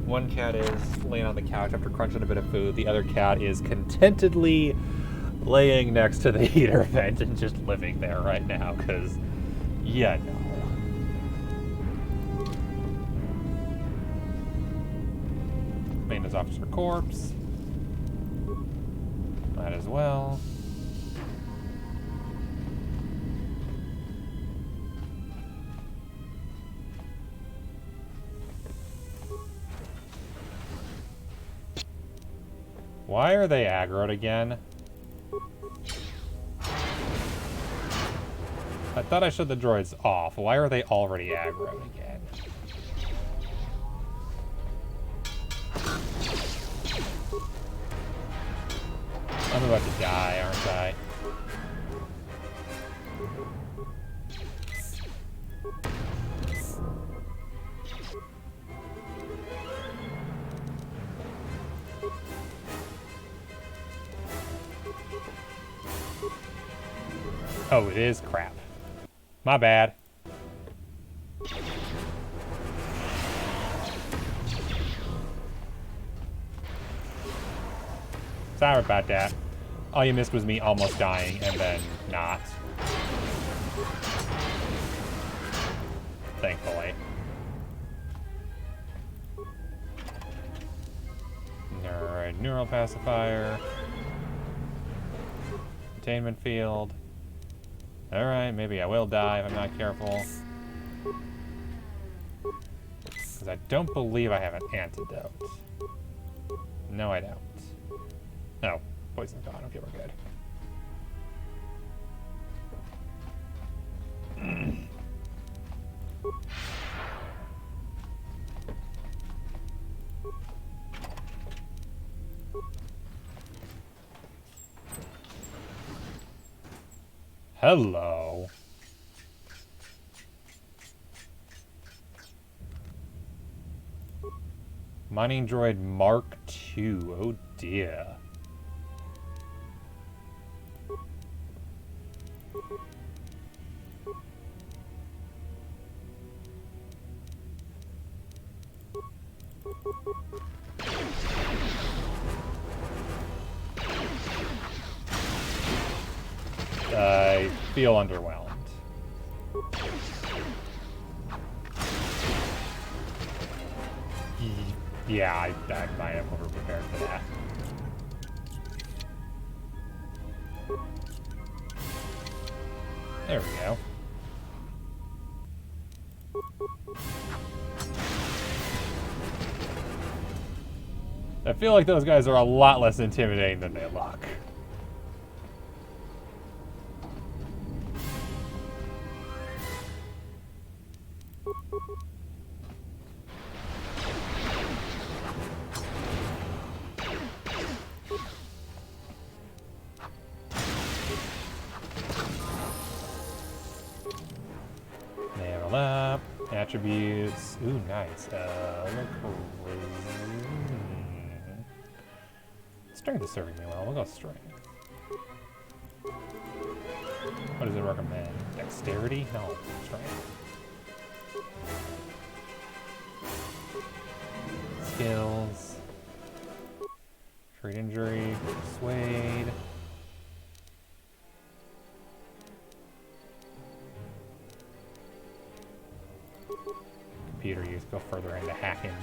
One cat is laying on the couch after crunching a bit of food. The other cat is contentedly laying next to the heater vent and just living there right now, because, yeah, no. Maintenance officer corpse. Might as well. Why are they aggroed again? I thought I shut the droids off. Why are they already aggroed again? I'm about to die, aren't I? Oh, it is crap. My bad. Sorry about that. All you missed was me almost dying and then not. Thankfully. Alright, neural pacifier. Containment field. Alright, maybe I will die if I'm not careful. Because I don't believe I have an antidote. No, I don't. No, poison's gone. Okay, we're good. Hello. Mining droid Mark II. Oh dear. I feel underwhelmed. Yeah, I might have over-prepared for that. There we go. I feel like those guys are a lot less intimidating than they look. Nail up. Attributes. Ooh, nice. Strength is serving me well. We'll go strength. What does it recommend? Dexterity? No. Strength. Skills. Treat injury. Persuade. Computer use. Go further into hacking.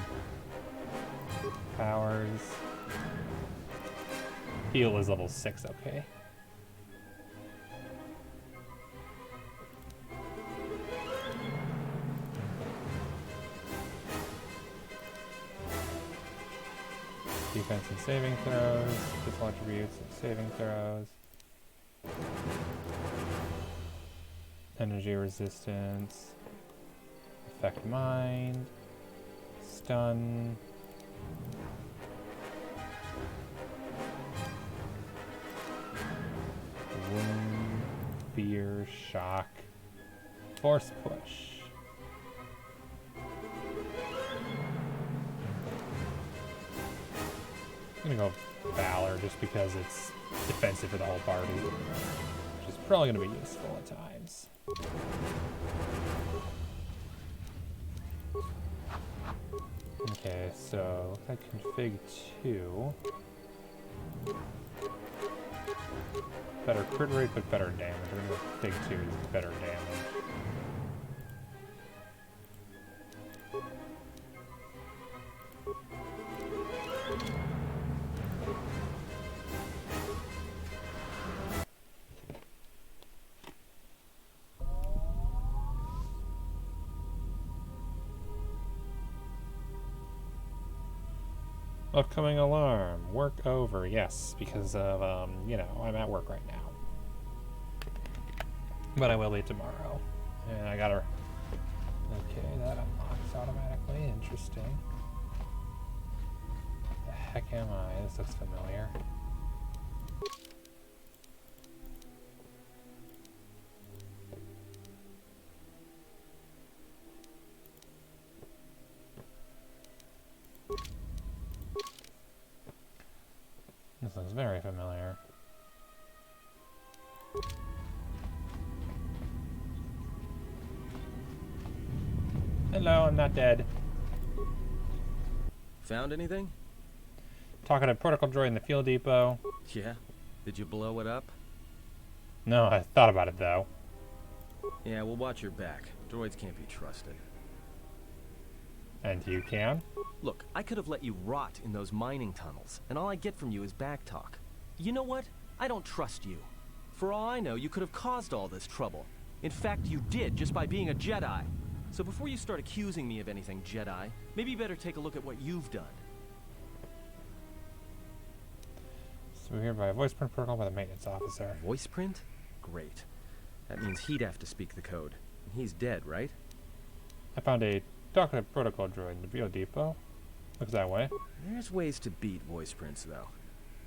Powers. Heal is level 6, okay. Defense and saving throws, physical attributes and saving throws. Energy resistance. Affect mind. Stun. Wound, fear, shock, force push. I'm gonna go Valor just because it's defensive for the whole party, which is probably gonna be useful at times. Okay, so I config 2. Better crit rate, but better damage. We're gonna go config 2 is better damage. Upcoming alarm. Work over. Yes, because of, you know, I'm at work right now. But I will be tomorrow. And I gotta... Okay, that unlocks automatically. Interesting. The heck am I? This looks familiar. This looks very familiar. Hello, I'm not dead. Found anything? Talking to protocol droid in the fuel depot. Yeah. Did you blow it up? No, I thought about it though. Yeah, well, watch your back. Droids can't be trusted. And you can? Look, I could have let you rot in those mining tunnels, and all I get from you is back talk. You know what? I don't trust you. For all I know, you could have caused all this trouble. In fact, you did, just by being a Jedi. So before you start accusing me of anything, Jedi, maybe you better take a look at what you've done. So we're here by a voice print protocol by the maintenance officer. Voice print? Great. That means he'd have to speak the code. And he's dead, right? I found a talkative protocol droid in the fuel depot. Looks that way. There's ways to beat voice prints, though.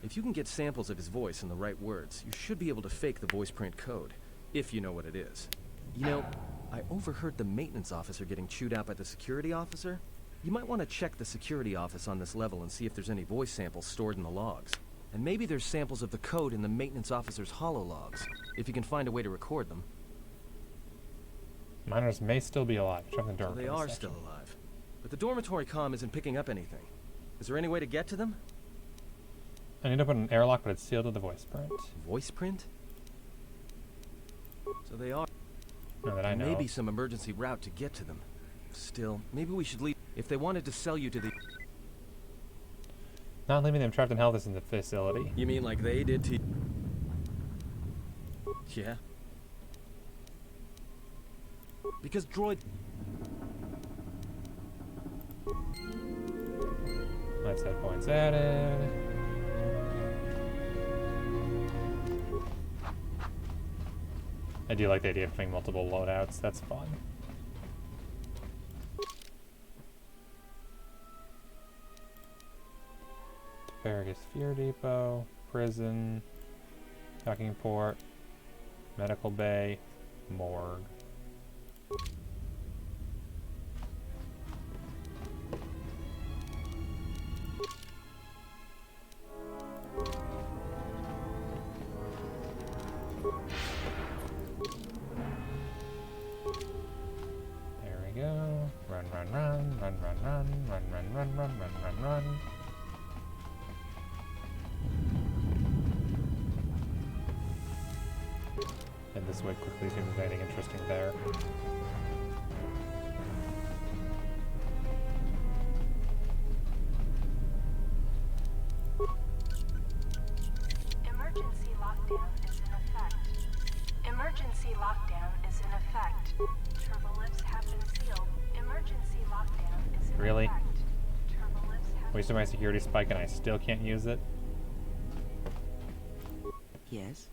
If you can get samples of his voice and the right words, you should be able to fake the voice print code, if you know what it is. You know, I overheard the maintenance officer getting chewed out by the security officer. You might want to check the security office on this level and see if there's any voice samples stored in the logs. And maybe there's samples of the code in the maintenance officer's holologs, if you can find a way to record them. Miners may still be alive. Check the door. So they are still alive. But the dormitory comm isn't picking up anything. Is there any way to get to them? I need to put an airlock, but it's sealed with the voice print. Voice print? So they are. No, that I know. Maybe some emergency route to get to them. Still, maybe we should leave. If they wanted to sell you to the... Not leaving them trapped and helpless in the facility. You mean like they did to... Yeah. Because droid... Let's set points added. I do like the idea of having multiple loadouts. That's fun. Farragus Fear Depot, prison, docking port, medical bay, morgue. There we go. Run, run, run, run, run, run, run, run, run, run, run, run, run. Head this way quickly, see if there's anything interesting there. Emergency lockdown is in effect. Emergency lockdown is in effect. Turbolifts have been sealed. Emergency lockdown is in Really? effect. Turbolifts have Wasted my security spike and I still can't use it? Yes?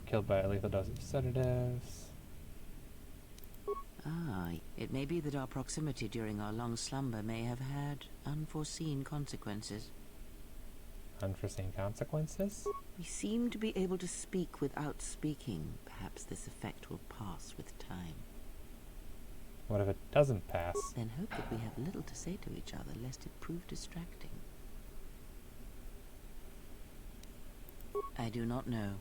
Killed by a lethal dose of sedatives. Ah, it may be that our proximity during our long slumber may have had unforeseen consequences. Unforeseen consequences? We seem to be able to speak without speaking. Perhaps this effect will pass with time. What if it doesn't pass? Then hope that we have little to say to each other, lest it prove distracting. I do not know.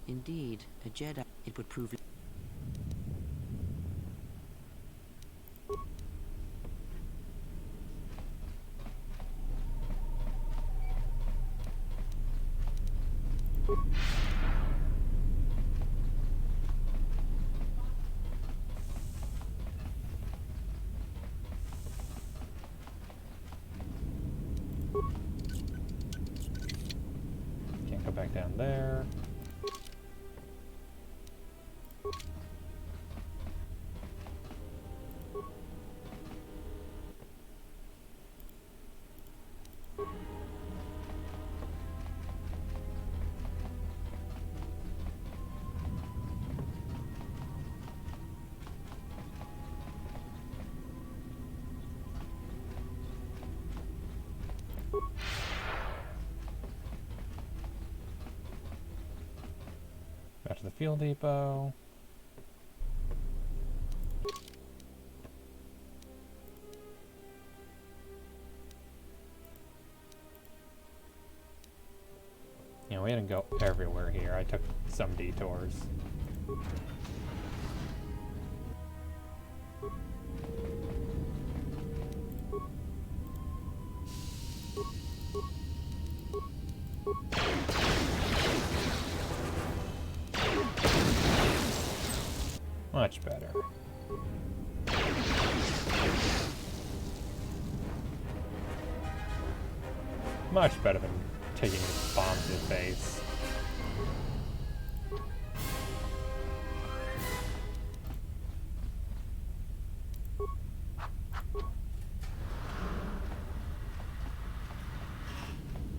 Indeed, a Jedi, it would prove... Can't go back down there. Back to the fuel depot. Yeah, we didn't go everywhere here. I took some detours. Much better. Much better than taking this bomb to the face.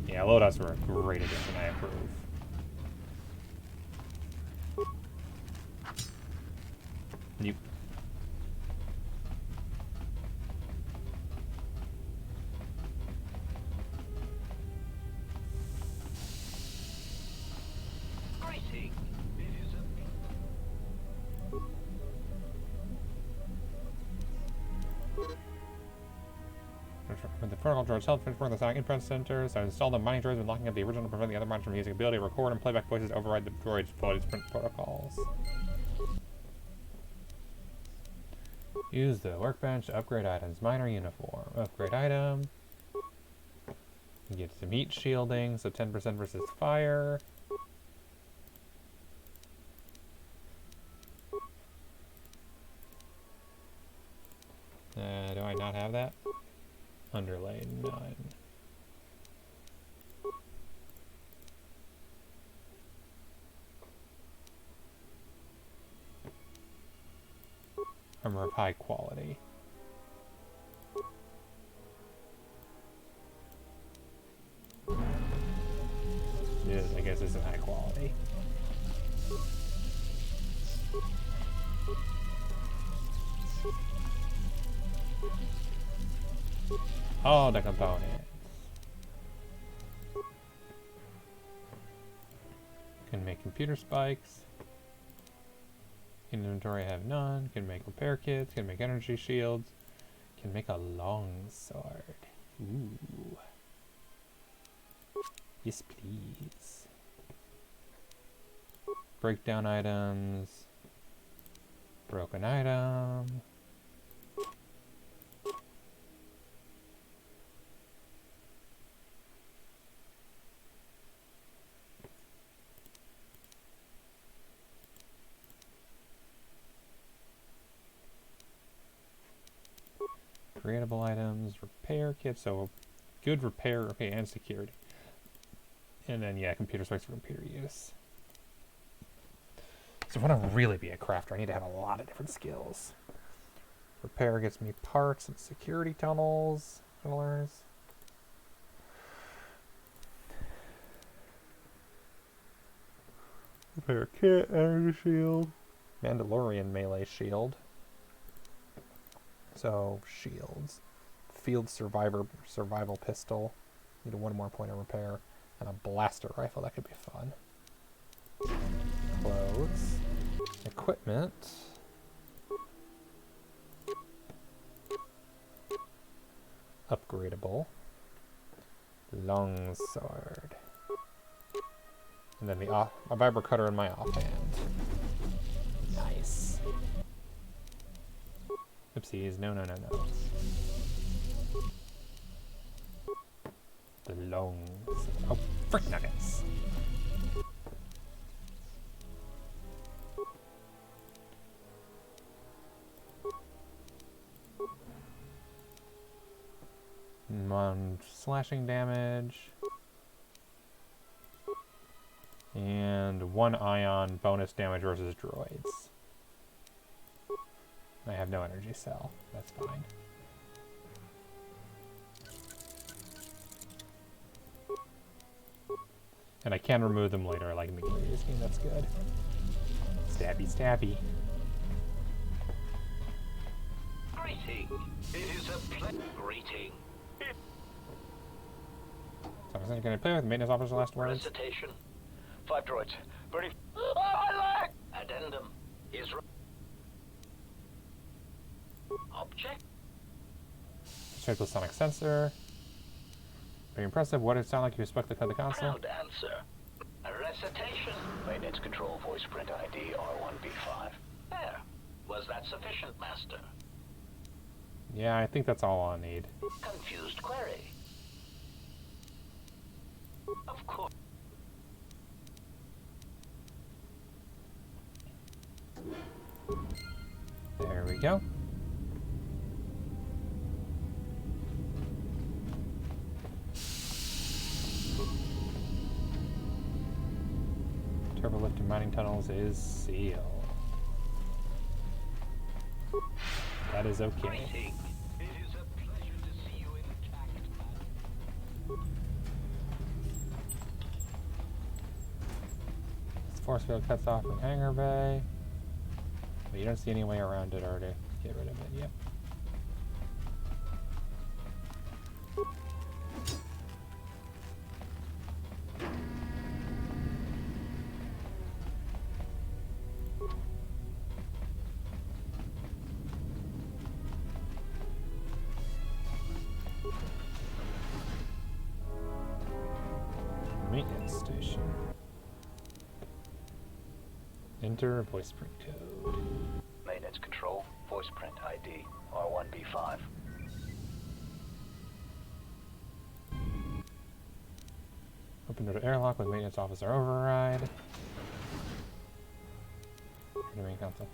Yeah, loadouts were a great addition, I approve. You. With the protocol droids help transform the sound input centers. I installed the mining droids when locking up the original to prevent the other miners from using ability to record and playback voices to override the droids' ability to print protocols. Use the workbench to upgrade items. Miner uniform. Upgrade item. You get some heat shielding, so 10% versus fire. Do I not have that? Underlay, none. Armor of high quality. Yes, I guess this is high quality. All the components. Can make computer spikes. Inventory I have none. Can make repair kits. Can make energy shields. Can make a long sword. Ooh. Yes, please. Breakdown items. Broken item. Creatable items, repair kits, so good repair, okay, and security. And then, yeah, computer specs for computer use. So if I want to really be a crafter, I need to have a lot of different skills. Repair gets me parts and security tunnels. Repair kit, energy shield. Mandalorian melee shield. So, shields. Field survival pistol. Need one more point of repair. And a blaster rifle, that could be fun. Clothes. Equipment. Upgradable. Long sword. And then a vibro cutter in my offhand. Nice. Oopsies, no. The long... Oh, frick nuggets! slashing damage. And 1 ion bonus damage versus droids. I have no energy cell. That's fine. And I can remove them later, like in the previous game. That's good. Stabby, stabby. Greeting. It is a pleasure. Greeting. So I was going to play with maintenance officer's last words. Recitation. 5 droids. Burning. Oh, my leg! Addendum. Is object. Shapeless sonic sensor. Very impressive. What did it sound like you spoke to the console? Proud answer. A recitation. Maintenance control voice print ID R1B5. There. Was that sufficient, Master? Yeah, I think that's all I'll need. Confused query. Of course. There we go. Turbo lift and mining tunnels is sealed. That is okay. Greeting. It is a pleasure to see you intact, Master. This force field cuts off from hangar bay. But you don't see any way around it or to get rid of it. Yep. Maintenance station. Enter voice print code. Maintenance control, voice print ID, R1B5. Open door to airlock with maintenance officer override. Main console.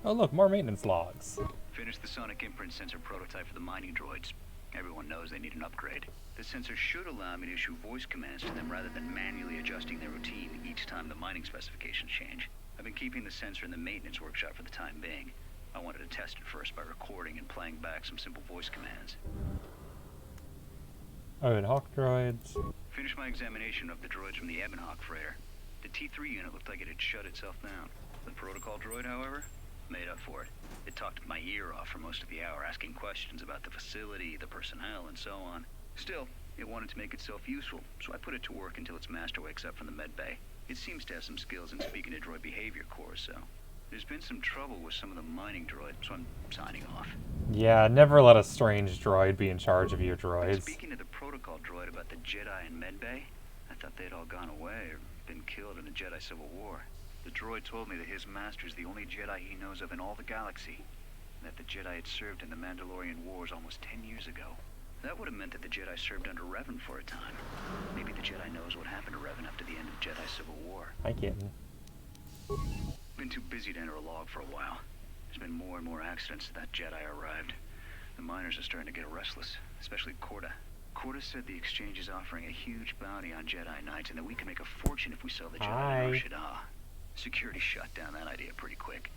Oh look, more maintenance logs. Finished the sonic imprint sensor prototype for the mining droids. Everyone knows they need an upgrade. The sensor should allow me to issue voice commands to them rather than manually adjusting their routine each time the mining specifications change. I've been keeping the sensor in the maintenance workshop for the time being. I wanted to test it first by recording and playing back some simple voice commands. Oh, and Hawk droids. Finished my examination of the droids from the Ebonhawk freighter. The T3 unit looked like it had shut itself down. The protocol droid, however, made up for it. It talked my ear off for most of the hour, asking questions about the facility, the personnel, and so on. Still, it wanted to make itself useful, so I put it to work until its master wakes up from the med bay. It seems to have some skills in speaking to droid behavior cores, so there's been some trouble with some of the mining droids, so I'm signing off. Yeah, never let a strange droid be in charge of your droids. Speaking to the protocol droid about the Jedi and med bay, I thought they'd all gone away or been killed in the Jedi Civil War. The droid told me that his master's the only Jedi he knows of in all the galaxy, and that the Jedi had served in the Mandalorian Wars almost 10 years ago. That would have meant that the Jedi served under Revan for a time. Maybe the Jedi knows what happened to Revan after the end of Jedi Civil War. Hi, kitten. Been too busy to enter a log for a while. There's been more and more accidents since that Jedi arrived. The miners are starting to get restless, especially KotOR. KotOR said the exchange is offering a huge bounty on Jedi Knights and that we can make a fortune if we sell the Jedi to Shada. Security shut down that idea pretty quick.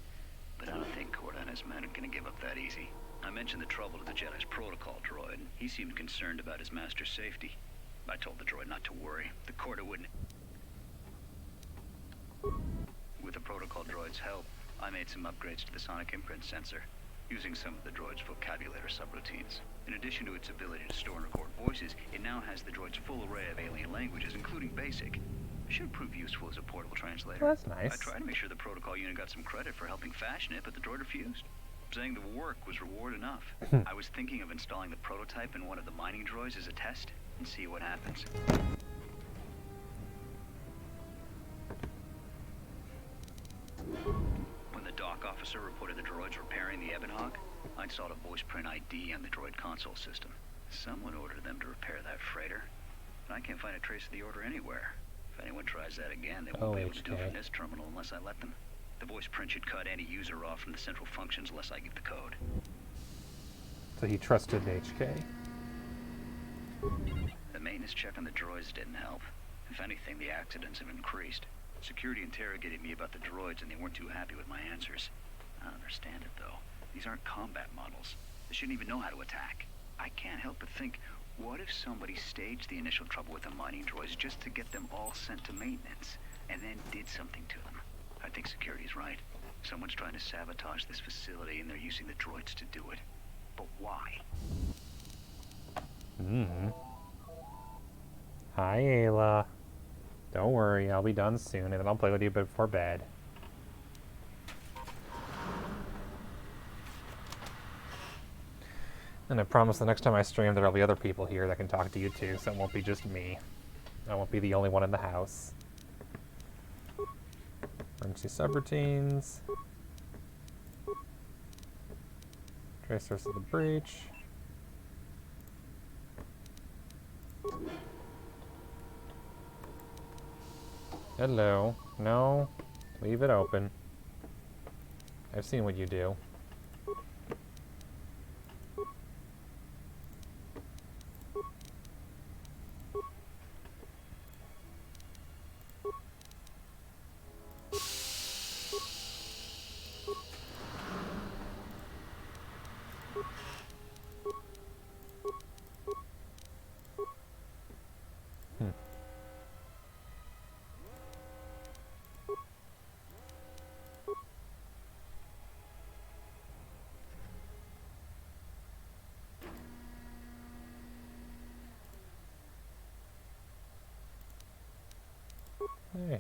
But I don't think KotOR and his men are going to give up that easy. I mentioned the trouble to the Jedi's protocol droid, and he seemed concerned about his master's safety. I told the droid not to worry. The KotOR wouldn't. With the protocol droid's help, I made some upgrades to the sonic imprint sensor, using some of the droid's vocabulator subroutines. In addition to its ability to store and record voices, it now has the droid's full array of alien languages, including Basic. Should prove useful as a portable translator. Well, that's nice. I tried to make sure the protocol unit got some credit for helping fashion it, but the droid refused, saying the work was reward enough. I was thinking of installing the prototype in one of the mining droids as a test and see what happens. When the dock officer reported the droids repairing the Ebonhawk, I installed a voice print ID on the droid console system. Someone ordered them to repair that freighter, but I can't find a trace of the order anywhere. If anyone tries that again, they won't be able to do it from this terminal unless I let them. The voice print should cut any user off from the central functions unless I give the code. So he trusted HK. The maintenance check on the droids didn't help. If anything, the accidents have increased. Security interrogated me about the droids, and they weren't too happy with my answers. I don't understand it, though. These aren't combat models. They shouldn't even know how to attack. I can't help but think, what if somebody staged the initial trouble with the mining droids just to get them all sent to maintenance, and then did something to them? I think security's right. Someone's trying to sabotage this facility, and they're using the droids to do it. But why? Hi, Ayla. Don't worry, I'll be done soon, and then I'll play with you before bed. And I promise the next time I stream there'll be other people here that can talk to you too, so it won't be just me. I won't be the only one in the house. Emergency subroutines. Tracers of the breach. Hello. No. Leave it open. I've seen what you do.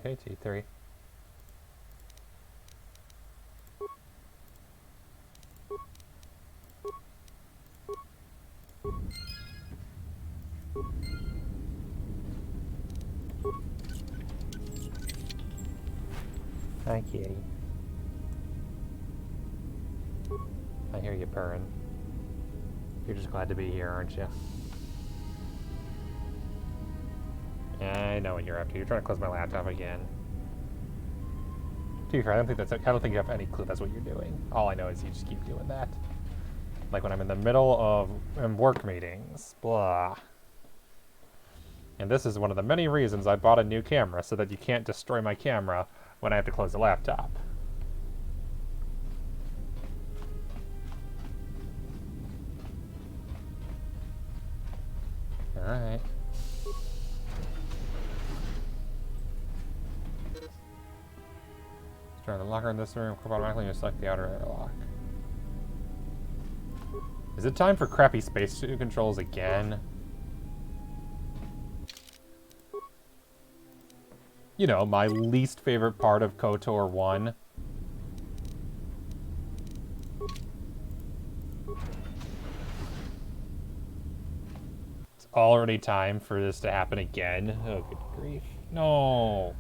Hey, T3. Hi, kitty. I hear you purring. You're just glad to be here, aren't you? I know what you're up to. You're trying to close my laptop again. To be fair, I don't think you have any clue that's what you're doing. All I know is you just keep doing that. Like when I'm in the middle of work meetings. Blah. And this is one of the many reasons I bought a new camera, so that you can't destroy my camera when I have to close the laptop. Alright. Try the locker in this room, click automatically and select the outer airlock. Is it time for crappy spacesuit controls again? You know, my least favorite part of KotOR 1. It's already time for this to happen again. Oh, good grief. No.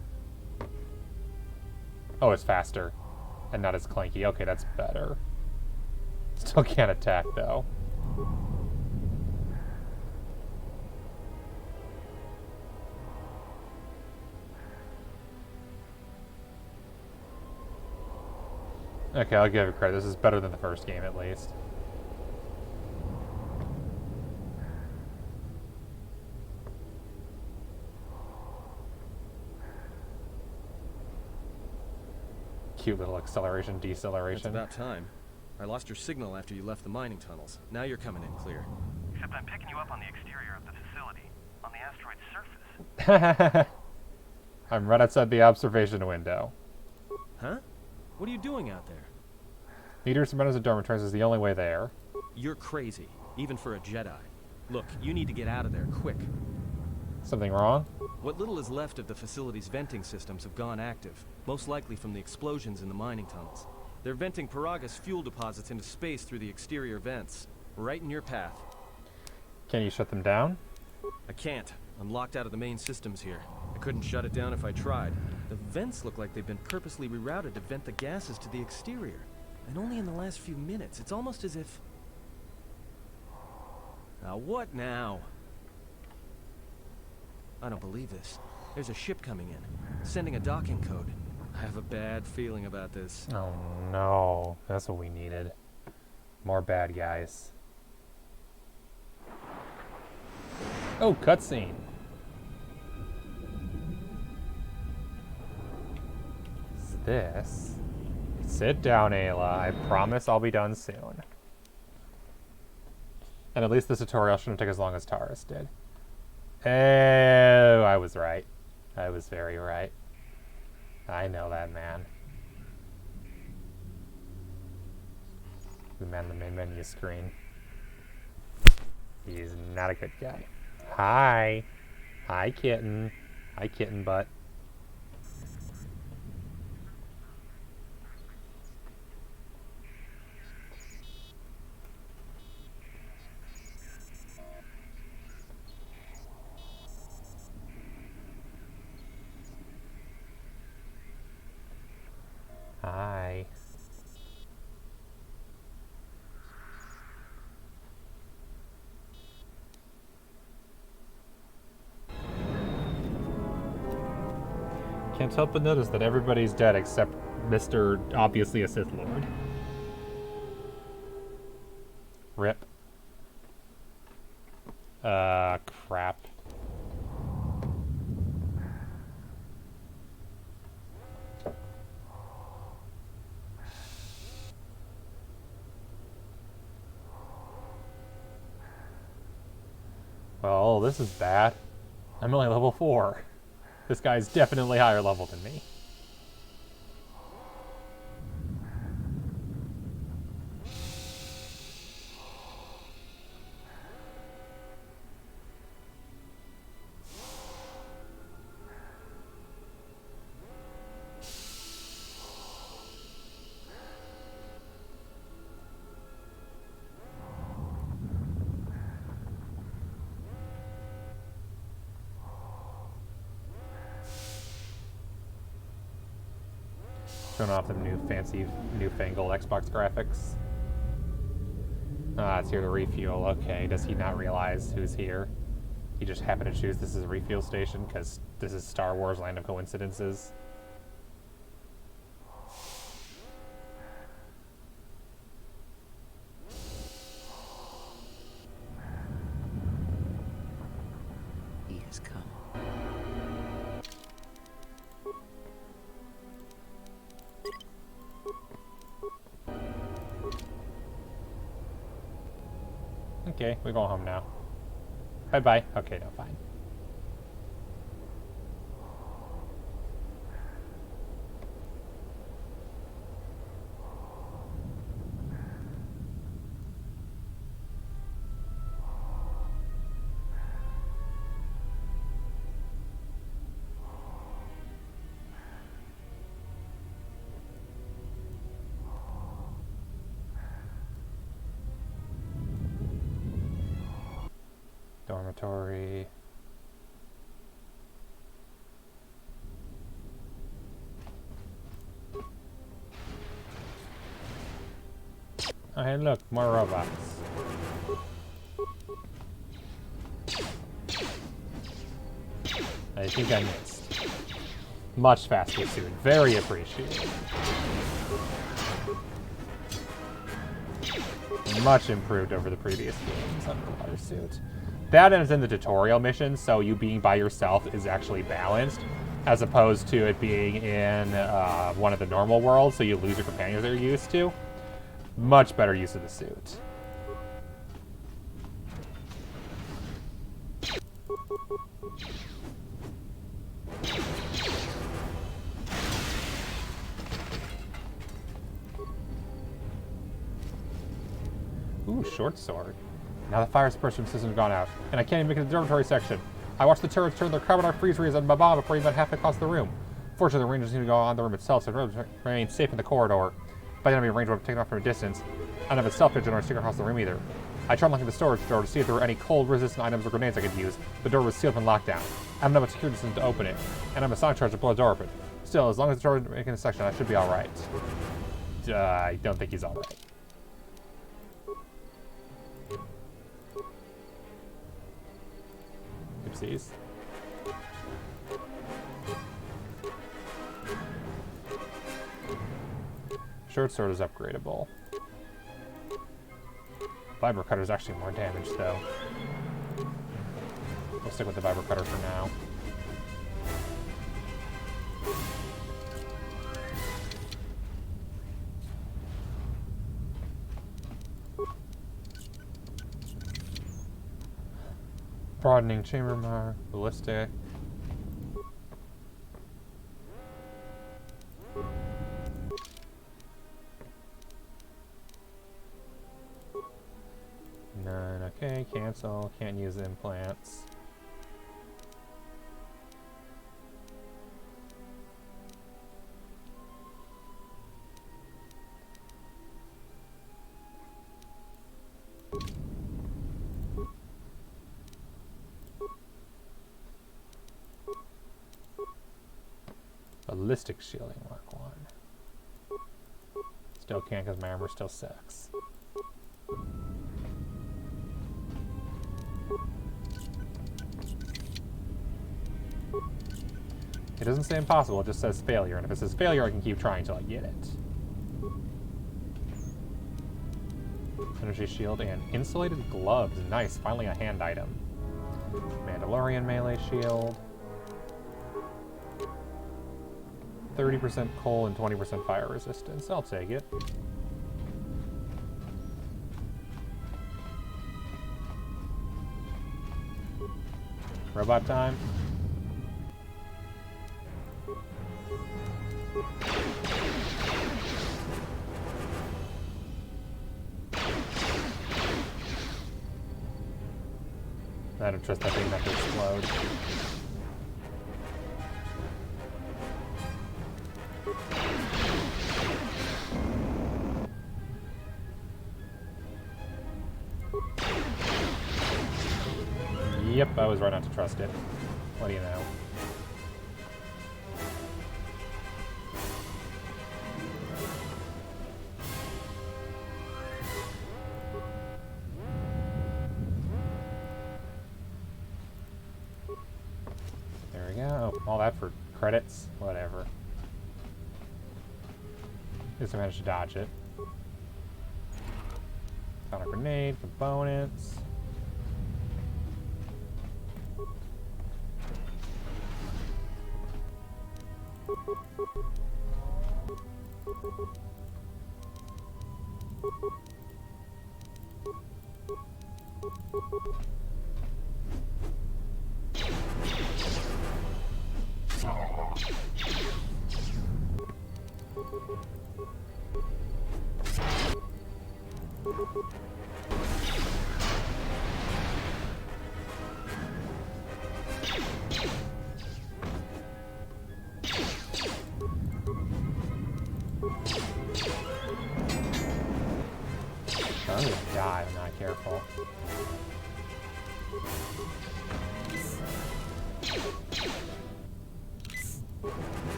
Oh, it's faster. And not as clanky. Okay, that's better. Still can't attack, though. Okay, I'll give it credit. This is better than the first game, at least. Cute little acceleration, deceleration. It's about time. I lost your signal after you left the mining tunnels. Now you're coming in clear. Except I'm picking you up on the exterior of the facility, on the asteroid's surface. I'm right outside the observation window. Huh? What are you doing out there? Meters and meters of dormitories is the only way there. You're crazy, even for a Jedi. Look, you need to get out of there, quick. Something wrong? What little is left of the facility's venting systems have gone active, most likely from the explosions in the mining tunnels. They're venting Paragus fuel deposits into space through the exterior vents, right in your path. Can you shut them down? I can't. I'm locked out of the main systems here. I couldn't shut it down if I tried. The vents look like they've been purposely rerouted to vent the gases to the exterior. And only in the last few minutes. It's almost as if... Now what now? I don't believe this. There's a ship coming in, sending a docking code. I have a bad feeling about this. Oh no, that's what we needed. More bad guys. Oh, cutscene. What's this? Sit down, Ayla. I promise I'll be done soon. And at least this tutorial shouldn't take as long as Taurus did. Oh, I was right. I was very right. I know that man. The man on the main menu screen. He's not a good guy. Hi. Hi, kitten. Hi, kitten butt. Hi. Can't help but notice that everybody's dead except Mr. Obviously a Sith Lord. Rip. Crap. Well, this is bad. I'm only level 4. This guy's definitely higher level than me. Showing off the new fancy, newfangled Xbox graphics. Ah, it's here to refuel. Okay, does he not realize who's here? He just happened to choose this as a refuel station because this is Star Wars Land of Coincidences. He has come. Okay, we're going home now. Bye-bye. Okay, no, fine. Dormitory. Oh, hey, look, more robots. I think I missed. Much faster soon. Very appreciated. Much improved over the previous games on the water suit. That ends in the tutorial mission, so you being by yourself is actually balanced, as opposed to it being in one of the normal worlds, so you lose your companions that you're used to. Much better use of the suit. Ooh, short sword. Now the fire suppression system's gone out, and I can't even make it to the dormitory section. I watched the turrets turn their carbon arc freeze rays on my bomb before even halfway across the room. Fortunately, the rangers seem to go on the room itself, so it remains safe in the corridor. By the enemy range would have taken off from a distance. I don't have a stealth vision or stick across the room either. I tried unlocking the storage door to see if there were any cold-resistant items or grenades I could use. The door was sealed and locked down. I don't have a security system to open it, and I'm a sonic charge to blow the door open. Still, as long as the door is making a section, I should be alright. I don't think he's alright. Oopsies. Short sword is upgradable. Vibro cutter is actually more damage, though. We'll stick with the vibro cutter for now. Broadening chamber mark, ballistic. None. Okay, cancel. Can't use implants. Ballistic shielding, Mark 1. Still can't because my armor still sucks. It doesn't say impossible, it just says failure, and if it says failure, I can keep trying until I get it. Energy shield and insulated gloves. Nice, finally a hand item. Mandalorian melee shield. 30% coal and 20% fire resistance. I'll take it. Robot time. I don't trust that thing not to explode. Yep, I was right not to trust it. What do you know? There we go. All that for credits? Whatever. At least I managed to dodge it. Found a grenade, components. I'm gonna die if I'm not careful.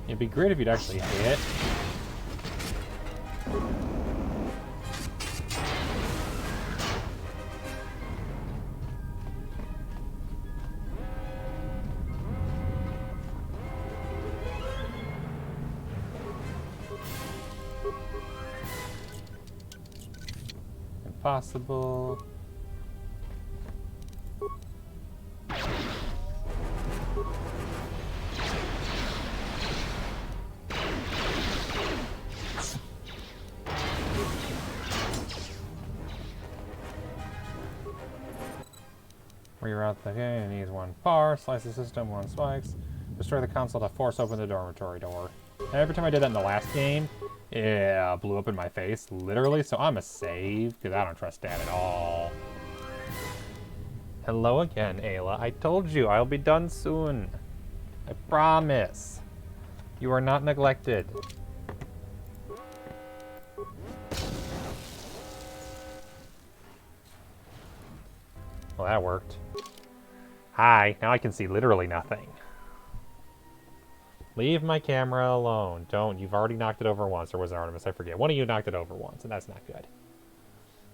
It'd be great if you'd actually hit. Impossible. Reroute the game. It needs one par. Slice the system. 1 spikes. Destroy the console to force open the dormitory door. Every time I did that in the last game, it blew up in my face, literally. So I'm a save because I don't trust that at all. Hello again, Ayla. I told you I'll be done soon. I promise. You are not neglected. Well, that worked. Hi, now I can see literally nothing. Leave my camera alone. Don't. You've already knocked it over once. Or was it Artemis? I forget. One of you knocked it over once, and that's not good.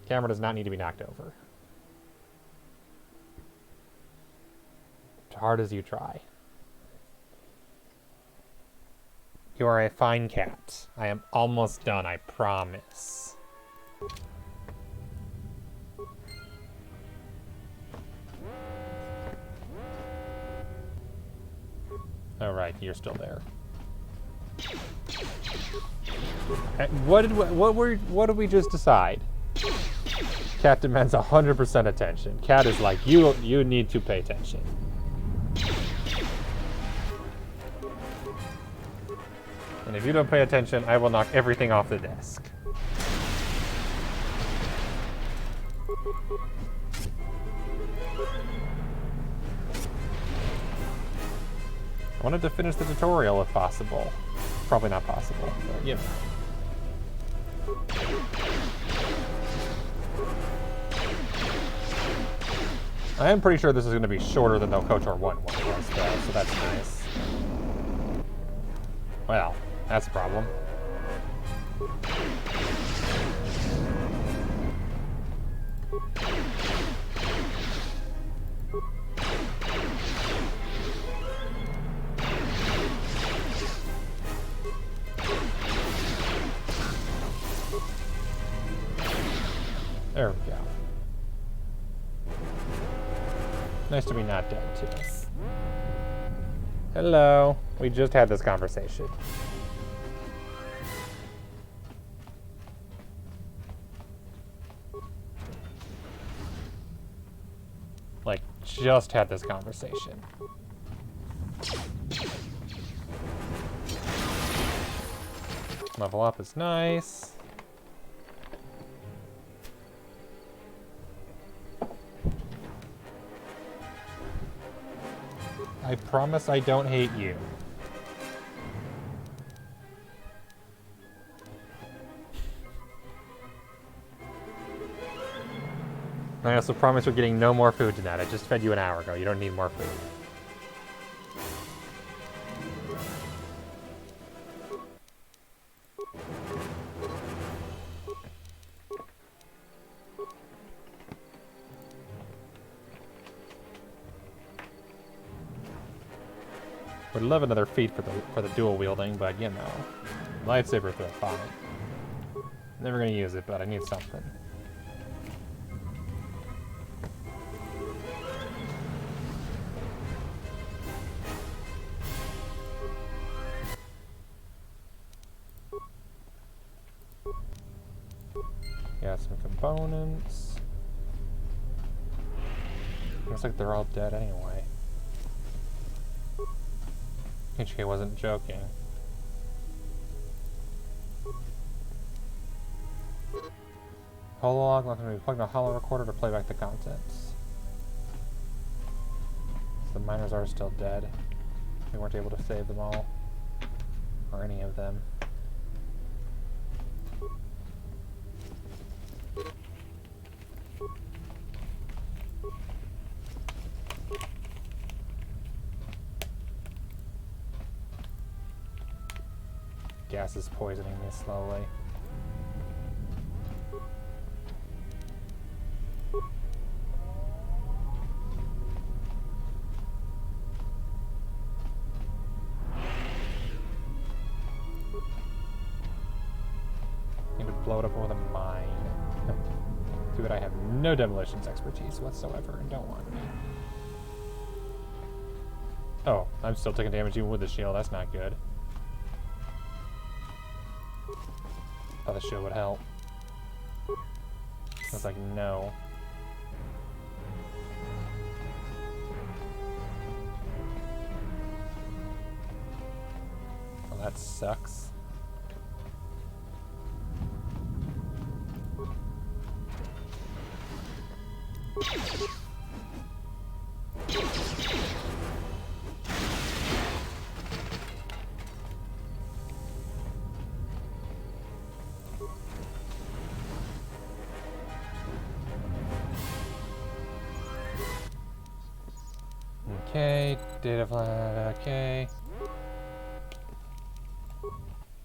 Camera does not need to be knocked over. As hard as you try. You are a fine cat. I am almost done, I promise. Alright, you're still there. What did we just decide? Cat demands 100% attention. Cat is like, you need to pay attention. And if you don't pay attention, I will knock everything off the desk. I wanted to finish the tutorial if possible. Probably not possible, but you know. I am pretty sure this is going to be shorter than the KotOR I one was, though, so that's nice. Well, that's a problem. There we go. Nice to be not dead, too. Hello. We just had this conversation. Like, just had this conversation. Level up is nice. I promise I don't hate you. I also promise we're getting no more food tonight. I just fed you an hour ago. You don't need more food. Would love another feat for the dual wielding, but you know, lightsaber throw, fine. Never gonna use it, but I need something. Got some components. Looks like they're all dead anyway. HK wasn't joking. Prologue, let me plug the holo recorder to play back the contents. So the miners are still dead. We weren't able to save them all. Or any of them. Gas is poisoning me slowly. He would blow it up with a mine. Too bad I have no demolitions expertise whatsoever and don't want me. Oh, I'm still taking damage even with the shield. That's not good. Thought the shield would help. I was like, no. Well, that sucks. Okay, data flat, okay.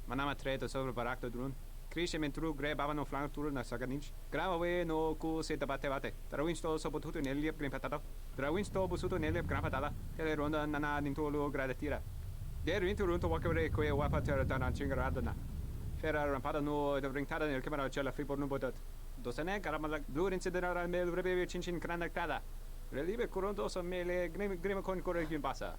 Manama trade sobre barak drone. Krishe mentru gre baba no flank tour na saganich. Grave no ku se tabate bate. Drawinsto so botuto neliep green patata. Drawinsto bosuto neliep gran patata. Tele ronda nana nintolo gradatira. Der Winterunter wakere kwe wapater dan chingaradana. Ferrar rampada no de ringtada nel camera cella free porno bodat. Dosane karamala blur incidera mel rebe chinchin kranaktada. Relive coronto so mele grima con corregin passa.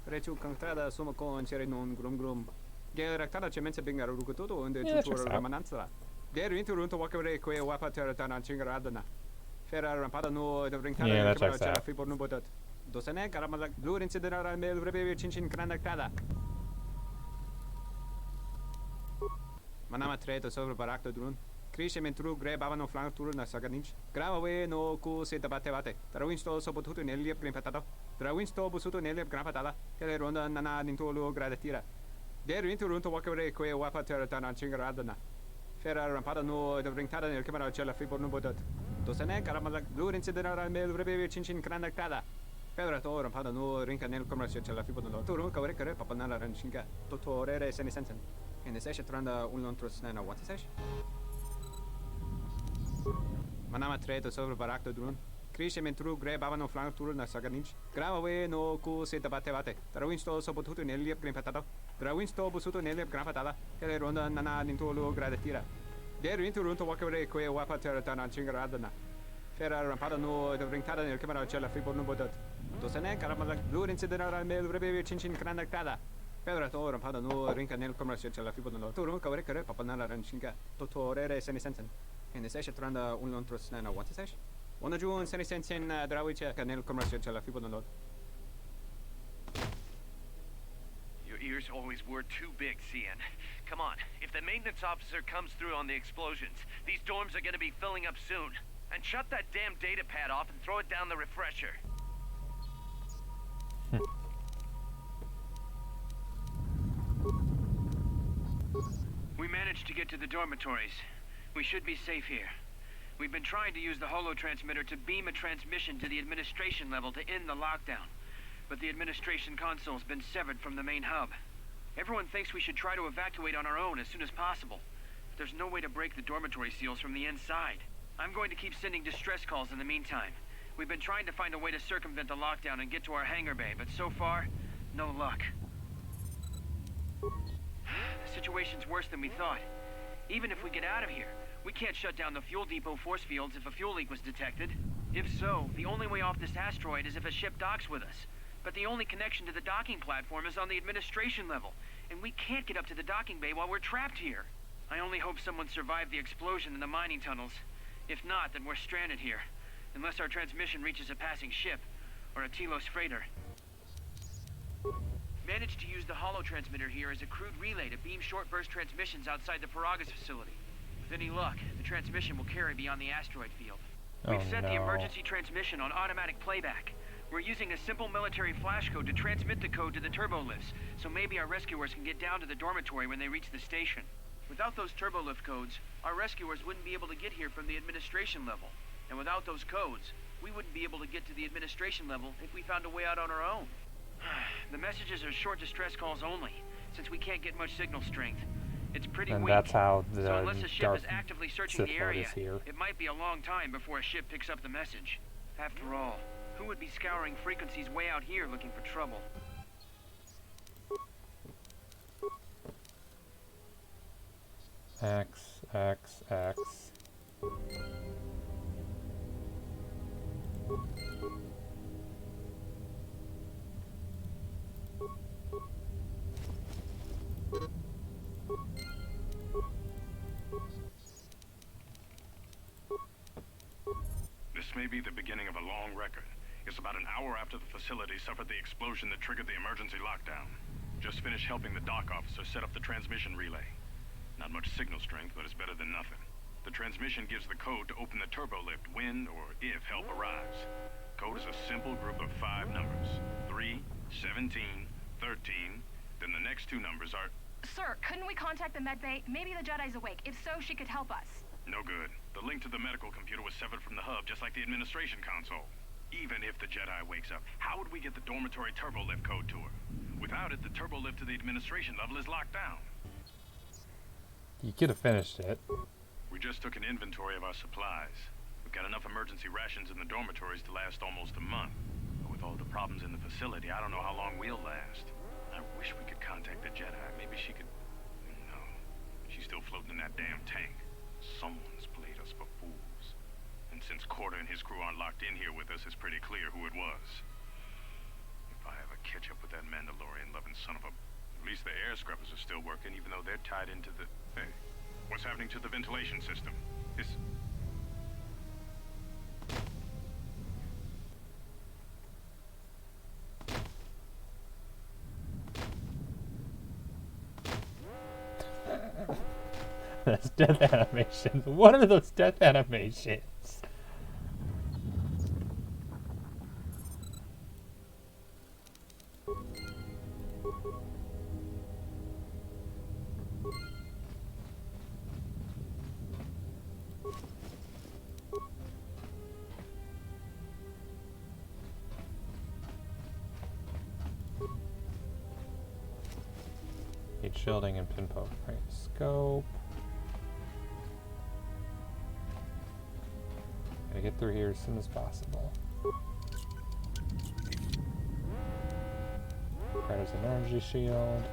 Rechu cantrada suma con cere non grum. Gel rectada cemenza bingar rukutoto und tutor ramananza. Der Winterunter wakere kwe wapater dan chingaradana. Ferrar rampada no de ringtada nel camera cella free porno bodat. Dosane karamala blur incidera mel rebe chinchin kranaktada. Manama treto sobre barakto drun. Krishe mentru gre bavano flank tur na sagadinch. Grava we no ku se bate. Trawinsto sopotuto neliep green patata. Trawinsto busuto neliep gran patata. Tele ronda nana nintolo gradatira. Der winterunto wakere kwe wapater tan chingaradana. Ferrar rampada no de ringtada nel camera cella free porno bodat. Dosane karamala blur incidera mel rebe chinchin kranaktada. Pedra rampada no rinca nel camera cella free porno. Turu kawre kare papanala ranchinga. Totorere senisensen. In de session tranda unlontros nana what sesh? Manama treto sobre barakto drun. Krishe mentru gre bavano flank tur na sagadinch. Grava we no ku se bate. Trawinsto sopotuto neliep green patata. Trawinsto busuto neliep gran patata. Tele ronda nana nintolo gradatira. Der winterunto wakere kwe wapater tan chingaradana. Ferrar rampada no de ringtada nel camera cella free porno bodat. Dosane karamala blur incidera mel rebe chinchin kranaktada. Pedra rampada no rinca nel camera cella free porno. Turu kawre kare papanala ranchinga. Totorere senisensen. In de session tranda unlontros nana what sesh? One June senisensen drawiche nel camera cella free porno. Your ears always were too big, CN. Come on, if the maintenance officer comes through on the explosions, these dorms are gonna be filling up soon. And shut that damn data pad off and throw it down the refresher. We managed to get to the dormitories. We should be safe here. We've been trying to use the holo transmitter to beam a transmission to the administration level to end the lockdown. But the administration console's been severed from the main hub. Everyone thinks we should try to evacuate on our own as soon as possible. But there's no way to break the dormitory seals from the inside. I'm going to keep sending distress calls in the meantime. We've been trying to find a way to circumvent the lockdown and get to our hangar bay, but so far, no luck. The situation's worse than we thought. Even if we get out of here, we can't shut down the fuel depot force fields if a fuel leak was detected. If so, the only way off this asteroid is if a ship docks with us. But the only connection to the docking platform is on the administration level, and we can't get up to the docking bay while we're trapped here. I only hope someone survived the explosion in the mining tunnels. If not, then we're stranded here, unless our transmission reaches a passing ship, or a Telos freighter. Managed to use the holo transmitter here as a crude relay to beam short-burst transmissions outside the Paragas facility. With any luck, the transmission will carry beyond the asteroid field. We've set the emergency transmission on automatic playback. We're using a simple military flash code to transmit the code to the turbo lifts, so maybe our rescuers can get down to the dormitory when they reach the station. Without those turbo lift codes, our rescuers wouldn't be able to get here from the administration level. And without those codes, we wouldn't be able to get to the administration level if we found a way out on our own. The messages are short distress calls only, since we can't get much signal strength. It's pretty weak. That's how the so unless a ship Darth is actively searching Sith the Lord area, is here. it might be a long time before a ship picks up the message. After all, who would be scouring frequencies way out here looking for trouble? X, X, X. This may be the beginning of a long record. It's about an hour after the facility suffered the explosion that triggered the emergency lockdown. Just finished helping the dock officer set up the transmission relay. Not much signal strength, but it's better than nothing. The transmission gives the code to open the turbo lift when or if help arrives. Code is a simple group of 5 numbers. 3, 17, 13, then the next 2 numbers are... Sir, couldn't we contact the med bay? Maybe the Jedi's awake. If so, she could help us. No good. The link to the medical computer was severed from the hub, just like the administration console. Even if the Jedi wakes up, how would we get the dormitory turbo lift code to her? Without it, the turbo lift to the administration level is locked down. You could have finished it. We just took an inventory of our supplies. We've got enough emergency rations in the dormitories to last almost a month. But with all the problems in the facility, I don't know how long we'll last. I I wish we could contact the Jedi. Maybe she could... No. She's still floating in that damn tank. Someone's played us for fools. And since KotOR and his crew aren't locked in here with us, it's pretty clear who it was. If I ever catch up with that Mandalorian-loving son of a... At least the air scrubbers are still working, even though they're tied into the... Hey, what's happening to the ventilation system? Is... That's death animations. What are those death animations? Need shielding and pinpoint right scope. Gotta get through here as soon as possible. Kratos an energy shield.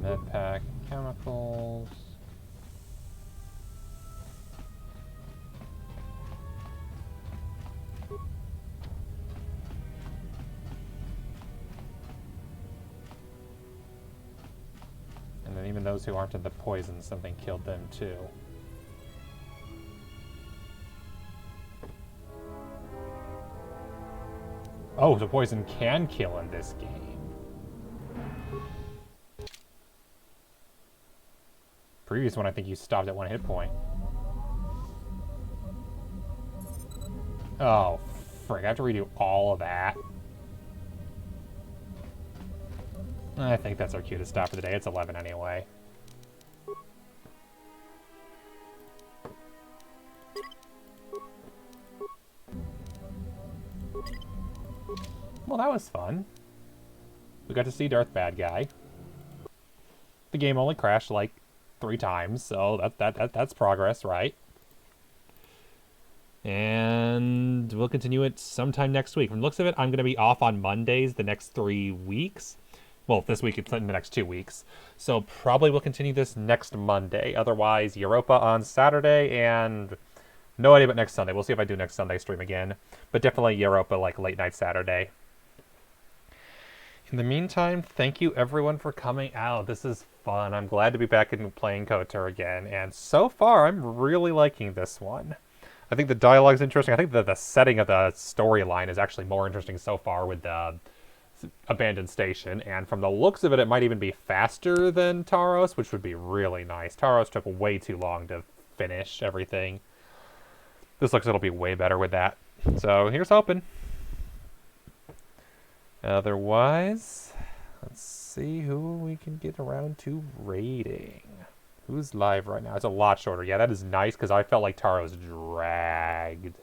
Med pack, chemicals. And then even those who aren't in the poison, something killed them too. Oh, the poison can kill in this game. Previous one, I think you stopped at 1 hit point. Oh, frick, I have to redo all of that. I think that's our cue to stop for the day. It's 11 anyway. Well, that was fun. We got to see Darth Bad Guy. The game only crashed like 3 times, so that's progress, right? And we'll continue it sometime next week. From the looks of it, I'm going to be off on Mondays the next 3 weeks. Well, this week it's in the next 2 weeks. So probably we'll continue this next Monday. Otherwise, Europa on Saturday and no idea about next Sunday. We'll see if I do next Sunday stream again. But definitely Europa like late night Saturday. In the meantime, thank you everyone for coming out. This is fun. I'm glad to be back in playing KotOR again. And so far, I'm really liking this one. I think the dialogue's interesting. I think the setting of the storyline is actually more interesting so far with the abandoned station. And from the looks of it, it might even be faster than Taros, which would be really nice. Taros took way too long to finish everything. This looks like it'll be way better with that. So here's hoping. Otherwise, let's see who we can get around to raiding. Who's live right now? It's a lot shorter. Yeah, that is nice because I felt like Taros dragged.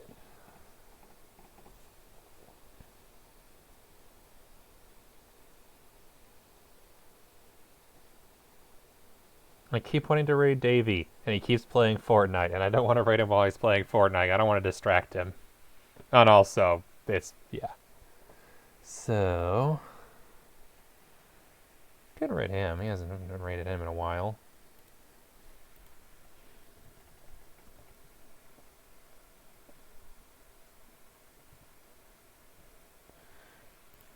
I keep wanting to raid Davey, and he keeps playing Fortnite, and I don't want to raid him while he's playing Fortnite. I don't want to distract him. And also, it's, yeah. So, could raid him. He hasn't raided him in a while.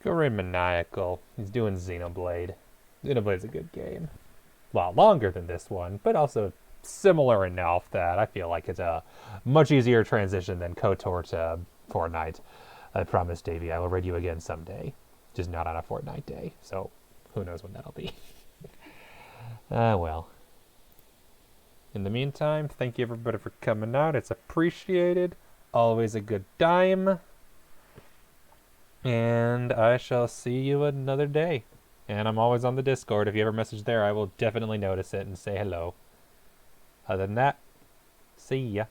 Go raid Maniacal. He's doing Xenoblade. Xenoblade's a good game. A lot longer than this one, but also similar enough that I feel like it's a much easier transition than KotOR to Fortnite. I promise, Davey, I will raid you again someday. Just not on a Fortnite day, so who knows when that'll be. Well. In the meantime, thank you everybody for coming out. It's appreciated. Always a good time. And I shall see you another day. And I'm always on the Discord. If you ever message there, I will definitely notice it and say hello. Other than that, see ya.